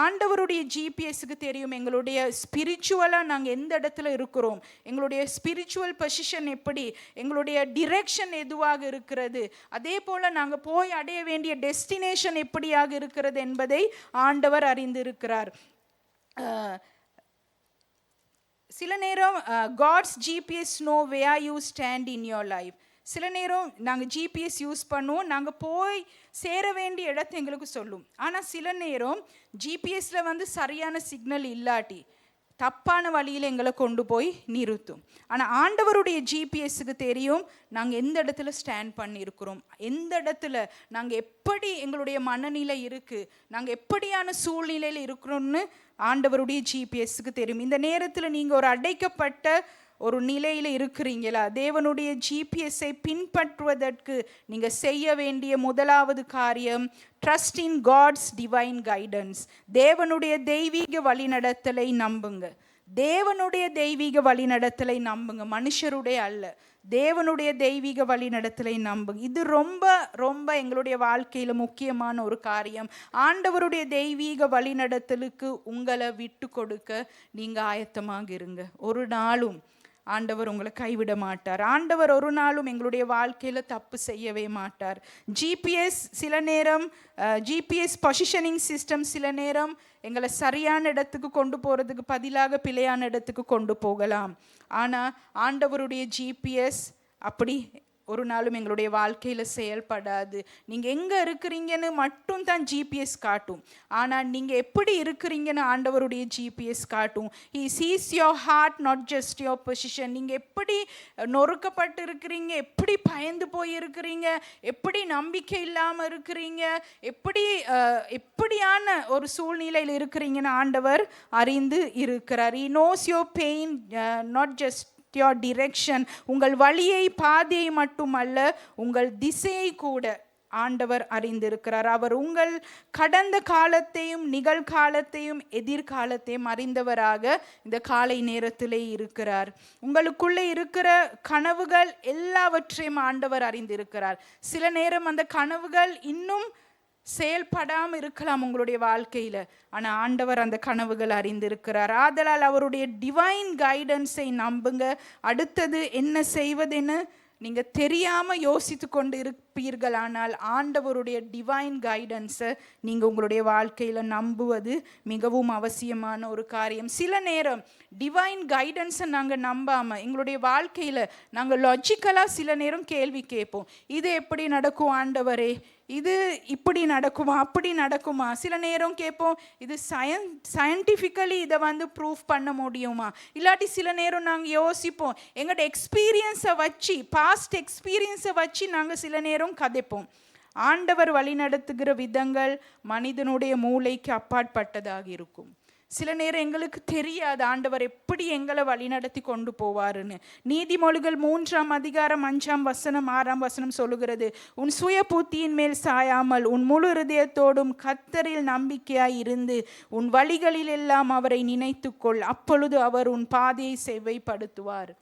ஆண்டவருடைய ஜிபிஎஸ்க்கு தெரியும் எங்களுடைய ஸ்பிரிச்சுவலாக நாங்கள் எந்த இடத்துல இருக்கிறோம், எங்களுடைய ஸ்பிரிச்சுவல் பொசிஷன் எப்படி, எங்களுடைய டிரெக்ஷன் எதுவாக இருக்கிறது, அதே போல் நாங்கள் போய் அடைய வேண்டிய டெஸ்டினேஷன் எப்படியாக இருக்கிறது என்பதை ஆண்டவர் அறிந்திருக்கிறார். சில நேரம் God's GPS know where you stand in your life. சில நேரம் நாங்கள் ஜிபிஎஸ் யூஸ் பண்ணுவோம், நாங்கள் போய் சேர வேண்டிய இடத்தை எங்களுக்கு சொல்லும். ஆனால் சில நேரம் ஜிபிஎஸ்ஸில் வந்து சரியான சிக்னல் இல்லாட்டி தப்பான வழியில் எங்களை கொண்டு போய் நிறுத்தும். ஆனால் ஆண்டவருடைய ஜிபிஎஸ்ஸுக்கு தெரியும் நாங்கள் எந்த இடத்துல ஸ்டாண்ட் பண்ணியிருக்கிறோம், எந்த இடத்துல நாங்கள் எப்படி எங்களுடைய மனநிலை இருக்குது, நாங்கள் எப்படியான சூழ்நிலையில் இருக்கிறோம்னு ஆண்டவருடைய ஜிபிஎஸ்ஸுக்கு தெரியும். இந்த நேரத்தில் நீங்கள் ஒரு அடைக்கப்பட்ட ஒரு நிலையில் இருக்கிறீங்களா? தேவனுடைய ஜிபிஎஸ்ஸை பின்பற்றுவதற்கு நீங்கள் செய்ய வேண்டிய முதலாவது காரியம் trust in God's divine guidance. தேவனுடைய தெய்வீக வழிநடத்தலை நம்புங்க. தேவனுடைய தெய்வீக வழிநடத்தலை நம்புங்க, மனுஷருடைய அல்ல. தேவனுடைய தெய்வீக வழிநடத்தலை நம்புங்க. இது ரொம்ப ரொம்ப எங்களுடைய வாழ்க்கையில் முக்கியமான ஒரு காரியம். ஆண்டவருடைய தெய்வீக வழிநடத்தலுக்கு உங்களை விட்டு கொடுக்க நீங்கள் ஆயத்தமாக இருங்க. ஒரு நாளும் ஆண்டவர் உங்களை கைவிட மாட்டார். ஆண்டவர் ஒரு நாளும் எங்களுடைய வாழ்க்கையில் தப்பு செய்யவே மாட்டார். ஜிபிஎஸ் சில நேரம் ஜிபிஎஸ் பொசிஷனிங் சிஸ்டம் சில நேரம் எங்களை சரியான இடத்துக்கு கொண்டு போகிறதுக்கு பதிலாக பிழையான இடத்துக்கு கொண்டு போகலாம். ஆனால் ஆண்டவருடைய ஜிபிஎஸ் அப்படி ஒரு நாளும் எங்களுடைய வாழ்க்கையில் செயல்படாது. நீங்கள் எங்கே இருக்கிறீங்கன்னு மட்டும் தான் ஜிபிஎஸ் காட்டும், ஆனால் நீங்கள் எப்படி இருக்கிறீங்கன்னு ஆண்டவருடைய ஜிபிஎஸ் காட்டும். He sees your heart, not just your position. நீங்கள் எப்படி நொறுக்கப்பட்டு இருக்கிறீங்க, எப்படி பயந்து போயிருக்கிறீங்க, எப்படி நம்பிக்கை இல்லாமல் இருக்கிறீங்க, எப்படியான ஒரு சூழ்நிலையில் இருக்கிறீங்கன்னு ஆண்டவர் அறிந்து இருக்கிறார். He knows your pain, not just your direction. உங்கள் வழியை பாதையை மட்டுமல்ல உங்கள் திசையை கூட ஆண்டவர் அறிந்திருக்கிறார். அவர் உங்கள் கடந்த காலத்தையும் நிகழ்காலத்தையும் எதிர்காலத்தையும் அறிந்தவராக இந்த காலை நேரத்திலே இருக்கிறார். உங்களுக்குள்ளே இருக்கிற கனவுகள் எல்லாவற்றையும் ஆண்டவர் அறிந்திருக்கிறார். சில நேரம் அந்த கனவுகள் இன்னும் செயல்படாமல் இருக்கலாம் உங்களுடைய வாழ்க்கையில், ஆனால் ஆண்டவர் அந்த கனவுகள் அறிந்திருக்கிறார். ஆதலால் அவருடைய டிவைன் கைடன்ஸை நம்புங்க. அடுத்தது என்ன செய்வதுன்னு நீங்கள் தெரியாமல் யோசித்து கொண்டு இருப்பீர்கள், ஆனால் ஆண்டவருடைய டிவைன் கைடன்ஸை நீங்கள் உங்களுடைய வாழ்க்கையில் நம்புவது மிகவும் அவசியமான ஒரு காரியம். சில நேரம் டிவைன் கைடன்ஸை நாங்கள் நம்பாமல் எங்களுடைய வாழ்க்கையில் நாங்கள் லாஜிக்கலாக சில நேரம் கேள்வி கேட்போம். இது எப்படி நடக்கும் ஆண்டவரே, இது இப்படி நடக்குமா அப்படி நடக்குமா. சில நேரம் கேட்போம், இது சயின்டிஃபிக்கலி இதை ப்ரூஃப் பண்ண முடியுமா. இல்லாட்டி சில நேரம் நாங்கள் யோசிப்போம், எங்களோட எக்ஸ்பீரியன்ஸை வச்சு பாஸ்ட் எக்ஸ்பீரியன்ஸை வச்சு நாங்கள் சில நேரம் கதைப்போம். ஆண்டவர் வழி நடத்துகிற விதங்கள் மனிதனுடைய மூளைக்கு அப்பாற்பட்டதாக இருக்கும். சில நேரம் எங்களுக்கு தெரியாது ஆண்டவர் எப்படி எங்களை வழிநடத்தி கொண்டு போவாருன்னு. நீதிமொழிகள் 3ஆம் அதிகாரம் 5ஆம் வசனம் 6ஆம் வசனம் சொல்லுகிறது, உன் சுய புத்தியின் மேல் சாயாமல் உன் முழு இருதயத்தோடும் கர்த்தரில் நம்பிக்கையாய் இருந்து உன் வழிகளில் எல்லாம் அவரை நினைத்துக்கொள், அப்பொழுது அவர் உன் பாதையை செவ்வைப்படுத்துவார்.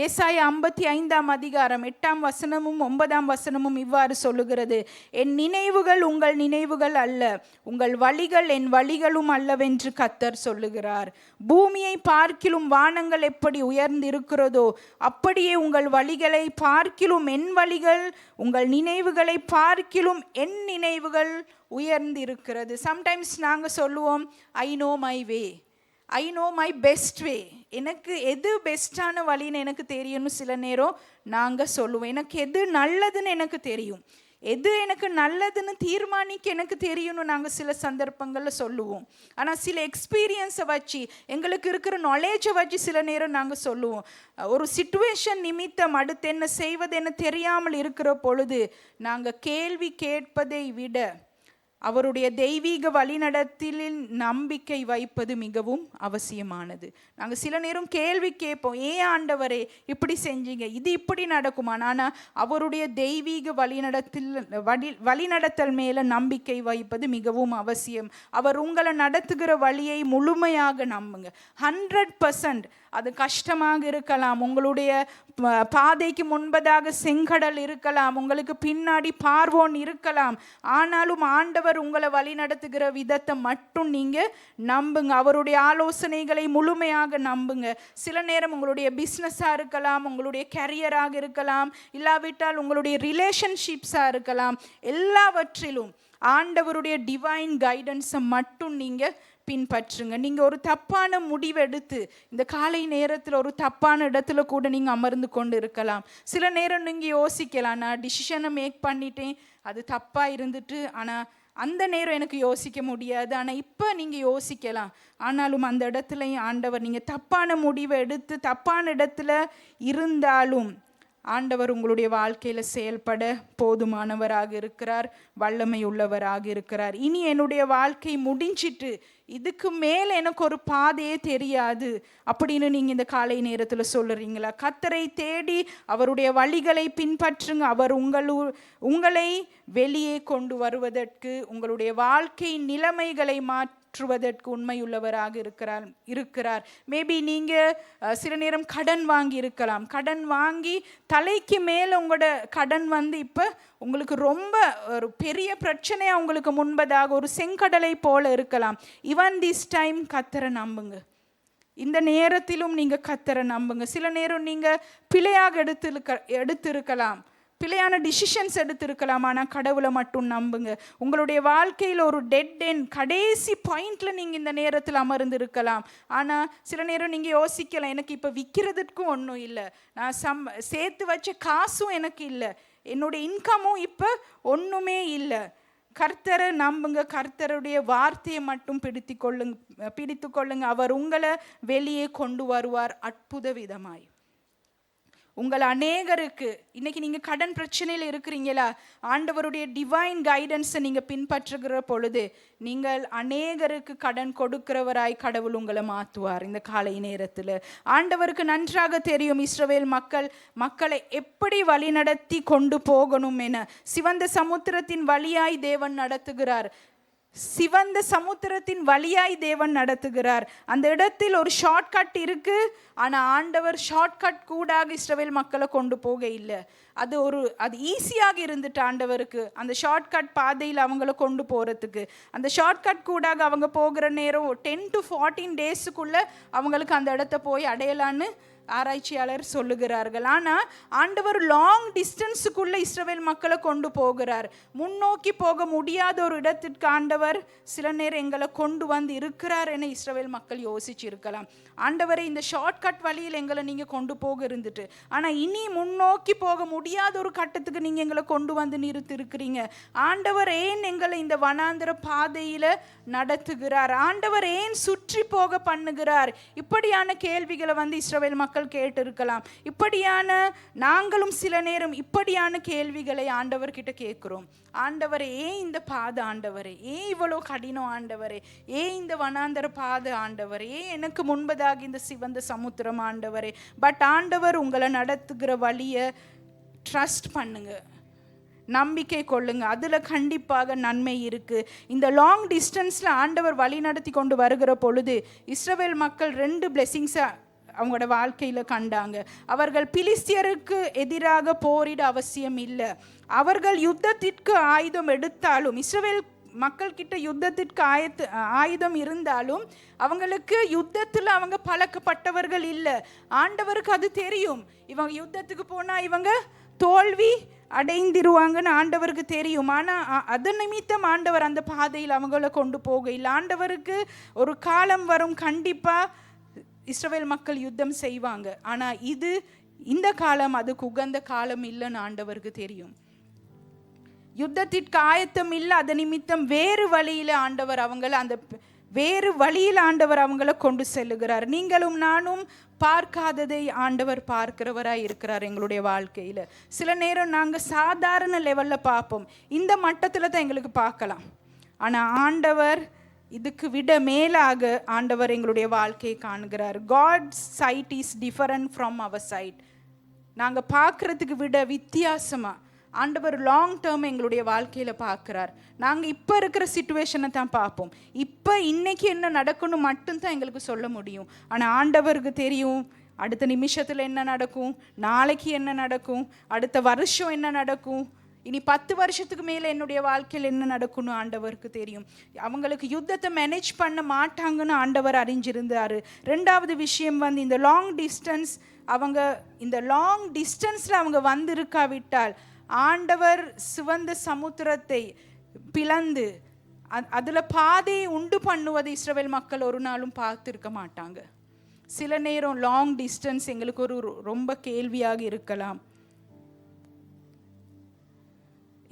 ஏசாயா 55ஆம் அதிகாரம் 8ஆம் வசனமும் 9ஆம் வசனமும் இவ்வாறு சொல்லுகிறது, என் நினைவுகள் உங்கள் நினைவுகள் அல்ல, உங்கள் வழிகள் என் வழிகளும் அல்லவென்று கர்த்தர் சொல்லுகிறார். பூமியை பார்க்கிலும் வானங்கள் எப்படி உயர்ந்திருக்கிறதோ அப்படியே உங்கள் வழிகளை பார்க்கிலும் என் வழிகள், உங்கள் நினைவுகளை பார்க்கிலும் என் நினைவுகள் உயர்ந்திருக்கிறது. சம்டைம்ஸ் நாங்கள் சொல்லுவோம், I know my way, I know my best way, எனக்கு எது பெஸ்ட்டான வழின்னு எனக்கு தெரியும்னு சில நேரம் நாங்கள் சொல்லுவோம். எனக்கு எது நல்லதுன்னு எனக்கு தெரியும், எது எனக்கு நல்லதுன்னு தீர்மானிக்க எனக்கு தெரியும்னு நாங்கள் சில சந்தர்ப்பங்களில் சொல்லுவோம். ஆனால் சில எக்ஸ்பீரியன்ஸை வச்சு எங்களுக்கு இருக்கிற நாலேஜை வச்சு சில நேரம் நாங்கள் சொல்லுவோம். ஒரு சிச்சுவேஷன் நிமித்தம் அடுத்து என்ன செய்வது என்ன தெரியாமல் இருக்கிற பொழுது நாங்கள் கேள்வி கேட்பதை விட அவருடைய தெய்வீக வழிநடத்தலில் நம்பிக்கை வைப்பது மிகவும் அவசியமானது. நாங்கள் சில நேரம் கேள்வி கேட்போம், ஏன் ஆண்டவரே இப்படி செஞ்சீங்க, இது இப்படி நடக்குமா. ஆனால் அவருடைய தெய்வீக வழிநடத்தல் மேலே நம்பிக்கை வைப்பது மிகவும் அவசியம். அவர் உங்களை நடத்துகிற வழியை முழுமையாக நம்புங்க. 100%. அது கஷ்டமாக இருக்கலாம், உங்களுடைய பாதைக்கு முன்பதாக செங்கடல் இருக்கலாம், உங்களுக்கு பின்னாடி பார்வோன் இருக்கலாம், ஆனாலும் ஆண்டவர் உங்களை வழி நடத்துகிற விதத்தை மட்டும் நீங்கள் நம்புங்க. அவருடைய ஆலோசனைகளை முழுமையாக நம்புங்க. சில நேரம் உங்களுடைய பிஸ்னஸாக இருக்கலாம், உங்களுடைய கேரியராக இருக்கலாம், இல்லாவிட்டால் உங்களுடைய ரிலேஷன்ஷிப்ஸாக இருக்கலாம், எல்லாவற்றிலும் ஆண்டவருடைய டிவைன் கைடன்ஸை மட்டும் நீங்கள் பின்பற்றுங்க. நீங்கள் ஒரு தப்பான முடிவெடுத்து இந்த காலை நேரத்தில் ஒரு தப்பான இடத்துல கூட நீங்கள் அமர்ந்து கொண்டு இருக்கலாம். சில நேரம் நீங்கள் யோசிக்கலாம், நான் டிசிஷனை மேக் பண்ணிட்டேன், அது தப்பாக இருந்துட்டு, ஆனால் அந்த நேரம் எனக்கு யோசிக்க முடியாது, ஆனால் இப்போ நீங்கள் யோசிக்கலாம். ஆனாலும் அந்த இடத்துலையும் ஆண்டவர், நீங்கள் தப்பான முடிவை எடுத்து தப்பான இடத்துல இருந்தாலும் ஆண்டவர் உங்களுடைய வாழ்க்கையில் செயல்பட போதுமானவராக இருக்கிறார், வல்லமை உள்ளவராக இருக்கிறார். இனி என்னுடைய வாழ்க்கை முடிஞ்சிட்டு, இதுக்கு மேலே எனக்கு ஒரு பாதையே தெரியாது அப்படின்னு நீங்கள் இந்த காலை நேரத்தில் சொல்லுறீங்களா? கர்த்தரை தேடி அவருடைய வழிகளை பின்பற்றுங்க. அவர் உங்களை வெளியே கொண்டு வருவதற்கு, உங்களுடைய வாழ்க்கை நிலைமைகளை மாற்றுவதற்கு உண்மையுள்ளவராக இருக்கிறார். மேபி நீங்கள் சில நேரம் கடன் வாங்கி இருக்கலாம். கடன் வாங்கி தலைக்கு மேலே உங்களோட கடன் இப்போ உங்களுக்கு ரொம்ப ஒரு பெரிய பிரச்சனையாக உங்களுக்கு முன்பதாக ஒரு செங்கடலை போல இருக்கலாம். ஈவன் திஸ் டைம் கர்த்தரை நம்புங்க. இந்த நேரத்திலும் நீங்கள் கர்த்தரை நம்புங்க. சில நேரம் நீங்கள் பிழையாக எடுத்திருக்கலாம், பிழையான டிசிஷன்ஸ் எடுத்திருக்கலாம், ஆனால் கடவுளை மட்டும் நம்புங்க. உங்களுடைய வாழ்க்கையில் ஒரு டெட் எண்ட் கடைசி பாயிண்டில் நீங்கள் இந்த நேரத்தில் அமர்ந்து இருக்கலாம். ஆனால் சில நேரம் நீங்கள் யோசிக்கலாம், எனக்கு இப்போ விற்கிறதுக்கும் ஒன்றும் இல்லை, நான் சேர்த்து வச்ச காசும் எனக்கு இல்லை, என்னுடைய இன்கமும் இப்போ ஒன்றுமே இல்லை. கர்த்தரை நம்புங்க. கர்த்தருடைய வார்த்தையை மட்டும் பிடித்து கொள்ளுங்க. அவர் உங்களை வெளியே கொண்டு வருவார் அற்புத விதமாய். உங்கள் அநேகருக்கு இன்னைக்கு நீங்கள் கடன் பிரச்சனையில் இருக்கிறீங்களா, ஆண்டவருடைய டிவைன் கைடன்ஸை நீங்கள் பின்பற்றுகிற பொழுது நீங்கள் அநேகருக்கு கடன் கொடுக்கிறவராய் கடவுள் உங்களை மாற்றுவார். இந்த காலை நேரத்தில் ஆண்டவருக்கு நன்றாக தெரியும் இஸ்ரவேல் மக்களை எப்படி வழிநடத்தி கொண்டு போகணும் என. சிவந்த சமுத்திரத்தின் வழியாய் தேவன் நடத்துகிறார். சிவந்த சமுத்திரத்தின் வழியாய் தேவன் நடத்துகிறார். அந்த இடத்தில் ஒரு ஷார்ட்கட் இருக்கு. ஆனால் ஆண்டவர் ஷார்ட்கட் கூடாக இஸ்ரவேல் மக்களை கொண்டு போக இல்லை. அது ஈஸியாக இருந்துட்டு ஆண்டவருக்கு அந்த ஷார்ட்கட் பாதையில் அவங்கள கொண்டு போகிறதுக்கு. அந்த ஷார்ட்கட் கூடாக அவங்க போகிற நேரம் 10 to 14 டேஸுக்குள்ளே அவங்களுக்கு அந்த இடத்த போய் அடையலான்னு ஆராய்ச்சியாளர் சொல்லுகிறார்கள். ஆனால் ஆண்டவர் லாங் டிஸ்டன்ஸுக்குள்ளே இஸ்ரவேல் மக்களை கொண்டு போகிறார். முன்னோக்கி போக முடியாத ஒரு இடத்திற்கு ஆண்டவர் சில நேரம் எங்களை கொண்டு வந்து இருக்கிறார் என இஸ்ரவேல் மக்கள் யோசிச்சு இருக்கலாம். ஆண்டவரை இந்த ஷார்ட்கட் வழியில் எங்களை நீங்கள் கொண்டு போக இருந்துட்டு, ஆனால் இனி முன்னோக்கி போக முடியாத ஒரு கட்டத்துக்கு நீங்கள் எங்களை கொண்டு வந்து நிறுத்தி இருக்கிறீங்க. ஆண்டவர் ஏன் எங்களை இந்த வனாந்திர பாதையில் நடத்துகிறார்? ஆண்டவர் ஏன் சுற்றி போக பண்ணுகிறார்? இப்படியான கேள்விகளை இஸ்ரவேல் மக்கள் கேட்டு இருக்கலாம். இப்படியான நாங்களும் சில நேரம் இப்படியான கேள்விகளை ஆண்டவர் கிட்ட கேட்கிறோம். ஆண்டவரே, ஏன் இந்த பாதை ஆண்டவரே? ஏன் இவ்வளோ கடினம் ஆண்டவரே? ஏன் இந்த வனாந்தர பாதை ஆண்டவரே? ஏன் எனக்கு முன்பதாக இந்த சிவந்த சமுத்திரம் ஆண்டவரே? பட் ஆண்டவர் உங்களை நடத்துகிற வழியை ட்ரஸ்ட் பண்ணுங்க, நம்பிக்கை கொள்ளுங்க, அதில் கண்டிப்பாக நன்மை இருக்குது. இந்த லாங் டிஸ்டன்ஸில் ஆண்டவர் வழி நடத்தி கொண்டு வருகிற பொழுது இஸ்ரவேல் மக்கள் 2 பிளெஸிங்ஸை அவங்களோட வாழ்க்கையில் கண்டாங்க. அவர்கள் பிலிஸ்தியருக்கு எதிராக போரிட அவசியம் இல்லை. அவர்கள் யுத்தத்திற்கு ஆயுதம் எடுத்தாலும், இஸ்ரவேல் மக்கள் கிட்ட யுத்தத்திற்கு ஆயுதம் இருந்தாலும் அவங்களுக்கு யுத்தத்தில் அவங்க பழக்கப்பட்டவர்கள் இல்லை. ஆண்டவருக்கு அது தெரியும். இவங்க யுத்தத்துக்கு போனால் இவங்க தோல்வி அடைந்திருவாங்கன்னு ஆண்டவருக்கு தெரியும். ஆனால் அது நிமித்தம் ஆண்டவர் அந்த பாதையில் அவங்கள கொண்டு போக இல்லை. ஆண்டவருக்கு ஒரு காலம் வரும், கண்டிப்பாக இஸ்ரவேல் மக்கள் யுத்தம் செய்வாங்க. ஆனால் இந்த காலம் அதுக்கு உகந்த காலம் இல்லைன்னு ஆண்டவருக்கு தெரியும். யுத்தத்திற்கு ஆயத்தம் இல்லை. அது நிமித்தம் வேறு வழியில் ஆண்டவர் அவங்கள கொண்டு செல்லுகிறார். நீங்களும் நானும் பார்க்காததை ஆண்டவர் பார்க்கிறவராய் இருக்கிறார் எங்களுடைய வாழ்க்கையில். சில நேரம் நாங்கள் சாதாரண லெவலில் பார்ப்போம், இந்த மட்டத்தில் தான் எங்களுக்கு பார்க்கலாம். ஆனால் ஆண்டவர் இதுக்கு விட மேலாக ஆண்டவர் எங்களுடைய வாழ்க்கையை காண்கிறார். God's sight is different from our sight. நாங்கள் பார்க்குறதுக்கு விட வித்தியாசமாக ஆண்டவர் லாங் டேர்ம் எங்களுடைய வாழ்க்கையில் பார்க்குறார். நாங்கள் இப்போ இருக்கிற சிச்சுவேஷனை தான் பார்ப்போம். இன்னைக்கு என்ன நடக்கணும் மட்டும்தான் எங்களுக்கு சொல்ல முடியும். ஆனால் ஆண்டவருக்கு தெரியும் அடுத்த நிமிஷத்தில் என்ன நடக்கும், நாளைக்கு என்ன நடக்கும், அடுத்த வருஷம் என்ன நடக்கும், இனி 10 வருஷத்துக்கு மேலே என்னுடைய வாழ்க்கையில் என்ன நடக்கணும் ஆண்டவருக்கு தெரியும். அவங்களுக்கு யுத்தத்தை மேனேஜ் பண்ண மாட்டாங்கன்னு ஆண்டவர் அறிஞ்சிருந்தார். 2வது விஷயம் இந்த லாங் டிஸ்டன்ஸில் அவங்க வந்திருக்காவிட்டால் ஆண்டவர் சிவந்த சமுத்திரத்தை பிளந்து அதில் பாதையை உண்டு பண்ணுவதை இஸ்ரவேல் மக்கள் ஒரு நாளும் பார்த்துருக்க மாட்டாங்க. சில நேரம் லாங் டிஸ்டன்ஸ் எங்களுக்கு ஒரு ரொம்ப கேள்வியாக இருக்கலாம்.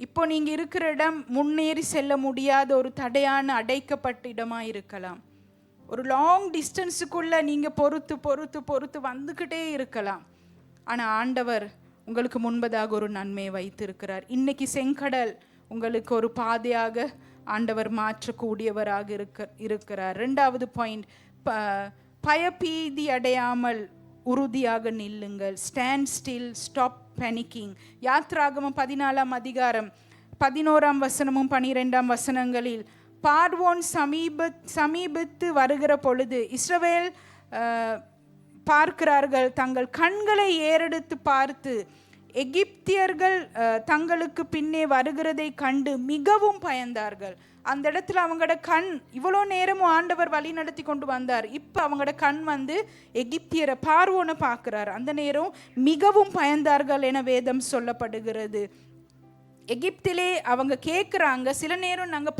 இப்போ நீங்கள் இருக்கிற இடம் முன்னேறி செல்ல முடியாத ஒரு தடையான அடைக்கப்பட்ட இடமாக இருக்கலாம். ஒரு லாங் டிஸ்டன்ஸுக்குள்ளே நீங்கள் பொறுத்து வந்துக்கிட்டே இருக்கலாம். ஆனால் ஆண்டவர் உங்களுக்கு முன்பதாக ஒரு நன்மையை வைத்திருக்கிறார். இன்னைக்கு செங்கடல் உங்களுக்கு ஒரு பாதையாக ஆண்டவர் மாற்றக்கூடியவராக இருக்கிறார். 2வது பாயிண்ட், பயபீதி அடையாமல் உறுதியாக நில்லுங்கள். Stand still, stop panicking. யாத்ராகமம் 14ஆம் அதிகாரம் 11ஆம் வசனமும் 12ஆம் வசனங்களில் பார்வோன் சமீபத்து வருகிற பொழுது இஸ்ரவேல் பார்க்கிறார்கள். தங்கள் கண்களை ஏறெடுத்து பார்த்து எகிப்தியர்கள் தங்களுக்கு பின்னே வருகிறதை கண்டு மிகவும் பயந்தார்கள். அந்த இடத்துல அவங்களோட கண், இவ்வளோ நேரமும் ஆண்டவர் வழி நடத்தி கொண்டு வந்தார், இப்போ அவங்களோட கண் எகிப்தியரை பார்வோனை பார்க்கிறார். அந்த நேரம் மிகவும் பயந்தார்கள் என வேதம் சொல்லப்படுகிறது. எகிப்திலே அவங்க கேட்குறாங்க. சில நேரம் நாங்கள்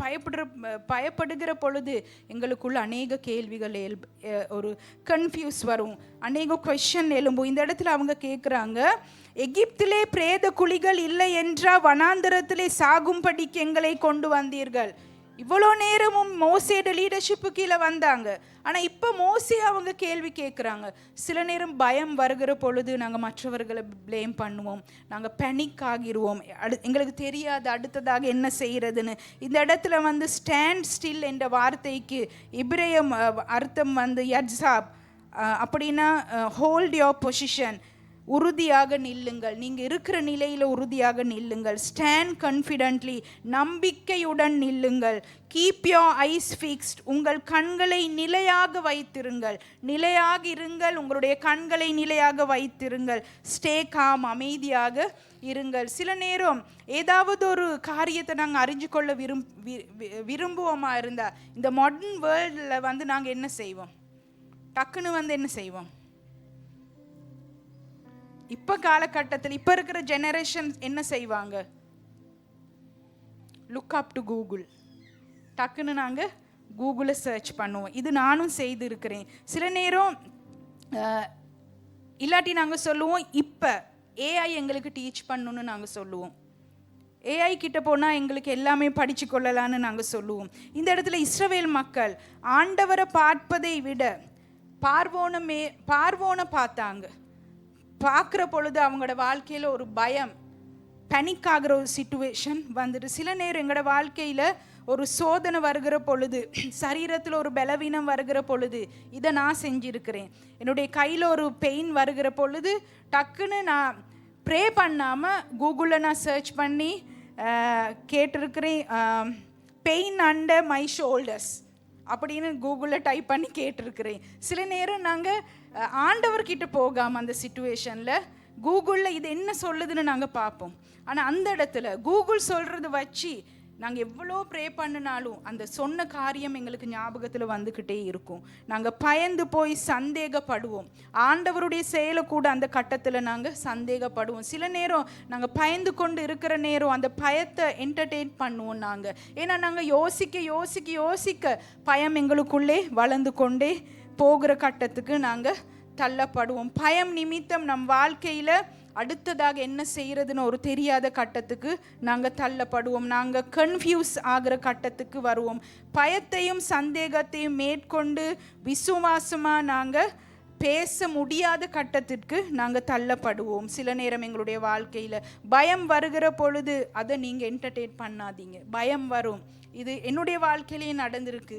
பயப்படுகிற பொழுது எங்களுக்குள்ள அநேக கேள்விகள் ஒரு கன்ஃபியூஸ் வரும், அநேக கொஸ்டின் எழும்பும். இந்த இடத்துல அவங்க கேட்குறாங்க, எகிப்திலே பிரேத குழிகள் இல்லை என்றா வனாந்தரத்திலே சாகும்படிக்கு எங்களை கொண்டு வந்தீர்கள்? இவ்வளோ நேரமும் மோசேட லீடர்ஷிப்பு கீழே வந்தாங்க. ஆனால் இப்போ மோசே அவங்க கேள்வி கேட்குறாங்க. சில நேரம் பயம் வருகிற பொழுது நாங்கள் மற்றவர்களை ப்ளேம் பண்ணுவோம், நாங்கள் பேனிக் ஆகிடுவோம், எங்களுக்கு தெரியாது அடுத்ததாக என்ன செய்கிறதுன்னு. இந்த இடத்துல வந்து ஸ்டாண்ட் ஸ்டில் என்ற வார்த்தைக்கு இப்ரேயம் அர்த்தம் வந்து யட்சாப், அப்படின்னா ஹோல்ட் யோர் பொசிஷன், உறுதியாக நில்லுங்கள், நீங்கள் இருக்கிற நிலையில் உறுதியாக நில்லுங்கள். ஸ்டாண்ட் கான்ஃபிடென்ட்லி, நம்பிக்கையுடன் நில்லுங்கள். கீப் யோர் ஐஸ் ஃபிக்ஸ்ட், உங்கள் கண்களை நிலையாக வைத்திருங்கள், நிலையாக இருங்கள், உங்களுடைய கண்களை நிலையாக வைத்திருங்கள். ஸ்டே காம், அமைதியாக இருங்கள். சில நேரம் ஏதாவது ஒரு காரியத்தை நாங்கள் அறிஞ்சு கொள்ள விரும்புவோமா இருந்தால் இந்த மாடர்ன் வேர்ல்டில் வந்து நாங்கள் என்ன செய்வோம்? டக்குன்னு வந்து என்ன செய்வோம்? இப்போ காலகட்டத்தில் இப்போ இருக்கிற ஜெனரேஷன் என்ன செய்வாங்க? Look up to Google. டக்குன்னு நாங்கள் கூகுளை சர்ச் பண்ணுவோம். இது நானும் செய்து இருக்கிறேன். சில நேரம் இல்லாட்டி நாங்கள் சொல்லுவோம் இப்போ ஏஐ எங்களுக்கு டீச் பண்ணணுன்னு நாங்கள் சொல்லுவோம். ஏஐ கிட்ட போனால் எங்களுக்கு எல்லாமே படித்து கொள்ளலான்னு நாங்கள் சொல்லுவோம். இந்த இடத்துல இஸ்ரவேல் மக்கள் ஆண்டவரை பார்ப்பதை விட பார்வோனை பார்த்தாங்க. பார்க்குற பொழுது அவங்களோட வாழ்க்கையில் ஒரு பயம், பேனிக் ஆகிற ஒரு சிச்சுவேஷன் வந்துட்டு. சில நேரம் எங்களோட வாழ்க்கையில் ஒரு சோதனை வருகிற பொழுது, சரீரத்தில் ஒரு பலவீனம் வருகிற பொழுது, இதை நான் செஞ்சுருக்கிறேன். என்னுடைய கையில் ஒரு பெயின் வருகிற பொழுது டக்குன்னு நான் ப்ரே பண்ணாமல் கூகுளில் நான் சர்ச் பண்ணி கேட்டிருக்கிறேன், பெயின் அண்டர் மை ஷோல்டர்ஸ் அப்படின்னு கூகுளில் டைப் பண்ணி கேட்டிருக்கிறேன். சில நேரம் நாங்கள் ஆண்டவர்கிட்ட போகாமல் அந்த சிச்சுவேஷனில் கூகுளில் இது என்ன சொல்லுதுன்னு நாங்கள் பார்ப்போம். ஆனால் அந்த இடத்துல கூகுள் சொல்கிறது வச்சு நாங்கள் எவ்வளோ ப்ரே பண்ணினாலும் அந்த சொன்ன காரியம் எங்களுக்கு ஞாபகத்தில் வந்துக்கிட்டே இருக்கும். நாங்கள் பயந்து போய் சந்தேகப்படுவோம். ஆண்டவருடைய செயலை கூட அந்த கட்டத்தில் நாங்கள் சந்தேகப்படுவோம். சில நேரம் நாங்கள் பயந்து கொண்டு இருக்கிற நேரம் அந்த பயத்தை என்டர்டெயின் பண்ணுவோம் நாங்கள். ஏன்னா நாங்கள் யோசிக்க பயம் எங்களுக்குள்ளே வளர்ந்து கொண்டே போகிற கட்டத்துக்கு நாங்கள் தள்ளப்படுவோம். பயம் நிமித்தம் நம் வாழ்க்கையில் அடுத்ததாக என்ன செய்கிறதுன்னு ஒரு தெரியாத கட்டத்துக்கு நாங்கள் தள்ளப்படுவோம். நாங்கள் கன்ஃபியூஸ் ஆகிற கட்டத்துக்கு வருவோம். பயத்தையும் சந்தேகத்தையும் மேற்கொண்டு விசுவாசமாக நாங்கள் பேச முடியாத கட்டத்திற்கு நாங்கள் தள்ளப்படுவோம். சில நேரம் எங்களுடைய வாழ்க்கையில் பயம் வருகிற பொழுது அதை நீங்கள் என்டர்டெயின் பண்ணாதீங்க. பயம் வரும். இது என்னுடைய வாழ்க்கையிலேயே நடந்திருக்கு.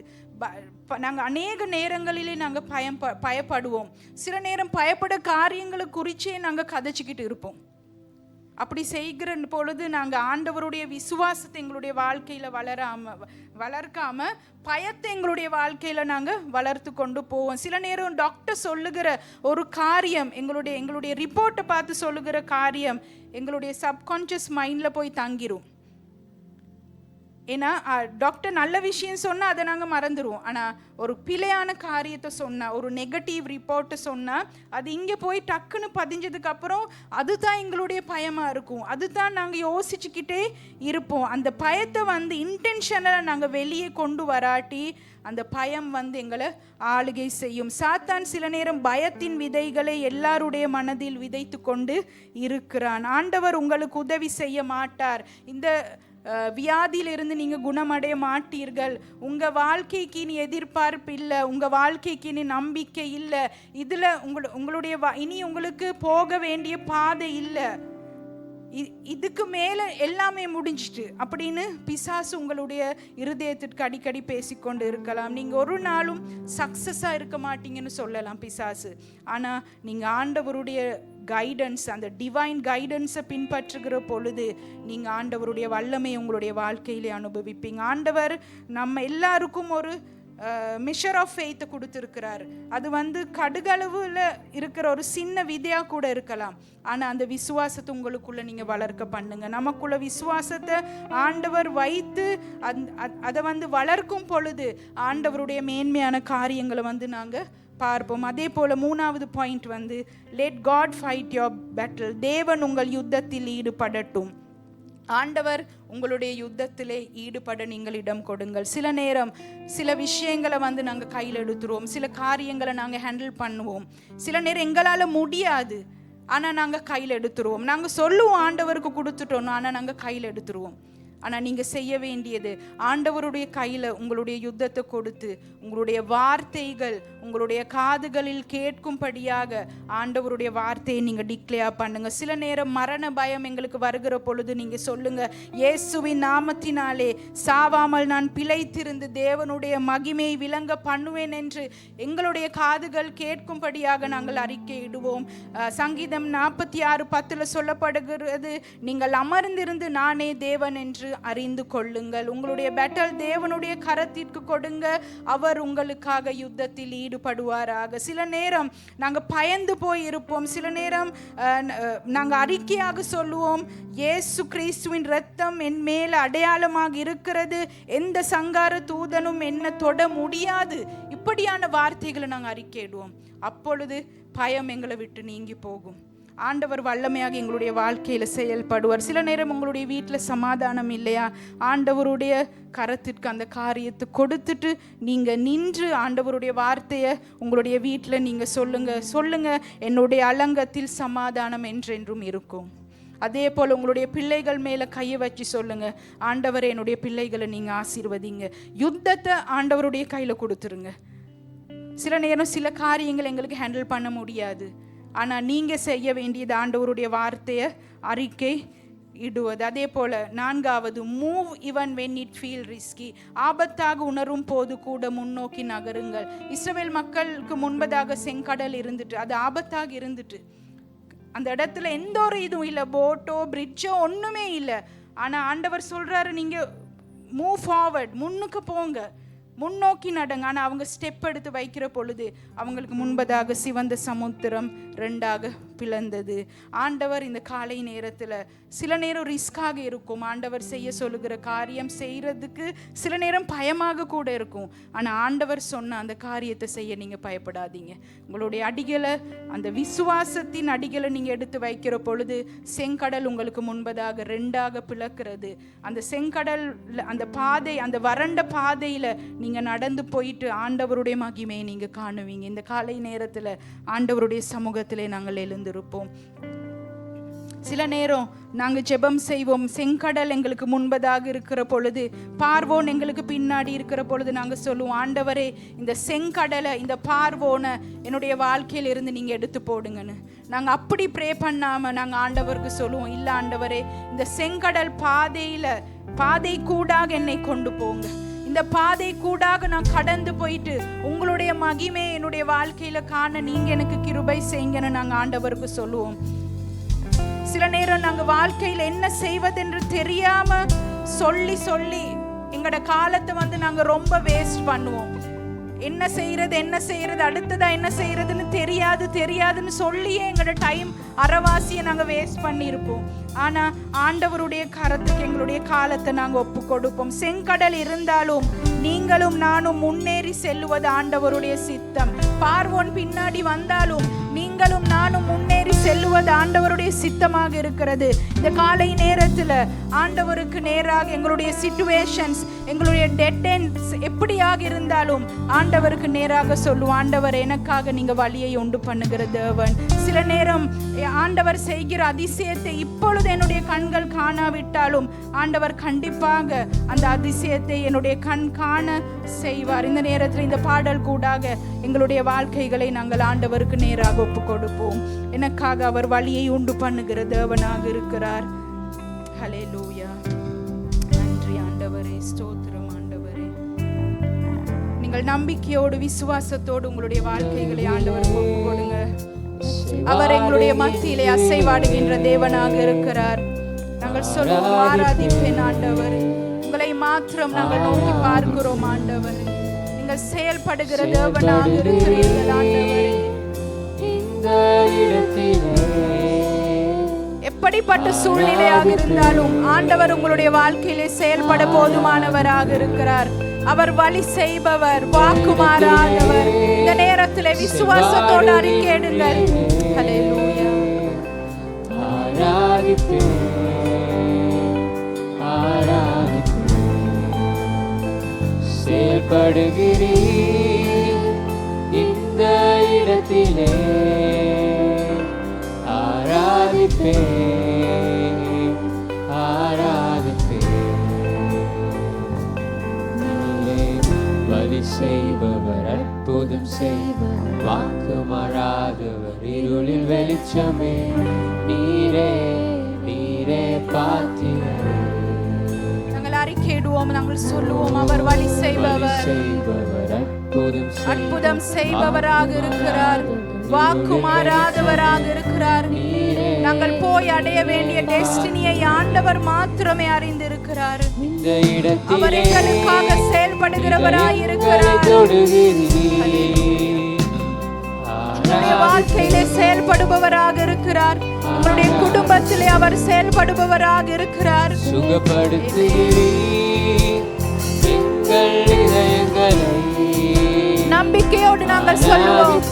நாங்கள் அநேக நேரங்களிலே நாங்கள் பயப்படுவோம். சில நேரம் பயப்பட காரியங்களை குறிச்சே நாங்கள் கதைச்சிக்கிட்டு இருப்போம். அப்படி செய்கிற பொழுது நாங்கள் ஆண்டவருடைய விசுவாசத்தை எங்களுடைய வாழ்க்கையில் வளர்க்காம பயத்தை எங்களுடைய வாழ்க்கையில் நாங்கள் வளர்த்து கொண்டு போவோம். சில நேரம் டாக்டர் சொல்லுகிற ஒரு காரியம், எங்களுடைய ரிப்போர்ட்டை பார்த்து சொல்லுகிற காரியம் எங்களுடைய சப்கான்ஷியஸ் மைண்டில் போய் தங்கிரும். ஏன்னா டாக்டர் நல்ல விஷயம் சொன்னால் அதை நாங்கள் மறந்துடுவோம். ஆனால் ஒரு பிழையான காரியத்தை சொன்னால், ஒரு நெகட்டிவ் ரிப்போர்ட்டை சொன்னால் அது இங்கே போய் டக்குன்னு பதிஞ்சதுக்கப்புறம் அதுதான் எங்களுடைய பயமாக இருக்கும். அதுதான் நாங்கள் யோசிச்சுக்கிட்டே இருப்போம். அந்த பயத்தை வந்து இன்டென்ஷனலாக நாங்கள் வெளியே கொண்டு வராட்டி அந்த பயம் வந்து எங்களை ஆளுகை செய்யும். சாத்தான் சில நேரம் பயத்தின் விதைகளை எல்லாருடைய மனதில் விதைத்து கொண்டு இருக்கிறான். ஆண்டவர் உங்களுக்கு உதவி செய்ய மாட்டார். இந்த வியாதியிலிருந்து நீங்கள் குணமடைய மாட்டீர்கள். உங்கள் வாழ்க்கைக்கு இனி எதிர்பார்ப்பு இல்லை, உங்கள் வாழ்க்கைக்கு இனி நம்பிக்கை இல்லை, இதில் உங்களுடைய இனி உங்களுக்கு போக வேண்டிய பாதை இல்லை, இதுக்கு மேலே எல்லாமே முடிஞ்சிட்டு அப்படின்னு பிசாசு உங்களுடைய இருதயத்திற்கு அடிக்கடி பேசிக்கொண்டு இருக்கலாம். நீங்கள் ஒரு நாளும் சக்ஸஸாக இருக்க மாட்டீங்கன்னு சொல்லலாம் பிசாசு. ஆனால் நீங்கள் ஆண்டவருடைய கைடன்ஸ், அந்த டிவைன் கைடன்ஸை பின்பற்றுகிற பொழுது நீங்கள் ஆண்டவருடைய வல்லமை உங்களுடைய வாழ்க்கையிலே அனுபவிப்பீங்க. ஆண்டவர் நம்ம எல்லாருக்கும் ஒரு மிஷர் ஆஃப் ஃபெய்த்தை கொடுத்துருக்கிறார். அது வந்து கடுகளவில் இருக்கிற ஒரு சின்ன விதையாக கூட இருக்கலாம். ஆனால் அந்த விசுவாசத்தை உங்களுக்குள்ளே நீங்கள் வளர்க்க பண்ணுங்க. நமக்குள்ள விசுவாசத்தை ஆண்டவர் வைத்து அதை வந்து வளர்க்கும் பொழுது ஆண்டவருடைய மேன்மையான காரியங்களை வந்து நாங்கள் பார்ப்போம். அதே போல் 3வது பாயிண்ட் வந்து let God fight your battle. தேவன் உங்கள் யுத்தத்தில் ஈடுபடட்டும். ஆண்டவர் உங்களுடைய யுத்தத்திலே ஈடுபட நீங்கள் இடம் கொடுங்கள். சில நேரம் சில விஷயங்களை வந்து நாங்கள் கையில் எடுத்துருவோம், சில காரியங்களை நாங்கள் ஹேண்டில் பண்ணுவோம். சில நேரம் எங்களால் முடியாது, ஆனால் நாங்கள் கையில் எடுத்துருவோம். நாங்கள் சொல்லுவோம் ஆண்டவருக்கு கொடுத்துட்டோம், ஆனால் நாங்கள் கையில் எடுத்துருவோம். ஆனால் நீங்கள் செய்ய வேண்டியது ஆண்டவருடைய கையில் உங்களுடைய யுத்தத்தை கொடுத்து உங்களுடைய வார்த்தைகள் உங்களுடைய காதுகளில் கேட்கும்படியாக ஆண்டவருடைய வார்த்தையை நீங்கள் டிக்ளேர் பண்ணுங்க. சில நேரம் மரண பயம் எங்களுக்கு வருகிற பொழுது நீங்கள் சொல்லுங்க, இயேசுவின் நாமத்தினாலே சாவாமல் நான் பிழைத்திருந்து தேவனுடைய மகிமையை விளங்க பண்ணுவேன் என்று எங்களுடைய காதுகள் கேட்கும்படியாக நாங்கள் அறிக்கையிடுவோம். சங்கீதம் 46:10 சொல்லப்படுகிறது, நீங்கள் அமர்ந்திருந்து நானே தேவன் என்று அறிந்து கொள்ளுங்கள். உங்களுடைய பேட்டல் தேவனுடைய கரத்திற்கு கொடுங்க, அவர் உங்களுக்காக யுத்தத்தில் ஈடுபடுவாராக. சில நேரம் நாங்கள் பயந்து போய் இருப்போம். சில நேரம் நாங்கள் அறிக்கையாக சொல்லுவோம், இயேசு கிறிஸ்துவின் இரத்தம் என் மேல் அடையாளமாக இருக்கிறது, எந்த சங்கார தூதனும் என்ன தொட முடியாது. இப்படியான வார்த்தைகளை நாங்கள் அறிக்கையிடுவோம். அப்பொழுது பயம் எங்களை விட்டு நீங்கி போகும். ஆண்டவர் வல்லமையாக எங்களுடைய வாழ்க்கையில் செயல்படுவார். சில நேரம் உங்களுடைய வீட்டில் சமாதானம் இல்லையா, ஆண்டவருடைய கரத்திற்கு அந்த காரியத்தை கொடுத்துட்டு நீங்கள் நின்று ஆண்டவருடைய வார்த்தையை உங்களுடைய வீட்டில் நீங்கள் சொல்லுங்க, என்னுடைய அலங்கத்தில் சமாதானம் என்றென்றும் இருக்கும். அதே போல் உங்களுடைய பிள்ளைகள் மேலே கையை வச்சு சொல்லுங்க, ஆண்டவரே என்னுடைய பிள்ளைகளை நீங்கள் ஆசீர்வதிங்க. யுத்தத்தை ஆண்டவருடைய கையில் கொடுத்துருங்க. சில நேரம் சில காரியங்கள் எங்களுக்கு ஹேண்டில் பண்ண முடியாது, ஆனால் நீங்கள் செய்ய வேண்டியது ஆண்டவருடைய வார்த்தையை அறிக்கை இடுவது. அதே போல் 4வது, move even when it feel risky. ஆபத்தாக உணரும் போது கூட முன்னோக்கி நகருங்கள். இஸ்ரவேல் மக்களுக்கு முன்பதாக செங்கடல் இருந்துட்டு, அது ஆபத்தாக இருந்துட்டு, அந்த இடத்துல எந்த ஒரு இதுவும் இல்லை, போட்டோ பிரிட்ஜோ ஒன்றுமே இல்லை. ஆனால் ஆண்டவர் சொல்கிறாரு, நீங்கள் மூவ் ஃபார்வர்ட், முன்னுக்கு போங்க, முன்னோக்கி நடங்க. ஆனால் அவங்க ஸ்டெப் எடுத்து வைக்கிற பொழுது அவங்களுக்கு முன்பதாக சிவந்த சமுத்திரம் 2ஆக பிளந்தது. ஆண்டவர் இந்த காலை நேரத்தில் சில நேரம் ரிஸ்காக இருக்கும். ஆண்டவர் செய்ய சொல்லுகிற காரியம் செய்கிறதுக்கு சில நேரம் பயமாக கூட இருக்கும். ஆனால் ஆண்டவர் சொன்ன அந்த காரியத்தை செய்ய நீங்கள் பயப்படாதீங்க. உங்களுடைய அடிகளை, அந்த விசுவாசத்தின் அடிகளை நீங்கள் எடுத்து வைக்கிற பொழுது செங்கடல் உங்களுக்கு முன்பதாக 2ஆக பிளக்கிறது. அந்த செங்கடல், அந்த பாதை, அந்த வறண்ட பாதையில் நீங்கள் நடந்து போயிட்டு ஆண்டவருடைய மகிமையை நீங்கள் காணுவீங்க. இந்த காலை நேரத்தில் ஆண்டவருடைய சமூகத்திலே நாங்கள் எழுந்திருப்போம். சில நேரம் நாங்கள் ஜெபம் செய்வோம், செங்கடல் எங்களுக்கு முன்பதாக இருக்கிற பொழுது, பார்வோன் எங்களுக்கு பின்னாடி இருக்கிற பொழுது நாங்கள் சொல்லுவோம், ஆண்டவரே இந்த செங்கடலை, இந்த பார்வோனை என்னுடைய வாழ்க்கையில் இருந்து நீங்கள் எடுத்து போடுங்கன்னு. நாங்கள் அப்படி ப்ரே பண்ணாமல் நாங்கள் ஆண்டவருக்கு சொல்லுவோம், இல்லை ஆண்டவரே இந்த செங்கடல் பாதை கூடாக என்னை கொண்டு போங்க, இந்த பாதை கூடாக நான் கடந்து போயிட்டு உங்களுடைய மகிமை என்னுடைய வாழ்க்கையில காண நீங்க எனக்கு கிருபை செய்யுங்கன்னு நாங்கள் ஆண்டவருக்கு சொல்லுவோம். சில நேரம் நாங்கள் வாழ்க்கையில் என்ன செய்வதென்று தெரியாம சொல்லி எங்களோட காலத்தை நாங்கள் ரொம்ப வேஸ்ட் பண்ணுவோம். என்ன செய்யறது அடுத்ததா என்ன செய்யறதுன்னு தெரியாதுன்னு சொல்லியே எங்களோட டைம் அறவாசியை நாங்கள் வேஸ்ட் பண்ணியிருப்போம். ஆனால் ஆண்டவருடைய கரத்துக்கு எங்களுடைய காலத்தை நாங்கள் ஒப்பு கொடுப்போம். செங்கடல் இருந்தாலும் நீங்களும் நானும் முன்னேறி செல்லுவது ஆண்டவருடைய சித்தம். பார்வோன் பின்னாடி வந்தாலும் நீங்களும் நானும் முன்னேறி செல்லுவது ஆண்டவருடைய சித்தமாக இருக்கிறது. இந்த காலை நேரத்தில் ஆண்டவருக்கு நேராக எங்களுடைய சிச்சுவேஷன்ஸ், எங்களுடைய டெட் எண்ட்ஸ் எப்படியாக இருந்தாலும் ஆண்டவருக்கு நேராக சொல்லுவோம், ஆண்டவர் எனக்காக நீங்கள் வழியை உண்டு பண்ணுகிற தேவன். சில நேரம் ஆண்டவர் செய்கிற அதிசயத்தை இப்பொழுது என்னுடைய கண்கள் காணாவிட்டாலும் ஆண்டவர் கண்டிப்பாக அந்த அதிசயத்தை என்னுடைய கண் காண செய்வார். இந்த நேரத்தில் இந்த பாடல் கூடாக எங்களுடைய வாழ்க்கைகளை நாங்கள் ஆண்டவருக்கு நேராக ஒப்பு கொடுப்போம். எனக்காக அவர் வழியை உண்டு பண்ணுகிற தேவனாக இருக்கிறார். ஹல்லேலூயா. நன்றி ஆண்டவரே, ஸ்தோத்திரம் ஆண்டவரே. நீங்கள் நம்பிக்கையோடு விசுவாசத்தோடு உங்களுடைய வாழ்க்கைகளை ஆண்டவருக்கு ஒப்பு கொடுங்க. அவர் எங்களுடைய மத்தியிலே அசைவாடுகின்ற தேவனாக இருக்கிறார். நாங்கள் சொல்லுவோம், ஆராதிப்பேன் ஆண்டவர், உங்களை மாத்திரம் நாங்கள் நோக்கி பார்க்கிறோம் ஆண்டவர், நீங்கள் செயல்படுகிற தேவனாக இருக்கிறீர்கள் ஆண்டவரே. எப்படிப்பட்ட சூழ்நிலையாக இருந்தாலும் ஆண்டவர் உங்களுடைய வாழ்க்கையிலே செயல்பட போதுமானவராக இருக்கிறார். அவர் வழி செய்பவர், வாக்கு மாறாதவர். இந்த நேரத்தில் விசுவாசத்தோடு அறிக்கையிடுங்கள். ஹல்லேலூயா. செயல்படுகிறீர் இந்த இடத்திலே, ஆராதிப்பேன். அற்புதம் செய்பவர் வாக்கு மாறாதவர் இருளில் வெளிச்சமே நீரே நீரே பாத்திரரே. நாங்கள் அறிக்கையிடுவோம், நாங்கள் சொல்லுவோம், அவர் வழி செய்பவர், அற்புதம் செய்பவராக இருக்கிறார், வாக்கு மாறாதவராக இருக்கிறார். நாங்கள் போய் அடைய வேண்டிய டெஸ்டினியை ஆண்டவர் மாத்திரமே அறிந்திருக்கிறார். அவர் எங்களுக்காக செயல்படுகிறவராய் இருக்கிறார். எங்களுடைய வாழ்க்கையிலே செயல்படுபவராக இருக்கிறார். உங்களுடைய குடும்பத்திலே அவர் செயல்படுபவராக இருக்கிறார். நம்பிக்கையோடு நாங்கள் சொல்லுவோம்,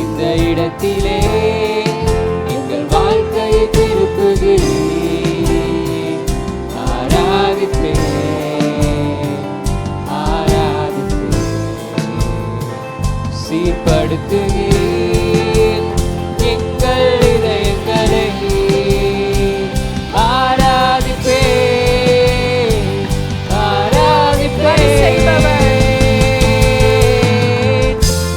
இந்த இடத்திலே எங்கள் வாழ்க்கையை திருப்புகிறேன், ஆராதிப்பேன் ஆராதிப்பேன், சீர்படுத்துகிறேன் எங்கள் இதயங்களை, ஆராதிப்பேன் ஆராதிப்பேன்.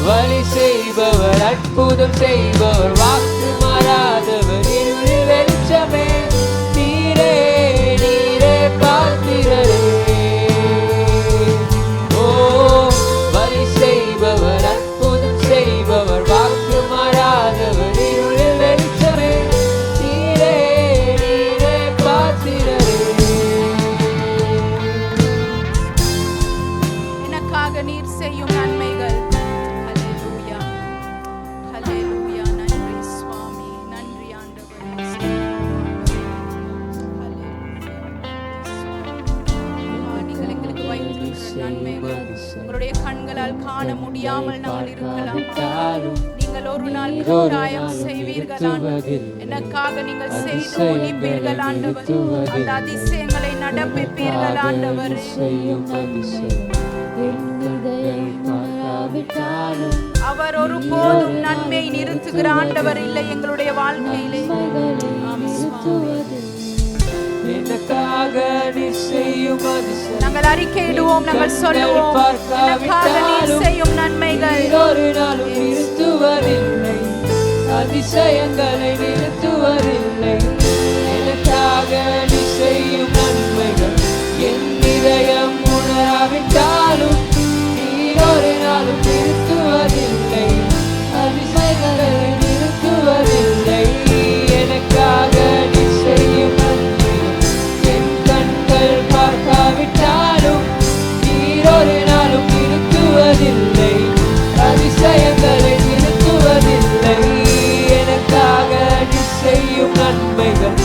வழி செய்பவர் அற்புதம் செய்பவர் வாக்கு மாறாதவர் இருளில் வெளிச்சமே நீரே நீரே பாத்திரரே. ஓ வழி செய்பவர் அற்புதம் செய்பவர் வாக்கு மாறாதவர் இருளில் வெளிச்சமே நீரே நீரே பாத்திரரே. எனக்காக நீர் செய்யும் நன்மைகள். ஹல்லேலூயா ஹல்லேலூயா. நன்றி சுவாமி, நன்றி ஆண்டவரே. நீங்கள் எங்களுக்கு வைத்திருக்கிற நன்மைகள் உங்களுடைய கண்களால் காண முடியாமல் நாங்கள் இருக்கலாம். நீங்கள் ஒரு நாள் கட்டாயம் செய்வீர்கள் ஆண்டவர். எனக்காக நீங்கள் செய்து முடிப்பீர்கள் ஆண்டவர். அந்த அதிசயங்களை நடப்பிப்பீர்கள் ஆண்டவர். அவர் ஒருபோதும் நன்மையை நிறுத்துகிற ஆண்டவர் இல்லை எங்களுடைய வாழ்க்கையிலே. நாங்கள் அறிக்கையிடுவோம், நாங்கள் சொல்லுவோம், எனக்காக நீர் செய்யும் நன்மைகள் ஒரு நாளும் நிறுத்துவதில்லை, அதிசயங்களை நிறுத்துவதில்லை. எனக்காக நீ செய்யும் நன்மைகள் என் இதயம் உணராவிட்டாலும் நீர் ஒரு நாளும் நிறுத்துவதில்லை, அதிசயங்களை நிறுத்துவதில்லை. எனக்காக நீ செய்யும் நன்மைகள் என் கண்கள் பார்க்காவிட்டாலும் நீர் ஒரு நாளும் நிறுத்துவதில்லை, அதிசயங்களை நிறுத்துவதில்லை. எனக்காக நீ செய்யும் நன்மைகள்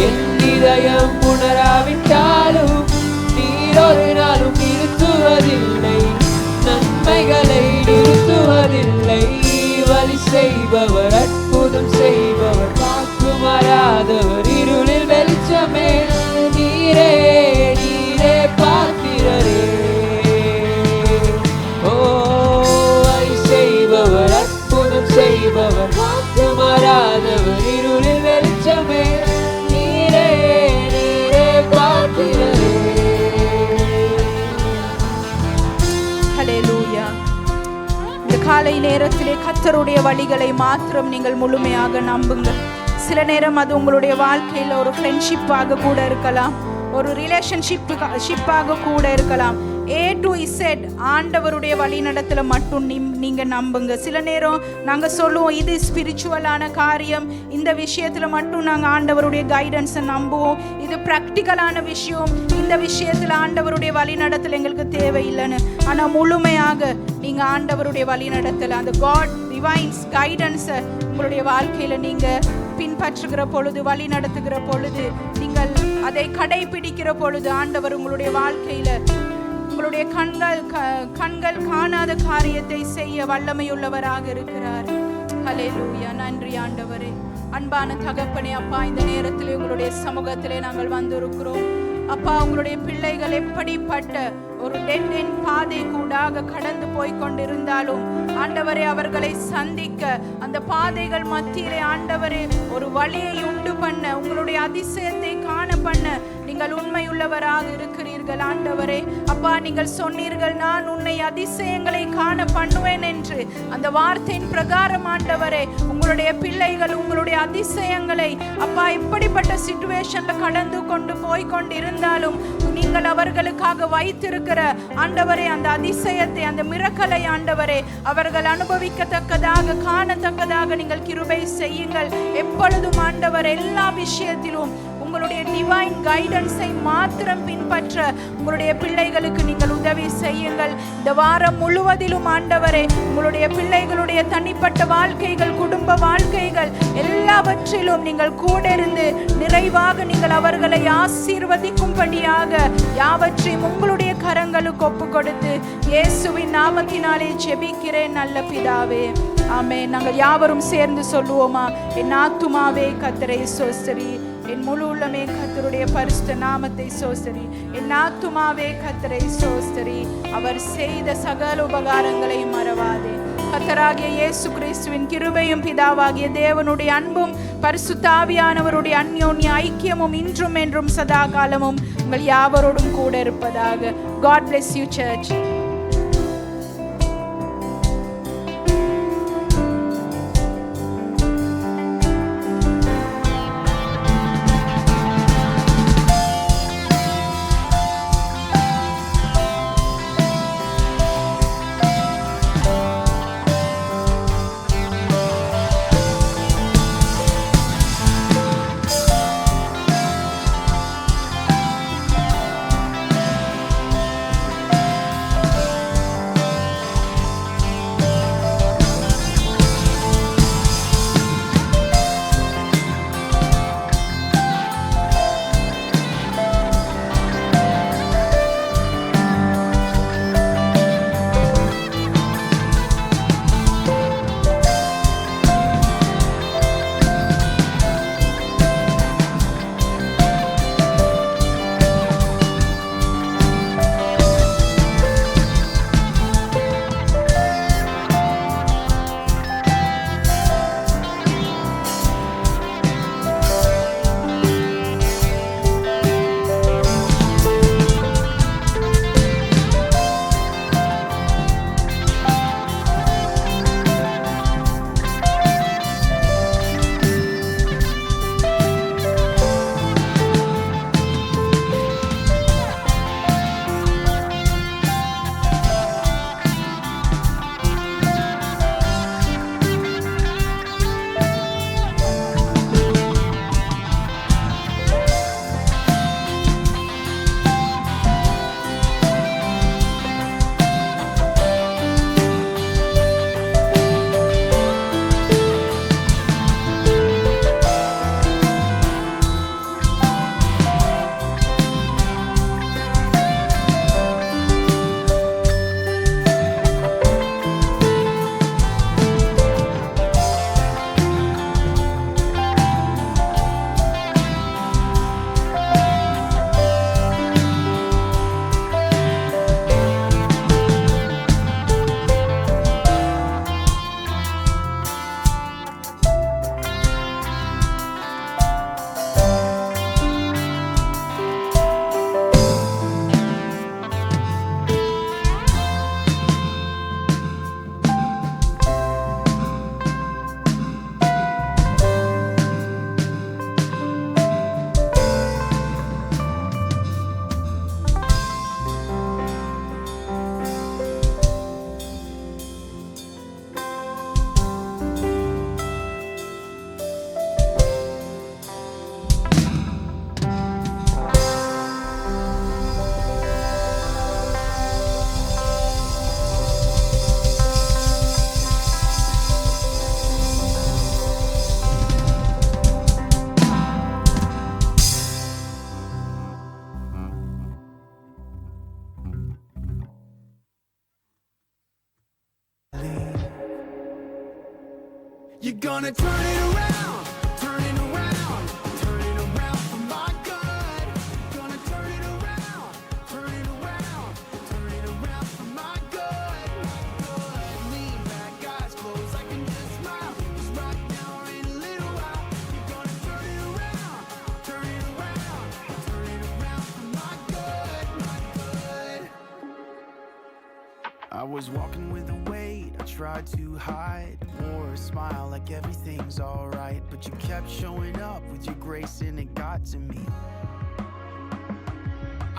என் இதயம் உணராவிட்டாலும் நீர் ஒரு நாளும் நிறுத்துவதில்லை, நன்மைகளை நிறுத்துவதில்லை. வழி செய்பவர் அற்புதம் செய்பவர் வாக்கு மாறாதவர் இருளில் வெளிச்சமே நீரே நீரே பாத்திரரே. ஓ வழி செய்பவர் அற்புதம் செய்பவர் வாக்கு மாறாதவர் இருளில் வெளிச்சமே நீரே நீரே பாத்திரரே. ஹல்லேலூயா. இந்த காலை நேரத்திலே கர்த்தருடைய வழிகளை மாத்திரம் நீங்கள் முழுமையாக நம்புங்கள். சில நேரம் அது உங்களுடைய வாழ்க்கையில் ஒரு ஃப்ரெண்ட்ஷிப்பாக கூட இருக்கலாம், ஒரு ரிலேஷன்ஷிப்பாக கூட இருக்கலாம். A to Z ஆண்டவருடைய வழிநடத்தல மட்டும் நீங்க நம்புங்க. சில நேரம் நாங்க சொல்லுவோம் இது ஸ்பிரிச்சுவலான காரியம், இந்த விஷயத்துல மட்டும் நாங்க ஆண்டவருடைய கைடன்ஸை நம்புவோம், இது ப்ராக்டிக்கலான விஷயம், இந்த விஷயத்துல ஆண்டவருடைய வழிநடத்தல் எங்களுக்கு தேவையில்லைன்னு. ஆனா முழுமையாக நீங்க ஆண்டவருடைய வழிநடத்தல அந்த காட் டிவைன்ஸ் கைடன்ஸை உங்களுடைய வாழ்க்கையில நீங்க பின்பற்றுகிற பொழுது, வழி நடத்துகிற பொழுது, நீங்கள் அதை கடைபிடிக்கிற பொழுது ஆண்டவர் உங்களுடைய வாழ்க்கையில உங்களுடைய கண்கள் காணாத காரியத்தை செய்ய வல்லமையுள்ளவராக இருக்கிறார். ஹல்லேலூயா. நன்றி ஆண்டவரே. அன்பான தகப்பனே, அப்பா இந்த நேரத்திலே உங்களுடைய சமூகத்திலே நாங்கள் வந்திருக்கிறோம். அப்பா உங்களுடைய பிள்ளைகள் எப்படிப்பட்ட ஒரு டெட் எண்ட் பாதை கூடாக கடந்து போய் கொண்டிருந்தாலும் ஆண்டவரே அவர்களை சந்திக்க அந்த பாதைகள் மத்தியிலே ஆண்டவரே ஒரு வழியை உண்டு பண்ண, உங்களுடைய அதிசயத்தை காண பண்ண நீங்கள் உண்மையுள்ளவராக இருக்கிறீர்கள் ஆண்டவரே. அப்பா, நீங்கள் சொன்னீர்கள், நான் உன்னை அதிசயங்களை காண பண்ணுவேன் என்று. அந்த வார்த்தையின் பிரகாரம் ஆண்டவரே, உங்களுடைய பிள்ளைகள் உங்களுடைய அதிசயங்களை அப்பா இப்படிப்பட்ட சிச்சுவேஷன்ல கடந்து கொண்டு போய்கொண்டு இருந்தாலும் நீங்கள் அவர்களுக்காக வைத்திருக்கிற ஆண்டவரே அந்த அதிசயத்தை, அந்த மிரக்கலை ஆண்டவரே அவர்கள் அனுபவிக்கத்தக்கதாக, காணத்தக்கதாக நீங்கள் கிருபை செய்யுங்கள். எப்பொழுதும் ஆண்டவர் எல்லா விஷயத்திலும் உங்களுடைய டிவைன் கைடன்ஸை மாத்திரம் பின்பற்ற உங்களுடைய பிள்ளைகளுக்கு நீங்கள் உதவி செய்யுங்கள். இந்த வாரம் முழுவதிலும் ஆண்டவரே உங்களுடைய பிள்ளைகளுடைய தனிப்பட்ட வாழ்க்கைகள், குடும்ப வாழ்க்கைகள் எல்லாவற்றிலும் நீங்கள் கூட இருந்து நிறைவாக நீங்கள் அவர்களை ஆசீர்வதிக்கும்படியாக யாவற்றையும் உங்களுடைய கரங்களுக்கு ஒப்பு கொடுத்து இயேசுவின் நாமத்தினாலே ஜெபிக்கிறேன் நல்ல பிதாவே, ஆமென். நாங்கள் யாவரும் சேர்ந்து சொல்லுவோமா? என் ஆத்துமாவே கர்த்தரை ஸ்தோத்திரி, என் முழு உள்ளமே கர்த்தருடைய பரிசுத்த நாமத்தை ஸ்தோத்திரி. என் ஆத்துமாவே கர்த்தரை ஸ்தோத்திரி, அவர் செய்த சகல உபகாரங்களை மறவாதே. கர்த்தராகிய இயேசு கிறிஸ்துவின் கிருபையும் பிதாவாகிய தேவனுடைய அன்பும் பரிசுத்த ஆவியானவருடைய அந்யோன்ய ஐக்கியமும் இன்றும் என்றும் சதா காலமும் உங்கள் யாவரோடும் கூட இருப்பதாக. God bless you church. You're gonna turn it around, turn it around, turn it around for my good. Gonna turn it around, turn it around, turn it around for my good. Lean back, eyes closed, I can just smile. Just right now or in a little while. You're gonna turn it around, turn it around, turn it around. I was walking with a weight, I tried to hide. Wore a smile like everything's alright, but you kept showing up with your grace and it got to me.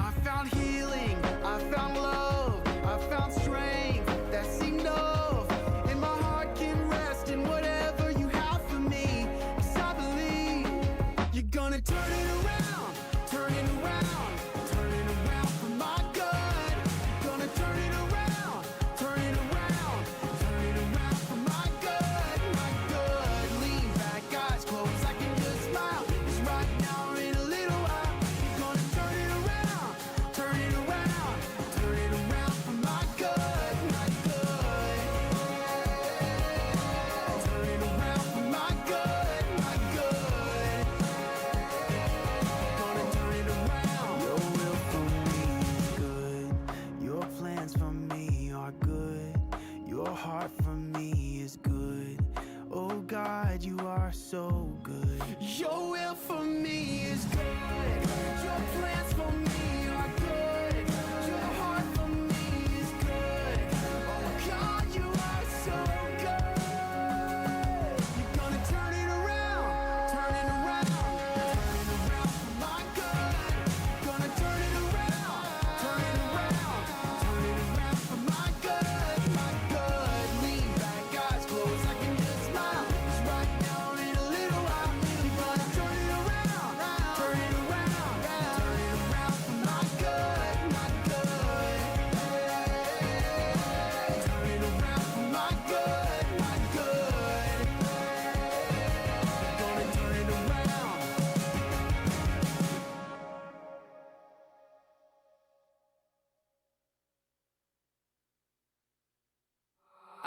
I found healing, I found love, I found strength that seemed enough, and my heart can rest in whatever you have for me. 'Cause I believe you're gonna turn it around, turn it around, turn it around for my good. Gonna turn it around, turn it around, turn it around for my good, my good. Lean back, eyes closed, I can just smile. 'Cause right now or in a little while, you're gonna turn it around, turn it around, turn it around for my good, my good. Turn it around for my good, my good. Gonna turn it around. Your will for me is good. Your plans for me are good. Your heart for me is good. Oh God, you are so good. Your will for me is good. Your plans for me are good. Your heart for me is good. Oh God, you are so good. You're gonna turn it around, turn it around, turn it around for my good. Gonna turn it around, turn it around, turn it around for my good, my good. Lean back, eyes closed, I can just smile. 'Cause right now in a little while, you're gonna turn it around, turn it around, turn it around for my good, my good. Turn it around for my good, my good. Gonna turn it around.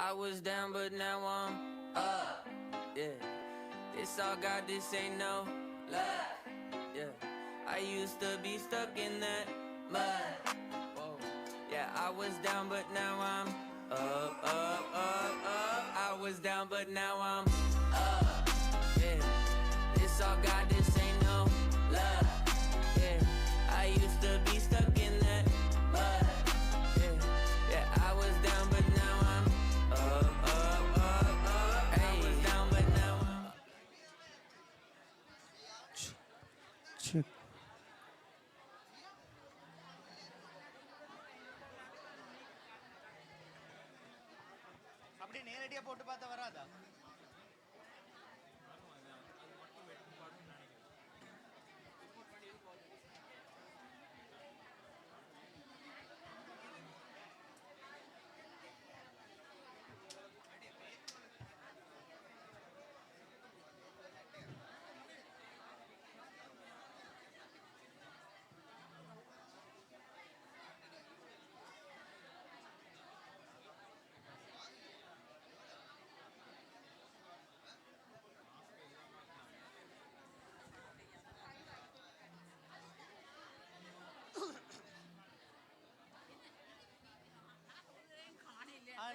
I was down, but now I'm up. Yeah, this all God, this ain't no luck. Yeah, I used to be stuck in that mud. Whoa. Yeah, I was down, but now I'm up, up, up, up. I was down, but now I'm up. Yeah, this all God, this ain't no luck. Yeah, I used to be stuck in that mud. Yeah, yeah, I was down, but now I'm up, up, up, up. I was down, but now I'm up. அப்படியே நேரடியா போட்டு பார்த்தா வராதா?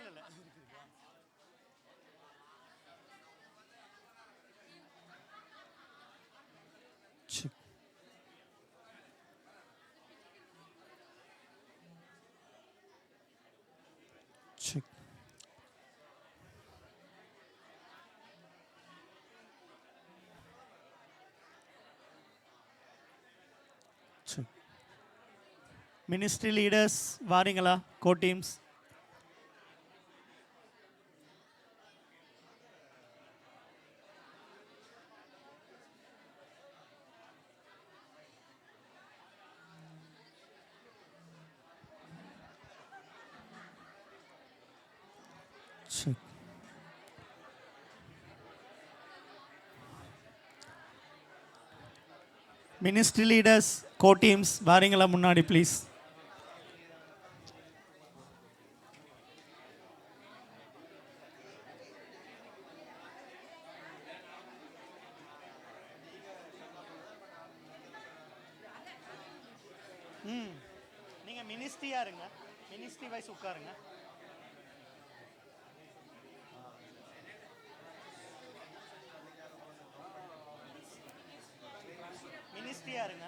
இல்ல ministry leaders வாரீங்களா? கோ teams ministry leaders கோ teams வாரீங்களா முன்னாடி please? நீங்க மினிஸ்ட்ரியா இருங்க, ministry wise உட்காருங்க. மினிஸ்ட்ரியா இருங்க.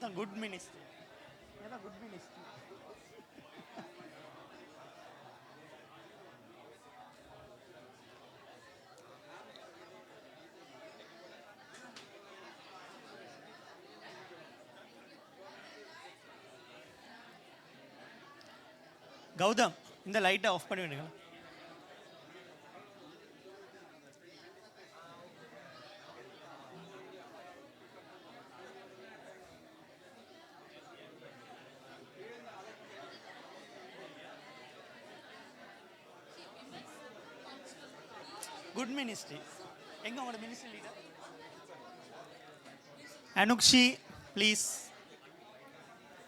தான் குட் மினிஸ்ட்ரி. இதான் குட் மினிஸ்ட்ரி. கௌதம், இந்த லைட்டை ஆஃப் பண்ணி விடுங்க. குட் மினிஸ்ட்ரி எங்க உங்களோட ministry leader? Anukshi please.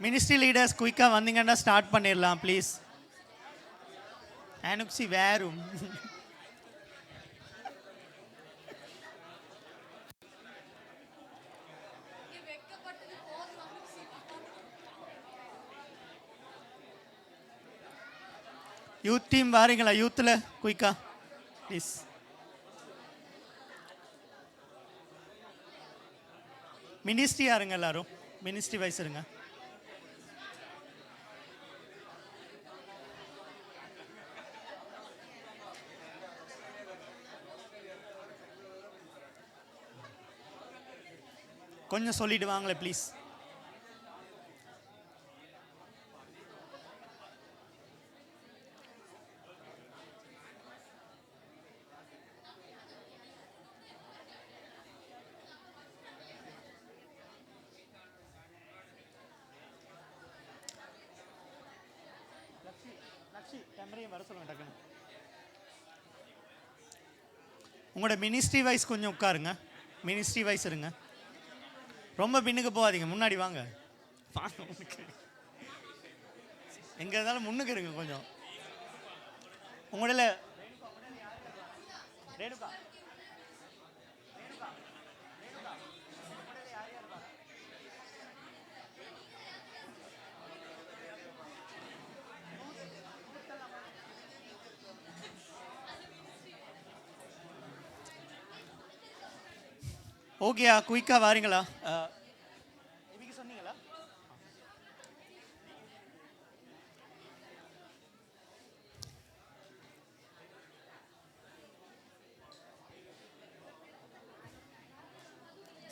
Ministry leaders குயிக்காக வந்தீங்கன்னா ஸ்டார்ட் பண்ணிடலாம் ப்ளீஸ். அனுக்ஷி வேறும் யூத் டீம் வாரீங்களா? யூத்தில் குயிக்கா ப்ளீஸ். மினிஸ்ட்ரி யாருங்க எல்லாரும்? மினிஸ்ட்ரி வைஸ் இருங்க. கொஞ்சம் சொல்லிட்டு வாங்களே ப்ளீஸ். வர சொல்லுங்க டக்குன்னு. உங்களோட மினிஸ்ட்ரி வைஸ் கொஞ்சம் உட்காருங்க. மினிஸ்ட்ரி வைஸ் இருங்க. ரொம்ப பின்னுக்கு போகாதீங்க, முன்னாடி வாங்க. எங்க இருந்தாலும் முன்னுக்கு இருங்க கொஞ்சம். உங்களோட ரேணுகா ஓகேயா? குயிக்காக வாரீங்களா? இதுக்கு சொன்னீங்களா?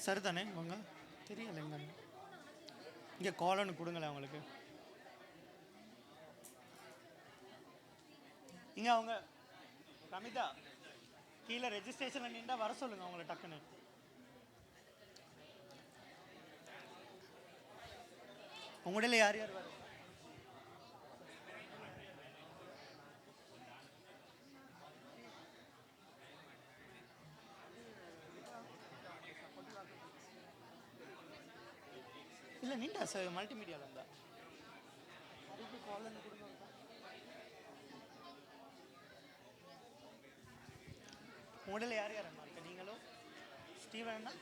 சரி தானே? உங்க தெரியல எங்க இங்கே காலன்னு கொடுங்களேன் அவங்களுக்கு. இங்கே அவங்க ரமிதா கீழே ரெஜிஸ்ட்ரேஷனில் நின்றா வர சொல்லுங்க அவங்கள டக்குன்னு. உங்களில் யார் யார் வரும்? இல்லை நின்றா சார் மல்டிமீடியாவில் இருந்தா உங்களில் யார் யார் அண்ணா இருக்கு? நீங்களும் ஸ்டீவன் அண்ணா